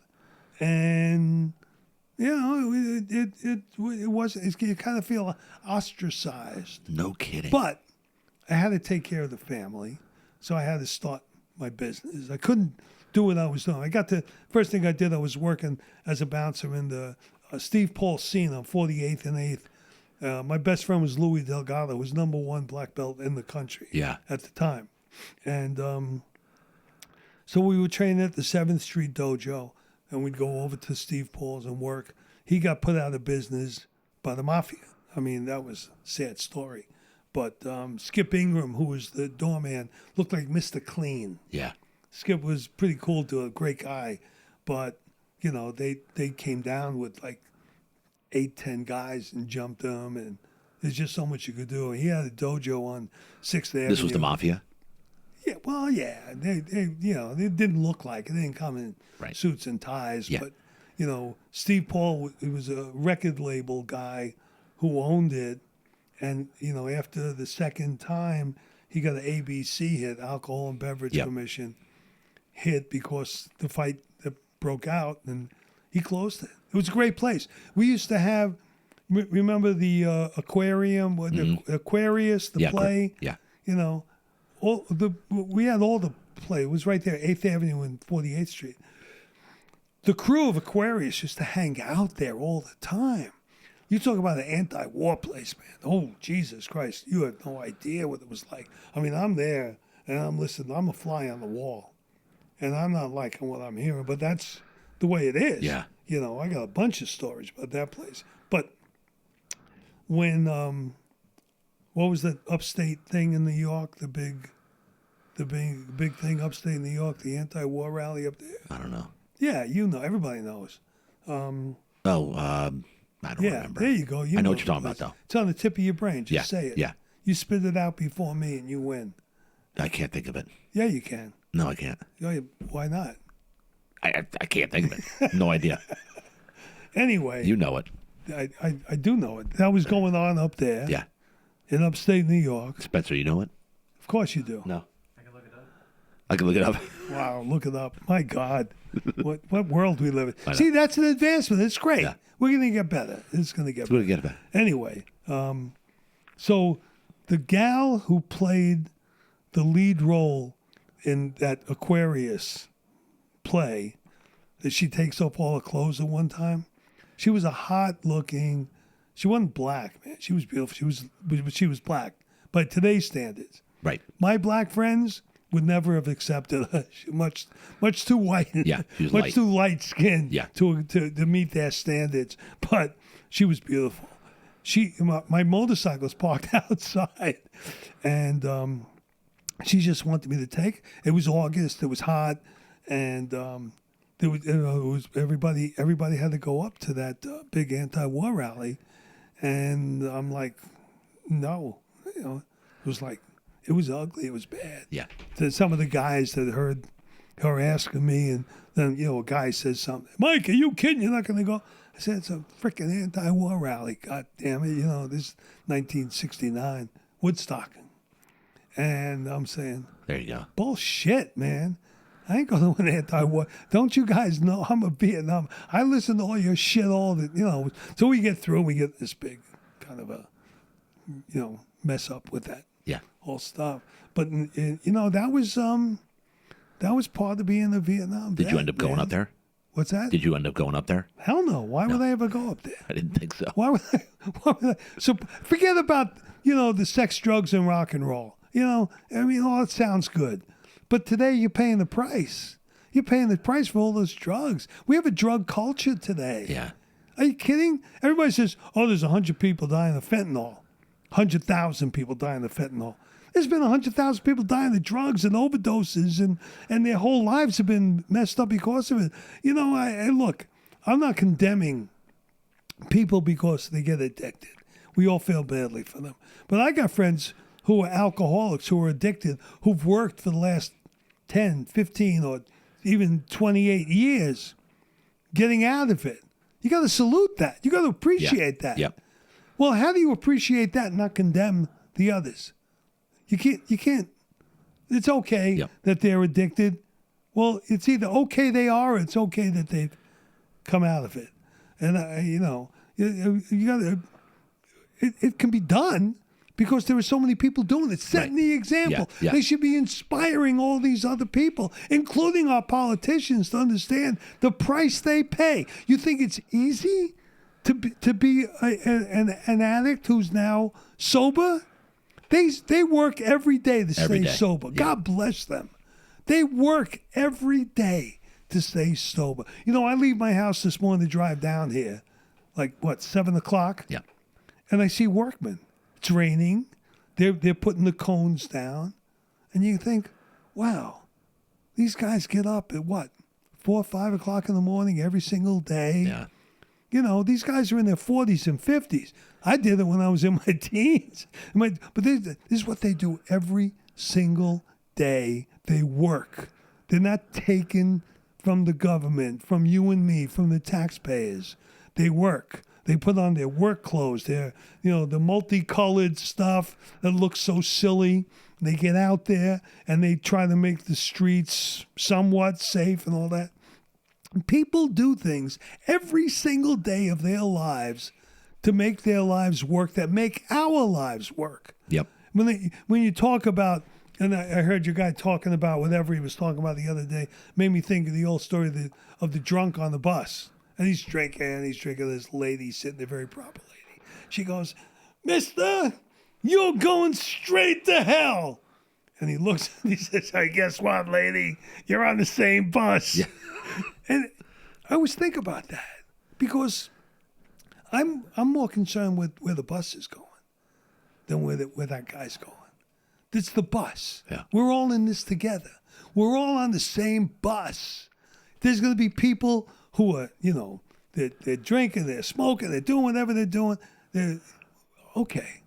and it wasn't. You kind of feel ostracized. No kidding. But I had to take care of the family, so I had to start my business. I couldn't do what I was doing. First thing I did, I was working as a bouncer in the Steve Paul scene on 48th and 8th. My best friend was Louis Delgado, who was #1 black belt in the country at the time. And so we were training at the 7th Street Dojo, and we'd go over to Steve Paul's and work. He got put out of business by the mafia. I mean, that was a sad story. But Skip Ingram, who was the doorman, looked like Mr. Clean. Yeah. Skip was pretty cool to a great guy. But, they came down with like 8-10 guys and jumped them, and there's just so much you could do. He had a dojo on 6th Avenue. This was the mafia? Yeah, well, yeah. They didn't look like it. They didn't come in suits and ties. Yeah. But, Steve Paul, he was a record label guy who owned it. And, after the second time, he got an ABC hit, Alcohol and Beverage Commission hit, because the fight that broke out, and he closed it. It was a great place. We used to have, remember the aquarium, the Aquarius, the play? Yeah. We had all the play. It was right there, 8th Avenue and 48th Street. The crew of Aquarius used to hang out there all the time. You talk about an anti-war place, man. Oh, Jesus Christ. You have no idea what it was like. I mean, I'm there, and I'm listening. I'm a fly on the wall, and I'm not liking what I'm hearing, but that's the way it is. Yeah. You know, I got a bunch of stories about that place. But when what was that upstate thing in New York? The big thing upstate in New York, the anti-war rally up there. I don't know. Yeah, you know, everybody knows. I don't remember. There you go. I know what you're talking about, though. It's on the tip of your brain. Just Yeah, say it. yeah. You spit it out before me, and you win. I can't think of it. Yeah, you can. No, I can't. Why not? I can't think of it. No idea. Anyway, You know it. I do know it. That was going on up there. Yeah. In upstate New York. Spencer, you know it? Of course you do. No. I can look it up. Wow, look it up. My God. what world we live I in. know. See, that's an advancement. It's great. Yeah. We're going to get better. It's going to get We'll better. get it back. Anyway, so the gal who played the lead role in that Aquarius play, that she takes off all her clothes at one time, she was a hot-looking. She wasn't black, man. She was beautiful. She was black by today's standards. Right. My black friends would never have accepted her. She much too white. Yeah, she was much light. too light skinned Yeah. to meet their standards. But she was beautiful. My motorcycle was parked outside, and she just wanted me to take. It was August. It was hot, and there was, it was everybody had to go up to that big anti-war rally, and I'm like, no, it was ugly. It was bad. Yeah. To some of the guys that heard her asking me, and then a guy says something. Myke, are you kidding? You're not going to go? I said, it's a freaking anti-war rally. God damn it! This is 1969 Woodstock, and I'm saying, There you go. bullshit, man. I ain't going to an anti-war. Don't you guys know I'm a Vietnam? I listen to all your shit So we get through. We get this big kind of a, mess up with that. Yeah. Whole stuff. But that was part of being a Vietnam Did vet, you end up going man. up there? What's that? Did you end up going up there? Hell no. Why would I ever go up there? I didn't think so. Why would I? So forget about the sex, drugs, and rock and roll. All that sounds good, but today you're paying the price. You're paying the price for all those drugs. We have a drug culture today. Yeah. Are you kidding? Everybody says, "Oh, there's 100 people dying of fentanyl, 100,000 people dying of fentanyl." There's been 100,000 people dying of drugs and overdoses, and their whole lives have been messed up because of it. Look, I'm not condemning people because they get addicted. We all feel badly for them. But I got friends who are alcoholics, who are addicted, who've worked for the last 10, 15, or even 28 years getting out of it. You got to salute that. You got to appreciate that. Yep. Well, how do you appreciate that and not condemn the others? You can't. It's okay Yep. that they're addicted. Well, it's either okay they are, or it's okay that they've come out of it. And you got to. It can be done because there are so many people doing it, setting the example. Yeah. They should be inspiring all these other people, including our politicians, to understand the price they pay. You think it's easy to be an addict who's now sober? They work every day to stay sober. Yeah. God bless them. They work every day to stay sober. I leave my house this morning to drive down here, 7 o'clock? Yeah. And I see workmen. It's raining. They're putting the cones down. And you think, wow, these guys get up at 4 or 5 o'clock in the morning every single day. Yeah. These guys are in their 40s and 50s. I did it when I was in my teens. But this is what they do every single day. They work. They're not taken from the government, from you and me, from the taxpayers. They work. They put on their work clothes, the multicolored stuff that looks so silly. They get out there and they try to make the streets somewhat safe and all that. People do things every single day of their lives to make their lives work, that make our lives work. Yep. When you talk about, and I heard your guy talking about whatever he was talking about the other day, made me think of the old story of the drunk on the bus. And he's drinking this lady sitting there, very proper lady. She goes, "Mister, you're going straight to hell." And he looks and he says, "Hey, guess what, lady? You're on the same bus." Yeah. And I always think about that because I'm more concerned with where the bus is going than where that guy's going. It's the bus. Yeah. We're all in this together. We're all on the same bus. There's going to be people who are, they're drinking, they're smoking, they're doing whatever they're doing. They're okay.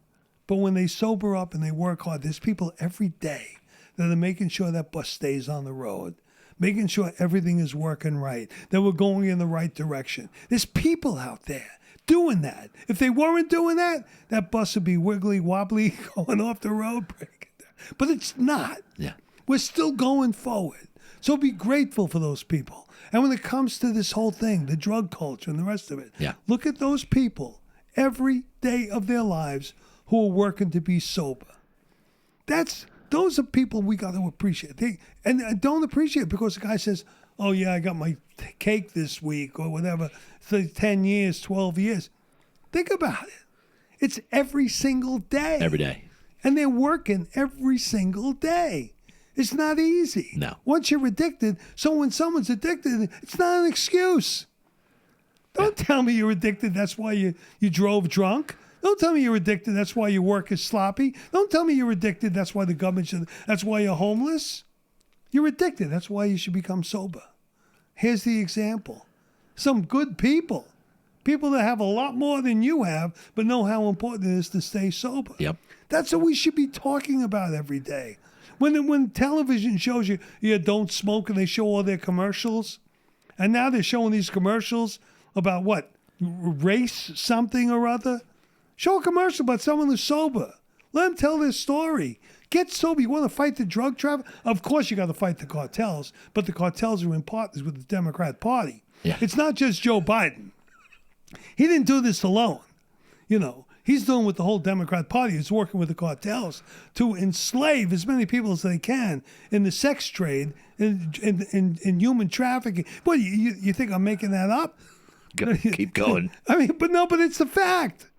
But when they sober up and they work hard, there's people every day that are making sure that bus stays on the road, making sure everything is working right, that we're going in the right direction. There's people out there doing that. If they weren't doing that, that bus would be wiggly wobbly going off the road. But it's not. Yeah. We're still going forward. So be grateful for those people. And when it comes to this whole thing, the drug culture and the rest of it, look at those people every day of their lives who are working to be sober. Those are people we got to appreciate. And don't appreciate it because the guy says, oh, yeah, I got my cake this week or whatever, for 10 years, 12 years. Think about it. It's every single day. Every day. And they're working every single day. It's not easy. No. Once you're addicted, so when someone's addicted, it's not an excuse. Don't tell me you're addicted, that's why you drove drunk. Don't tell me you're addicted, that's why your work is sloppy. Don't tell me you're addicted, that's why the government that's why you're homeless. You're addicted, that's why you should become sober. Here's the example. Some good people that have a lot more than you have, but know how important it is to stay sober. Yep. That's what we should be talking about every day. When television shows you don't smoke and they show all their commercials, and now they're showing these commercials about what? Race something or other? Show a commercial about someone who's sober. Let them tell their story. Get sober. You want to fight the drug traffic? Of course you got to fight the cartels, but the cartels are in partners with the Democrat Party. Yeah. It's not just Joe Biden. He didn't do this alone. He's doing with the whole Democrat Party. He's working with the cartels to enslave as many people as they can in the sex trade, in human trafficking. What, you think I'm making that up? Keep going. But it's a fact.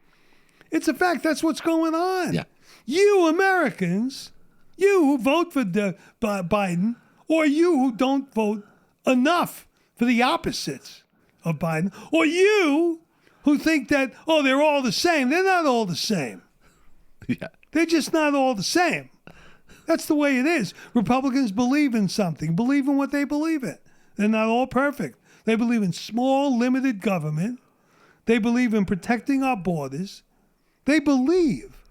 It's a fact. That's what's going on. Yeah. You Americans, you who vote for Biden, or you who don't vote enough for the opposites of Biden, or you who think that, they're all the same. They're not all the same. Yeah. They're just not all the same. That's the way it is. Republicans believe in something, believe in what they believe in. They're not all perfect. They believe in small, limited government. They believe in protecting our borders. They believe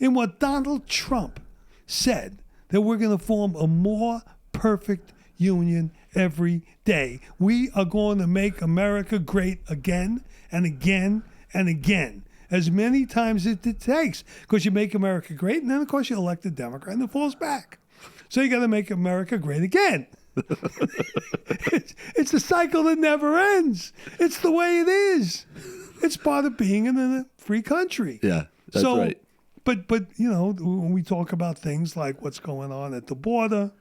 in what Donald Trump said, that we're going to form a more perfect union every day. We are going to make America great again and again and again, as many times as it takes, because you make America great, and then, of course, you elect a Democrat, and it falls back. So you got to make America great again. It's a cycle that never ends. It's the way it is. It's part of being in a free country. Yeah, that's right. But when we talk about things like what's going on at the border,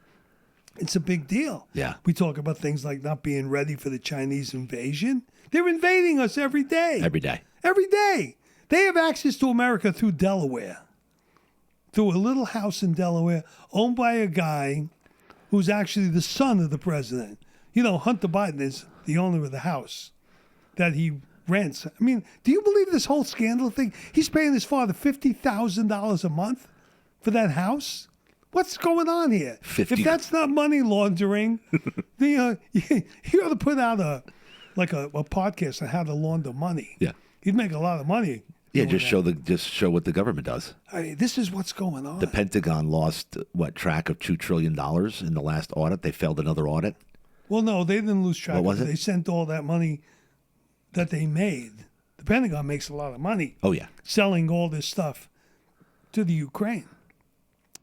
it's a big deal. Yeah. We talk about things like not being ready for the Chinese invasion. They're invading us every day. Every day. Every day. They have access to America through Delaware, through a little house in Delaware owned by a guy who's actually the son of the president. Hunter Biden is the owner of the house that he rents. Do you believe this whole scandal thing? He's paying his father $50,000 a month for that house? What's going on here? If that's not money laundering, you ought to put out a podcast on how to launder money. Yeah. You'd make a lot of money. Yeah, just show what the government does. This is what's going on. The Pentagon lost track of $2 trillion in the last audit. They failed another audit. Well, no, they didn't lose track. What was it? They sent all that money that they made. The Pentagon makes a lot of money. Oh yeah, selling all this stuff to the Ukraine.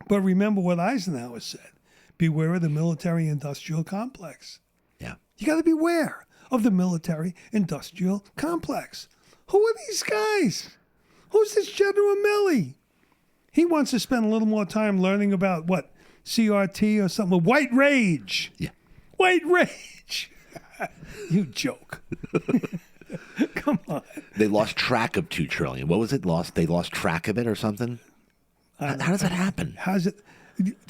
But remember what Eisenhower said: beware of the military-industrial complex. Yeah, you got to beware of the military-industrial complex. Who are these guys? Who's this General Milley? He wants to spend a little more time learning about what, CRT or something. White rage. Yeah. White rage. You joke. Come on. They lost track of $2 trillion. What was it? They lost track of it or something? How does that happen?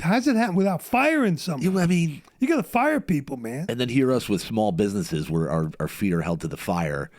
How's it happen without firing someone? I mean, You got to fire people, man. and then hear us with small businesses where our feet are held to the fire.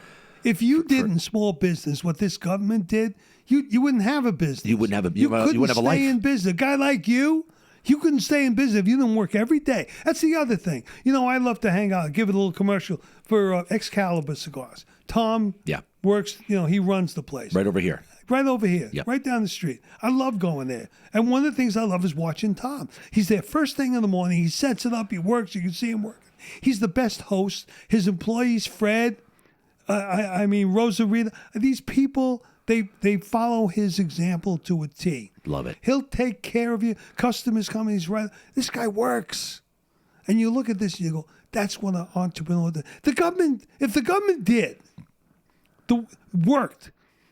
If you did in small business what this government did, you wouldn't have a business. You wouldn't have a You wouldn't couldn't have a life. stay in business. A guy like you couldn't stay in business if you didn't work every day. That's the other thing. I love to hang out. Give it a little commercial for Excalibur cigars. Tom Yeah. works. He runs the place. Right over here. Right over here, Yep. right down the street. I love going there. And one of the things I love is watching Tom. He's there first thing in the morning. He sets it up. He works. You can see him working. He's the best host. His employees, Fred, Rosarita, these people, they follow his example to a T. Love it. He'll take care of you. Customers come and he's right. This guy works. And you look at this and you go, that's what an entrepreneur does. The government, if the government worked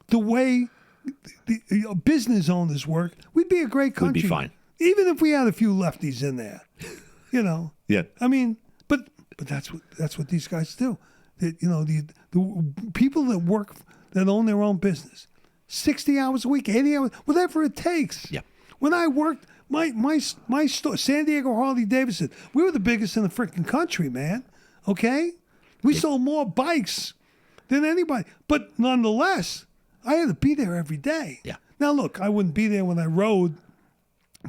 the way the business owners work, we'd be a great country. We'd be fine. Even if we had a few lefties in there. Yeah. I mean, but that's what these guys do. The people that work, that own their own business, 60 hours a week, 80 hours, whatever it takes. Yeah. When I worked, my store, San Diego Harley Davidson, we were the biggest in the freaking country, man. Okay? We sold more bikes than anybody. But nonetheless, I had to be there every day. Yeah. Now, look, I wouldn't be there when I rode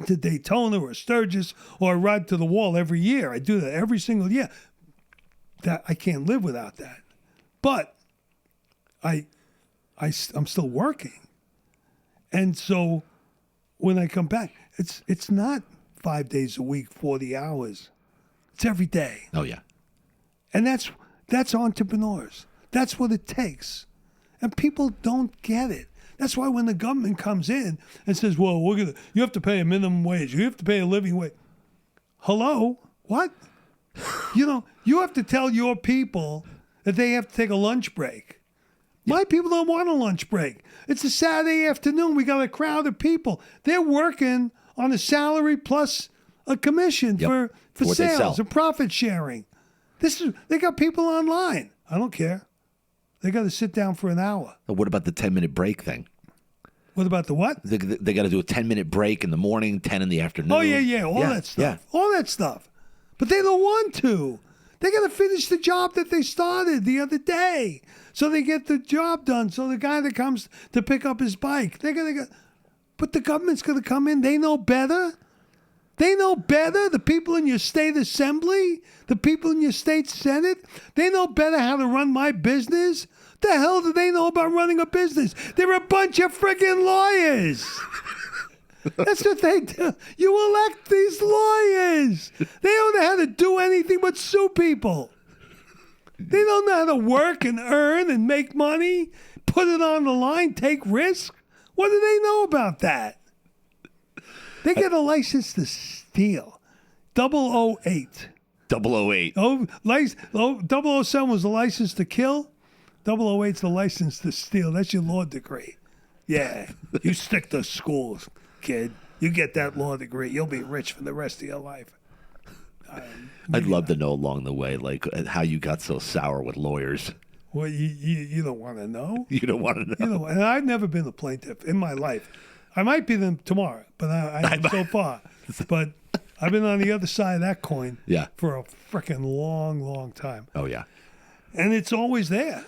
to Daytona or Sturgis or I ride to the wall every year. I do that every single year. That I can't live without that. But I'm still working. And so when I come back, it's not 5 days a week, 40 hours. It's every day. Oh, yeah. And that's entrepreneurs. That's what it takes. And people don't get it. That's why when the government comes in and says, well, you have to pay a minimum wage. You have to pay a living wage. Hello? What? You have to tell your people that they have to take a lunch break. My people don't want a lunch break. It's a Saturday afternoon. We got a crowd of people. They're working on a salary plus a commission for what they sales sell. and profit sharing. They got people online. I don't care. They got to sit down for an hour. What about the 10-minute break thing? What about the what? They got to do a 10-minute break in the morning, 10 in the afternoon. Oh, yeah. All that stuff. Yeah. All that stuff. But they don't want to. They got to finish the job that they started the other day. So they get the job done. So the guy that comes to pick up his bike, but the government's going to come in. They know better. They know better. The people in your state assembly, the people in your state senate, they know better how to run my business. The hell do they know about running a business? They're a bunch of freaking lawyers. That's what they do. You elect these lawyers. They don't know how to do anything but sue people. They don't know how to work and earn and make money, put it on the line, take risks. What do they know about that? They get a license to steal. 008. 008. 007 was the license to kill. 008's the license to steal. That's your law degree. Yeah. You stick to schools, kid. You get that law degree. You'll be rich for the rest of your life. I'd love to know along the way, like how you got so sour with lawyers. Well, you don't want to know. You don't want to know. And I've never been a plaintiff in my life. I might be them tomorrow, but I so far. But I've been on the other side of that coin for a freaking long, long time. Oh, yeah. And it's always there.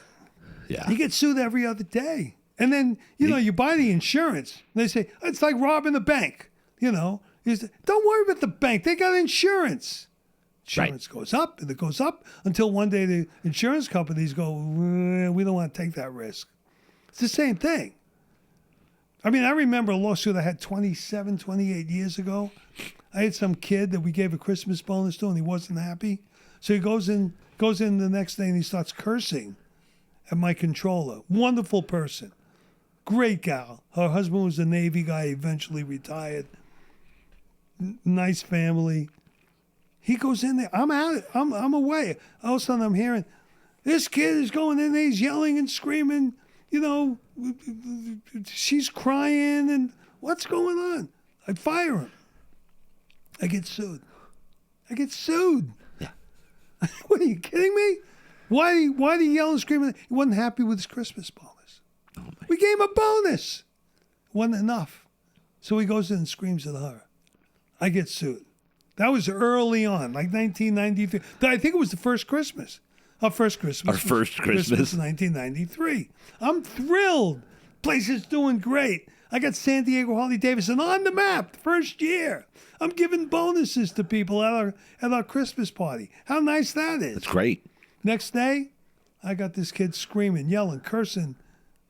Yeah. You get sued every other day. And then, you buy the insurance. And they say, it's like robbing the bank. You say, don't worry about the bank. They got insurance. Insurance goes up, and it goes up until one day the insurance companies go, we don't want to take that risk. It's the same thing. I mean, I remember a lawsuit I had 27, 28 years ago. I had some kid that we gave a Christmas bonus to, and he wasn't happy. So he goes in the next day, and he starts cursing at my controller. Wonderful person. Great gal. Her husband was a Navy guy, eventually retired. Nice family. He goes in there. I'm out. I'm away. All of a sudden, I'm hearing, this kid is going in there. He's yelling and screaming. She's crying. And what's going on? I fire him. I get sued. Yeah. What, are you kidding me? Why did he yell and scream? He wasn't happy with his Christmas bonus. Oh, We gave him a bonus. Wasn't enough. So he goes in and screams at her. I get sued. That was early on, like 1993. I think it was the first Christmas. Our first Christmas. Our first Christmas. 1993. I'm thrilled. Place is doing great. I got San Diego Harley Davidson on the map the first year. I'm giving bonuses to people at our Christmas party. How nice that is. That's great. Next day, I got this kid screaming, yelling, cursing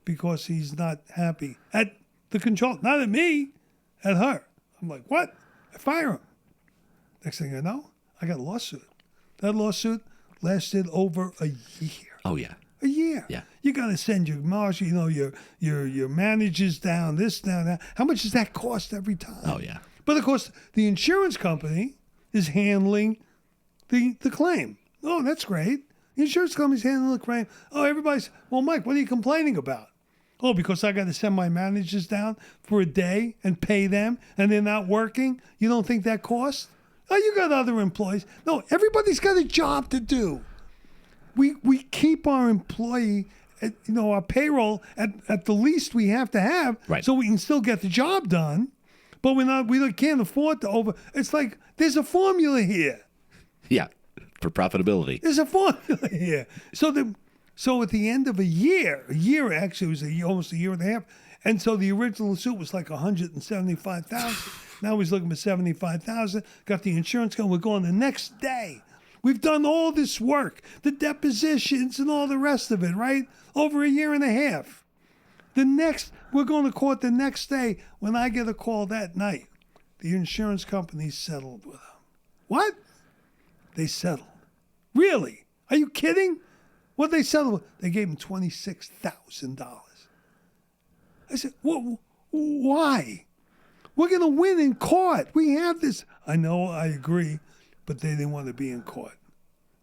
because he's not happy at the control. Not at me, at her. I'm like, what? I fire him. Next thing I know, I got a lawsuit. That lawsuit lasted over a year. Oh, yeah. A year. Yeah. You got to send your marshal, your managers down, this, down, that. How much does that cost every time? Oh, yeah. But of course, the insurance company is handling the claim. Oh, that's great. The insurance company's handling the claim. Oh, everybody's, well, Mike, what are you complaining about? Oh, because I got to send my managers down for a day and pay them and they're not working? You don't think that costs? Oh, you got other employees. No, everybody's got a job to do. We keep our employee, our payroll at the least we have to have, right, so we can still get the job done. But we can't afford to It's like there's a formula here. Yeah, for profitability. There's a formula here. So at the end of a year actually, it was almost a year and a half. And so the original suit was like $175,000. Now he's looking for $75,000. Got the insurance company. We're going the next day. We've done all this work, the depositions and all the rest of it, right? Over a year and a half. We're going to court the next day. When I get a call that night, the insurance company settled with them. What? They settled. Really? Are you kidding? What they settled with? They gave him $26,000. I said, why? We're going to win in court. We have this. I know, I agree, but they didn't want to be in court.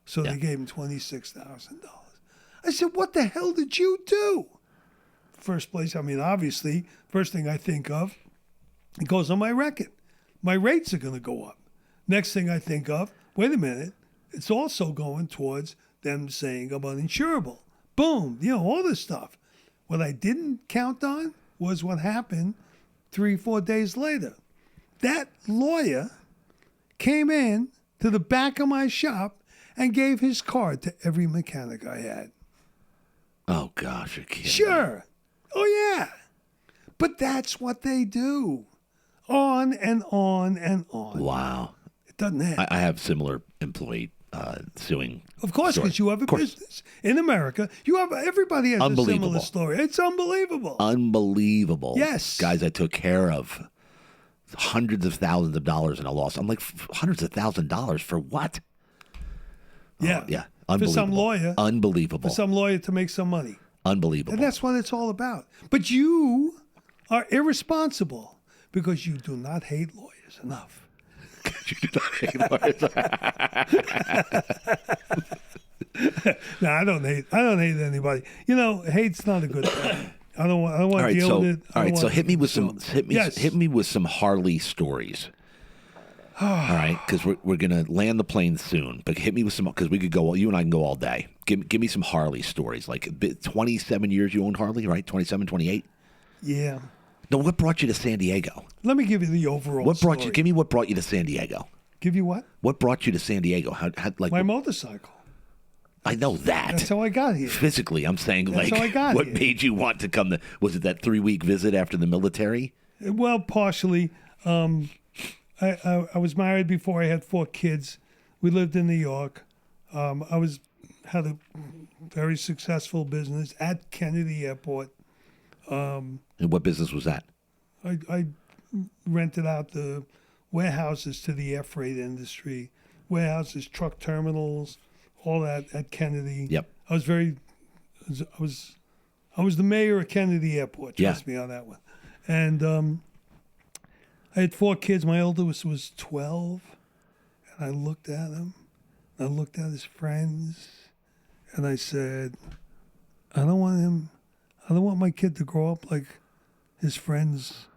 So they gave him $26,000. I said, what the hell did you do? First place, obviously, first thing I think of, it goes on my record. My rates are going to go up. Next thing I think of, wait a minute, it's also going towards them saying I'm uninsurable. Boom, all this stuff. What I didn't count on was what happened 3-4 days later. That lawyer came in to the back of my shop and gave his card to every mechanic I had. Oh, gosh, you're kidding. Sure. Oh, yeah. But that's what they do. On and on and on. Wow. It doesn't end. I have similar employee suing. Of course, because you have a business in America. Everybody has a similar story. It's unbelievable. Unbelievable. Yes. Guys I took care of, hundreds of thousands of dollars in a loss. I'm like, hundreds of thousands of dollars for what? Yeah. Yeah. Unbelievable. For some lawyer. Unbelievable. For some lawyer to make some money. Unbelievable. And that's what it's all about. But you are irresponsible because you do not hate lawyers enough. You do not hate lawyers. No, I don't hate anybody. Hate's not a good thing. I don't want to deal with it. All right, so hit me with some Harley stories. All right, because we're gonna land the plane soon. But hit me with some, because we could go. You and I can go all day. Give me some Harley stories. Like 27 years you owned Harley, right? 27, 28. Yeah. No, what brought you to San Diego? Let me give you the overall story. Give me what brought you to San Diego. Give you what? What brought you to San Diego? My motorcycle. I know that. That's how I got here. Physically, I'm saying, That's how I got what here. made you want to come? Was it that 3-week visit after the military? Well, partially. I was married before I had 4 kids. We lived in New York. I had a very successful business at Kennedy Airport. And what business was that? I rented out the warehouses to the air freight industry, warehouses, truck terminals, all that at Kennedy. Yep. I was the mayor of Kennedy Airport. Trust me on that one. And I had 4 kids. My oldest was 12, and I looked at him. I looked at his friends, and I said, I don't want my kid to grow up like his friends'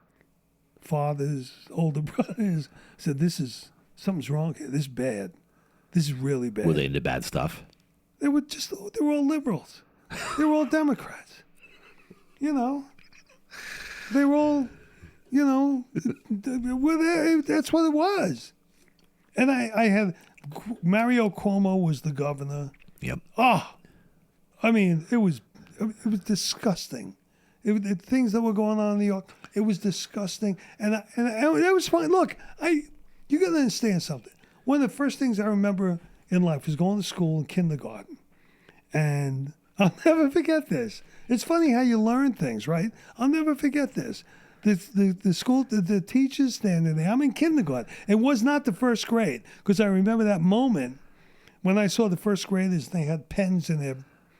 fathers, older brothers. I said, something's wrong here. This is bad. This is really bad. Were they into bad stuff? They were all liberals. They were all Democrats. They were all you know, that's what it was. And I had Mario Cuomo was the governor. Yep. Oh, I mean, it was disgusting. The things that were going on in New York, it was disgusting. And it was fine. Look, you got to understand something. One of the first things I remember in life was going to school in kindergarten. And I'll never forget this. It's funny how you learn things, right? I'll never forget this. The school, the teachers standing there. I'm in kindergarten. It was not the first grade, because I remember that moment when I saw the first graders. They had pens in their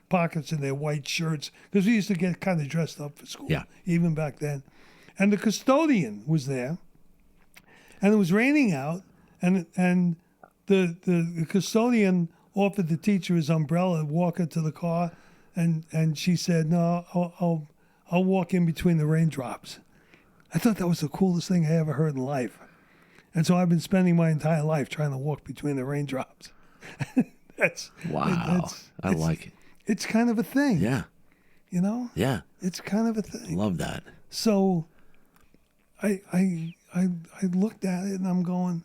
pockets in their white shirts, because we used to get kind of dressed up for school, even back then. And the custodian was there, and it was raining out, and the custodian offered the teacher his umbrella, walk her to the car, and she said, "No, I'll walk in between the raindrops." I thought that was the coolest thing I ever heard in life. And so I've been spending my entire life trying to walk between the raindrops. Wow. I like it. It's kind of a thing. Yeah. You know? Yeah. It's kind of a thing. Love that. So I looked at it and I'm going,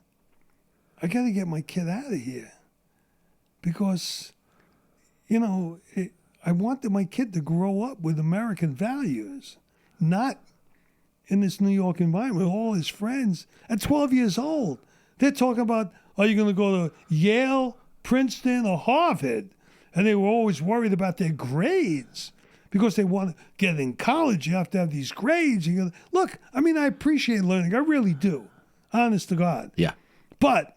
I got to get my kid out of here. Because, you know, I wanted my kid to grow up with American values, not in this New York environment with all his friends. At 12 years old, they're talking about, are you going to go to Yale, Princeton, or Harvard? And they were always worried about their grades, because they want to get in college. You have to have these grades. Look, I mean, I appreciate learning. I really do. Honest to God. Yeah. But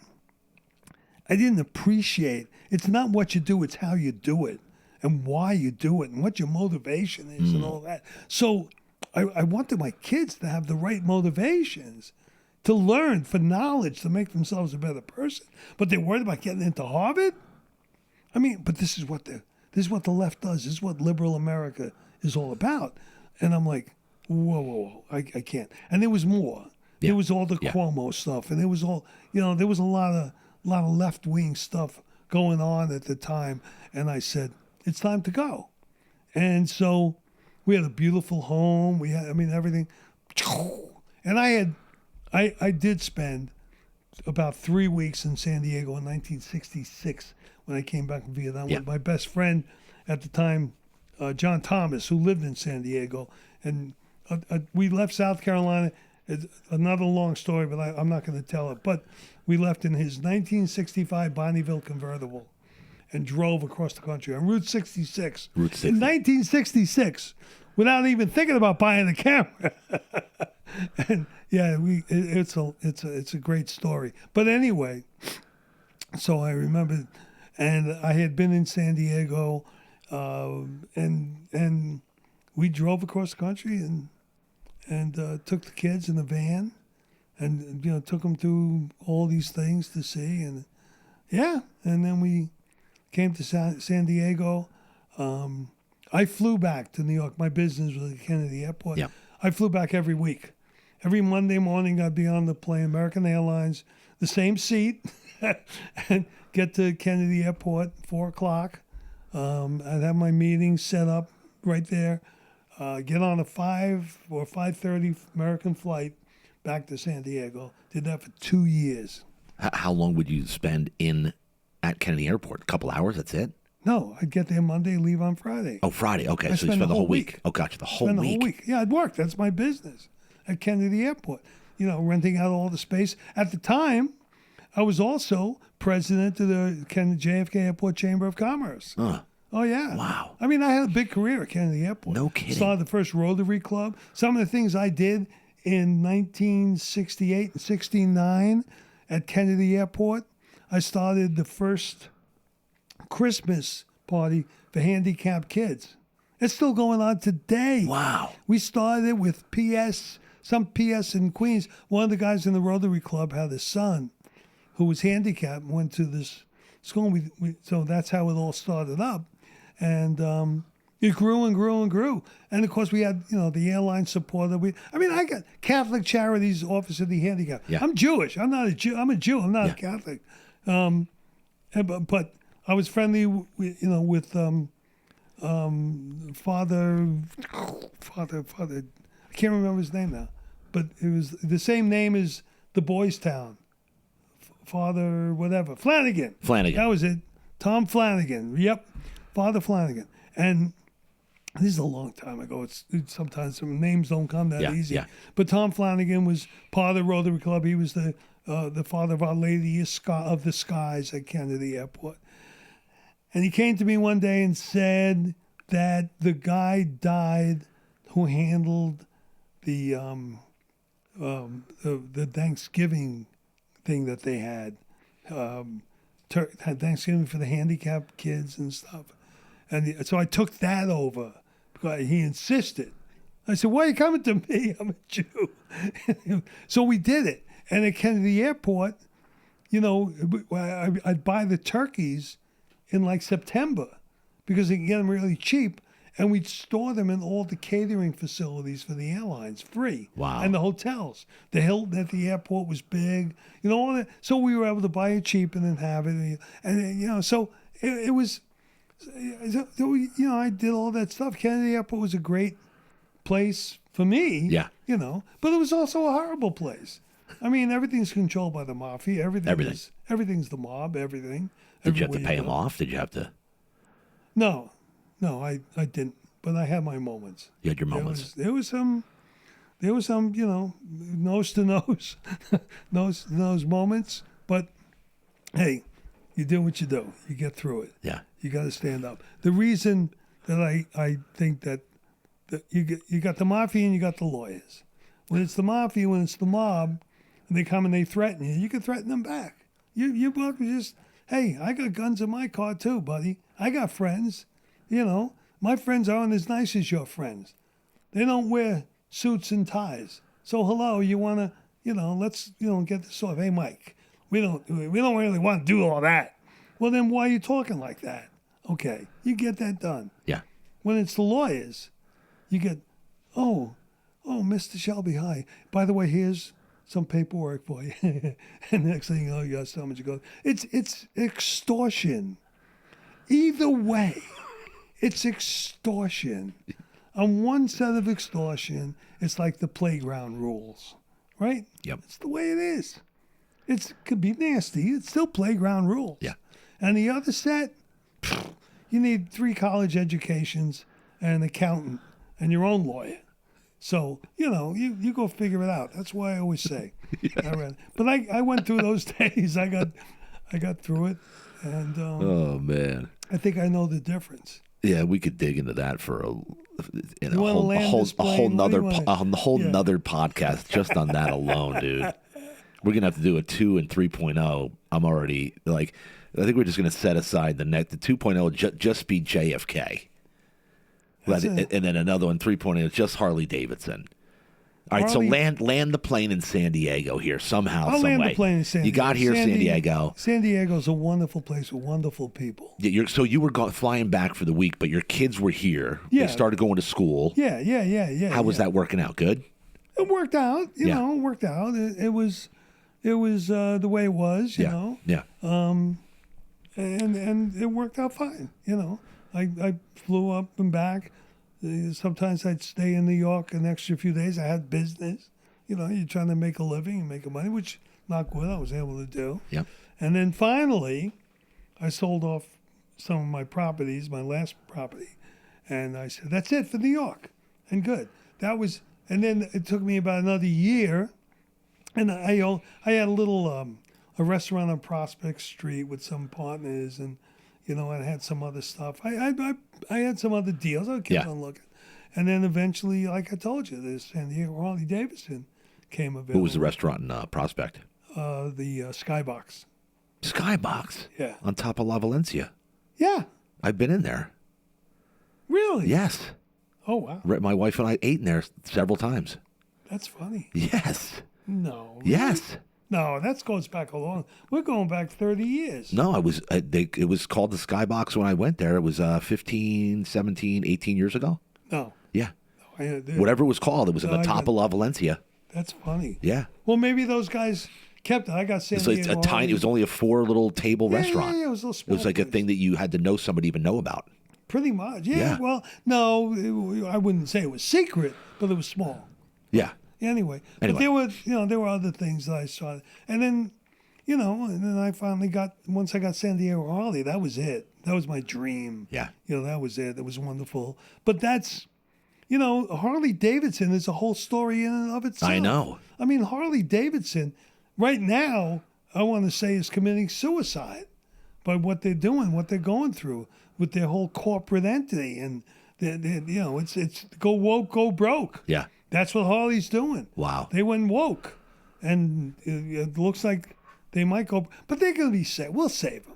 I didn't appreciate, it's not what you do, it's how you do it and why you do it and what your motivation is and all that. So I wanted my kids to have the right motivations to learn, for knowledge, to make themselves a better person. But they're worried about getting into Harvard? I mean, but this is what the left does. This is what liberal America is all about. And I'm like, whoa, I can't. And there was more. Yeah. There was all the Cuomo stuff, and there was all, there was a lot of left wing stuff going on at the time. And I said, it's time to go. And so we had a beautiful home. We had, everything. And I did spend about 3 weeks in San Diego in 1966 when I came back from Vietnam with my best friend at the time, John Thomas, who lived in San Diego. And we left South Carolina. It's another long story, but I'm not going to tell it. But we left in his 1965 Bonneville convertible and drove across the country on Route 66. In 1966, without even thinking about buying a camera. And yeah, it's a great story. But anyway, so I remember, and I had been in San Diego, and we drove across the country and took the kids in the van, and took them through all these things to see, and then we came to San Diego. I flew back to New York. My business was at Kennedy Airport. Yeah. I flew back every week. Every Monday morning, I'd be on the plane, American Airlines, the same seat, and get to Kennedy Airport, 4 o'clock. I'd have my meeting set up right there. Get on a 5 or 5:30 American flight back to San Diego. Did that for 2 years. How long would you spend at Kennedy Airport? A couple hours, that's it? No, I'd get there Monday, leave on Friday. Oh, Friday. Okay, so you spend spend the whole week. Oh, gotcha, the whole week. Yeah, I'd work. That's my business at Kennedy Airport. Renting out all the space. At the time, I was also president of the JFK Airport Chamber of Commerce. Oh, yeah. Wow. I had a big career at Kennedy Airport. No kidding. Started the first Rotary Club. Some of the things I did in 1968 and 69 at Kennedy Airport, I started the first Christmas party for handicapped kids. It's still going on today. Wow. We started it with some PS in Queens. One of the guys in the Rotary Club had a son who was handicapped and went to this school. So that's how it all started up. And it grew and grew and grew. And, of course, we had, the airline support. I got Catholic Charities Office of the Handicapped. Yeah. I'm Jewish. I'm not a Jew. I'm a Jew. I'm not a Catholic. But I was friendly, with Father. I can't remember his name now. but it was the same name as the boys' town. Father, whatever, Flanagan. That was it. Tom Flanagan. Yep, Father Flanagan. And this is a long time ago. It's sometimes some names don't come that easy. Yeah. But Tom Flanagan was part of the Rotary Club. He was the father of Our Lady of the Skies at Kennedy Airport. And he came to me one day and said that the guy died who handled the Thanksgiving thing that they had. Had Thanksgiving for the handicapped kids and stuff. And so I took that over because he insisted. I said, why are you coming to me? I'm a Jew. So we did it. And at Kennedy Airport, I'd buy the turkeys in like September because they can get them really cheap. And we'd store them in all the catering facilities for the airlines, free. Wow. And the hotels. The Hilton at the airport was big. All that. So we were able to buy it cheap and then have it. And so it was, I did all that stuff. Kennedy Airport was a great place for me. Yeah. But it was also a horrible place. I mean, everything's controlled by the mafia. Everything's the mob, everything. Did you have to pay them off? Did you have to? No, I didn't. But I had my moments. You had your moments. There was some, nose to nose, nose moments. But hey, you do what you do. You get through it. Yeah. You got to stand up. The reason that I think that you got the mafia and you got the lawyers. When it's the mafia, when it's the mob, and they come and they threaten you, you can threaten them back. You both just, hey, I got guns in my car too, buddy. I got friends. My friends aren't as nice as your friends. They don't wear suits and ties. So hello, you want to, let's, get this off. Hey, Mike, we don't really want to do all that. Well, then why are you talking like that? Okay, you get that done. Yeah. When it's the lawyers, you get, oh, Mr. Shelby, hi. By the way, here's some paperwork for you. And next thing you know, you got so much to go. It's extortion. Either way, it's extortion. On one set of extortion, it's like the playground rules, right? Yep. It's the way it is. It could be nasty. It's still playground rules. Yeah. And the other set, you need 3 college educations and an accountant and your own lawyer. So, you go figure it out. That's why I always say. Yeah. But I went through those days. I got through it. And oh, man. I think I know the difference. Yeah, we could dig into that for a whole nother podcast just on that alone, dude. We're gonna have to do a 2 and 3.0. I'm already I think we're just gonna set aside the 2.0 just be JFK, and then another one 3.0 just Harley Davidson. All right, so land the plane in San Diego here somehow, I'll some land way. The plane in San Diego. You got here, San Diego. San Diego's a wonderful place with wonderful people. Yeah, so you were flying back for the week, but your kids were here. Yeah. They started going to school. Yeah. How was that working out? Good? It worked out. It worked out. It was the way it was, you know. Yeah. And it worked out fine, I flew up and back. Sometimes I'd stay in New York an extra few days. I had business. You're trying to make a living and make money, which not good. I was able to do. Yep. And then finally, I sold off some of my properties, my last property, and I said, "That's it for New York," and good. And then it took me about another year, and I had a little a restaurant on Prospect Street with some partners, and I had some other stuff. I had some other deals. I kept on looking. And then eventually, like I told you, the San Diego Harley Davidson came available. Who was the restaurant in Prospect? The Skybox. Skybox? Yeah. On top of La Valencia? Yeah. I've been in there. Really? Yes. Oh, wow. My wife and I ate in there several times. That's funny. Yes. No. Really? Yes. No, that goes back a long. We're going back 30 years. No, it was called the Skybox when I went there. It was 15, 17, 18 years ago. No. Yeah. No, whatever it was called, it was at the top of La Valencia. That's funny. Yeah. Well, maybe those guys kept it. I got San Diego. It's it was only a 4 little table restaurant. Yeah, it was a little small. It was like a thing that you had to know somebody even know about. Pretty much. Yeah. Well, no, I wouldn't say it was secret, but it was small. Yeah. Anyway, but there were other things that I saw, and then I finally once I got San Diego Harley, that was it. That was my dream. Yeah. That was it. It was wonderful. But that's, Harley Davidson is a whole story in and of itself. I know. I mean, Harley Davidson, right now, I want to say is committing suicide by what they're doing, what they're going through with their whole corporate entity, and it's go woke, go broke. Yeah. That's what Harley's doing. Wow. They went woke, and it looks like they might go, but they're going to be safe. We'll save them.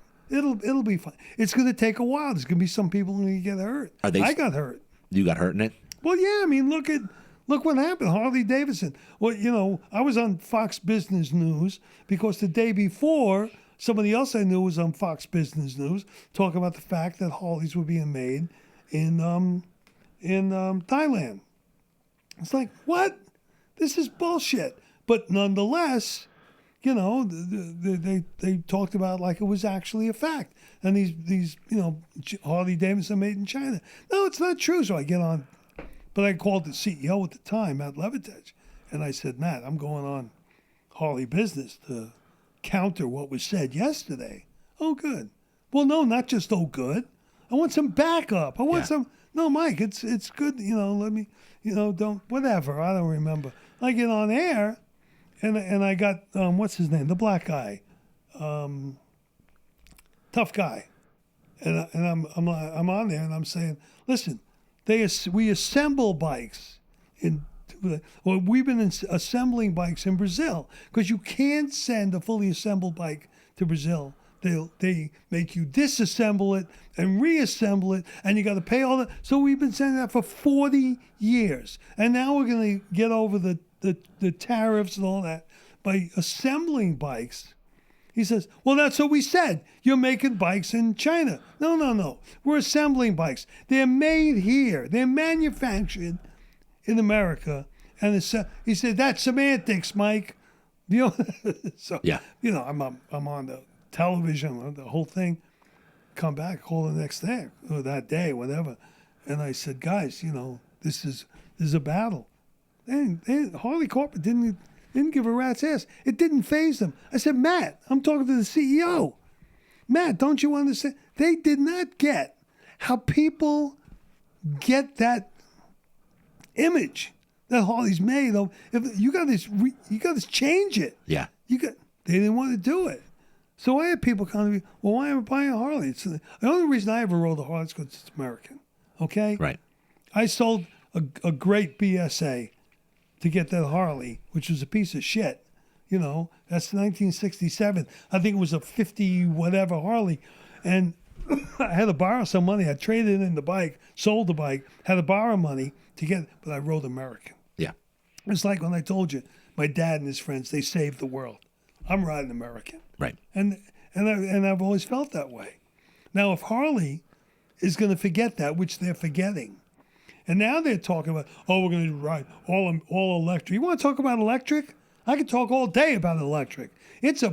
It'll be fine. It's going to take a while. There's going to be some people who get hurt. I got hurt. You got hurt in it? Well, yeah. I mean, look what happened. Harley Davidson. Well, I was on Fox Business News because the day before, somebody else I knew was on Fox Business News talking about the fact that Harleys were being made in Thailand. It's like, what? This is bullshit. But nonetheless, they talked about like it was actually a fact. And these Harley Davidson made in China. No, it's not true. So I get on, but I called the CEO at the time, Matt Levitich, and I said, Matt, I'm going on Harley Business to counter what was said yesterday. Oh, good. Well, no, not just oh, good. I want some backup. I want some. No, Myke, it's good. Let me. Don't whatever. I don't remember. I get on air, and I got what's his name, the black guy, tough guy, and I'm on there and I'm saying, listen, we assemble bikes we've been assembling bikes in Brazil because you can't send a fully assembled bike to Brazil. They make you disassemble it and reassemble it, and you got to pay all that. So we've been sending that for 40 years, and now we're going to get over the tariffs and all that by assembling bikes. He says, well, that's what we said. You're making bikes in China. No. We're assembling bikes. They're made here. They're manufactured in America. And he said, that's semantics, Myke. So, yeah. I'm on the television, the whole thing. Come back, call the next day, or that day, whatever. And I said, guys, this is a battle. Harley Corporate didn't give a rat's ass. It didn't faze them. I said, Matt, I'm talking to the CEO. Matt, don't you understand? They did not get how people get that image that Harley's made. If you got to change it. Yeah. They didn't want to do it. So I had people come to me, well, why am I buying a Harley? The only reason I ever rode a Harley is because it's American. Okay? Right. I sold a great BSA to get that Harley, which was a piece of shit. That's 1967. I think it was a 50 whatever Harley. And I had to borrow some money. I traded in the bike, sold the bike, had to borrow money to get it, but I rode American. Yeah. It's like when I told you, my dad and his friends, they saved the world. I'm riding American. Right. And I've always felt that way. Now, if Harley is going to forget that, which they're forgetting, and now they're talking about, we're going to ride all electric. You want to talk about electric? I could talk all day about electric. It's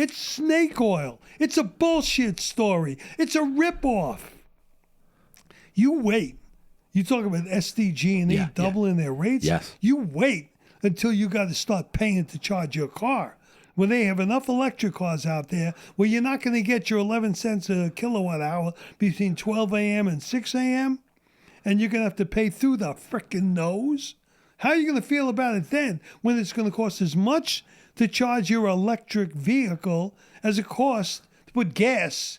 snake oil. It's a bullshit story. It's a ripoff. You wait. You talk about SDG and E doubling their rates. Yes. You wait until you got to start paying to charge your car. When they have enough electric cars out there where you're not going to get your 11 cents a kilowatt hour between 12 a.m. and 6 a.m., and you're going to have to pay through the frickin' nose. How are you going to feel about it then when it's going to cost as much to charge your electric vehicle as it costs to put gas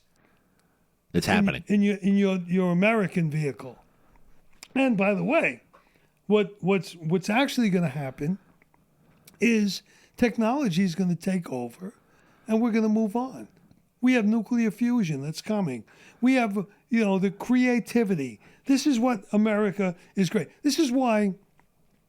It's happening. in your American vehicle? And by the way, what's actually going to happen is technology is going to take over, and we're going to move on. We have nuclear fusion that's coming. We have, the creativity. This is what America is great. This is why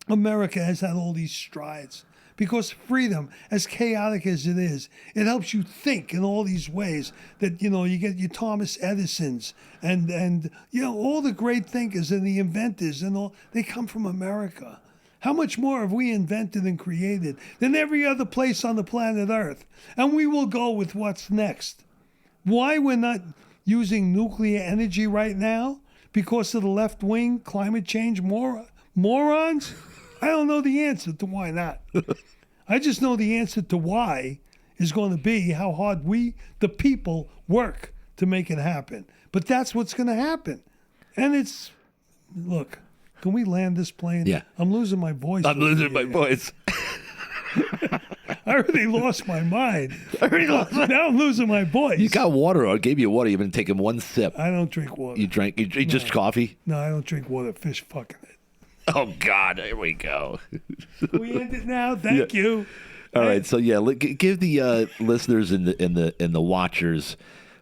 America has had all these strides. Because freedom, as chaotic as it is, it helps you think in all these ways that, you get your Thomas Edisons and all the great thinkers and the inventors and all, they come from America. How much more have we invented and created than every other place on the planet Earth? And we will go with what's next. Why we're not using nuclear energy right now? Because of the left-wing climate change morons? I don't know the answer to why not. I just know the answer to why is going to be how hard we, the people, work to make it happen. But that's what's going to happen. And it's, look, can we land this plane? Yeah. I'm losing my voice. I'm losing my voice. I already lost my mind. Now Now I'm losing my voice. you got water. I gave you water. You've been taking one sip. I don't drink water. You drank just coffee? No, I don't drink water. Fish fucking it. Oh, God. Here we go. We end it now. Thank you. All right. So, yeah, give the listeners and the watchers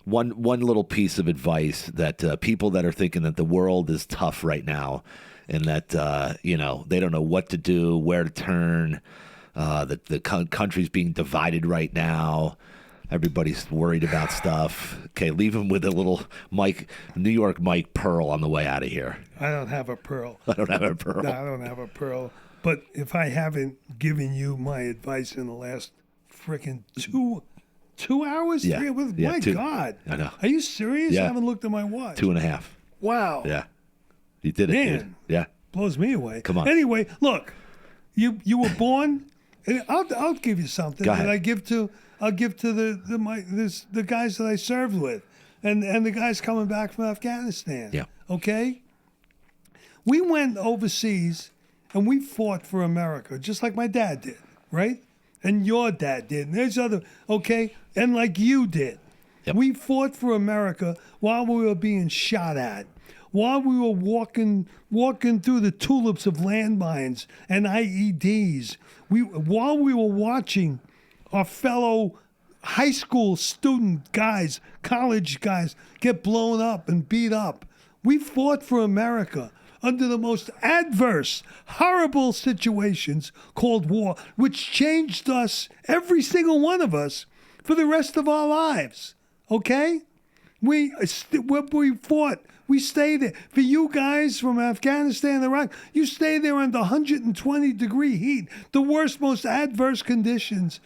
one little piece of advice that people that are thinking that the world is tough right now and that, they don't know what to do, where to turn, that the country's being divided right now. Everybody's worried about stuff. Okay, leave them with a little New York Myke pearl on the way out of here. I don't have a pearl. I don't have a pearl. No, I don't have a pearl. But if I haven't given you my advice in the last freaking 2 hours? Yeah. My God. I know. Are you serious? Yeah. I haven't looked at my watch. 2.5. Wow. Yeah. You did it, Man. dude. Yeah. Blows me away. Come on. Anyway, look, you were born, and I'll give you something Go ahead. that I'll give to the guys that I served with, and the guys coming back from Afghanistan. Yeah. Okay. We went overseas and we fought for America, just like my dad did, right? And your dad did, and there's other, okay, and like you did. Yep. We fought for America while we were being shot at, while we were walking through the tulips of landmines and IEDs, while we were watching our fellow high school student guys, college guys, get blown up and beat up. We fought for America under the most adverse, horrible situations called war, which changed us, every single one of us, for the rest of our lives. Okay? We fought. We stayed there. For you guys from Afghanistan and Iraq, you stayed there under 120-degree heat, the worst, most adverse conditions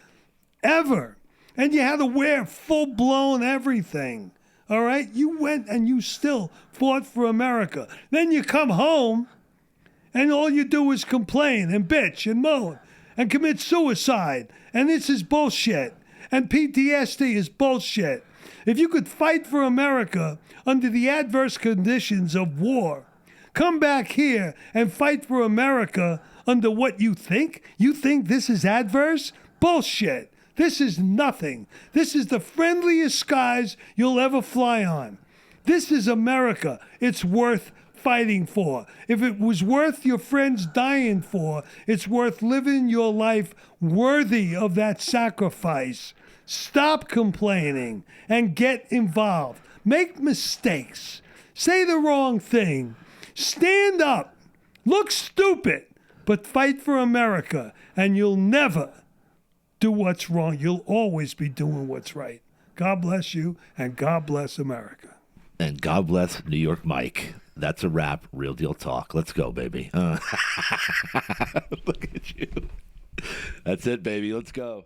ever. And you had to wear full-blown everything. All right? You went and you still fought for America. Then you come home, and all you do is complain and bitch and moan and commit suicide. And this is bullshit. And PTSD is bullshit. If you could fight for America under the adverse conditions of war, come back here and fight for America under what you think? You think this is adverse? Bullshit. This is nothing. This is the friendliest skies you'll ever fly on. This is America. It's worth fighting for. If it was worth your friends dying for, it's worth living your life worthy of that sacrifice. Stop complaining and get involved. Make mistakes. Say the wrong thing. Stand up. Look stupid, but fight for America, and you'll never do what's wrong. You'll always be doing what's right. God bless you, and God bless America. And God bless New York Myke. That's a wrap. Real deal talk. Let's go, baby. Look at you. That's it, baby. Let's go.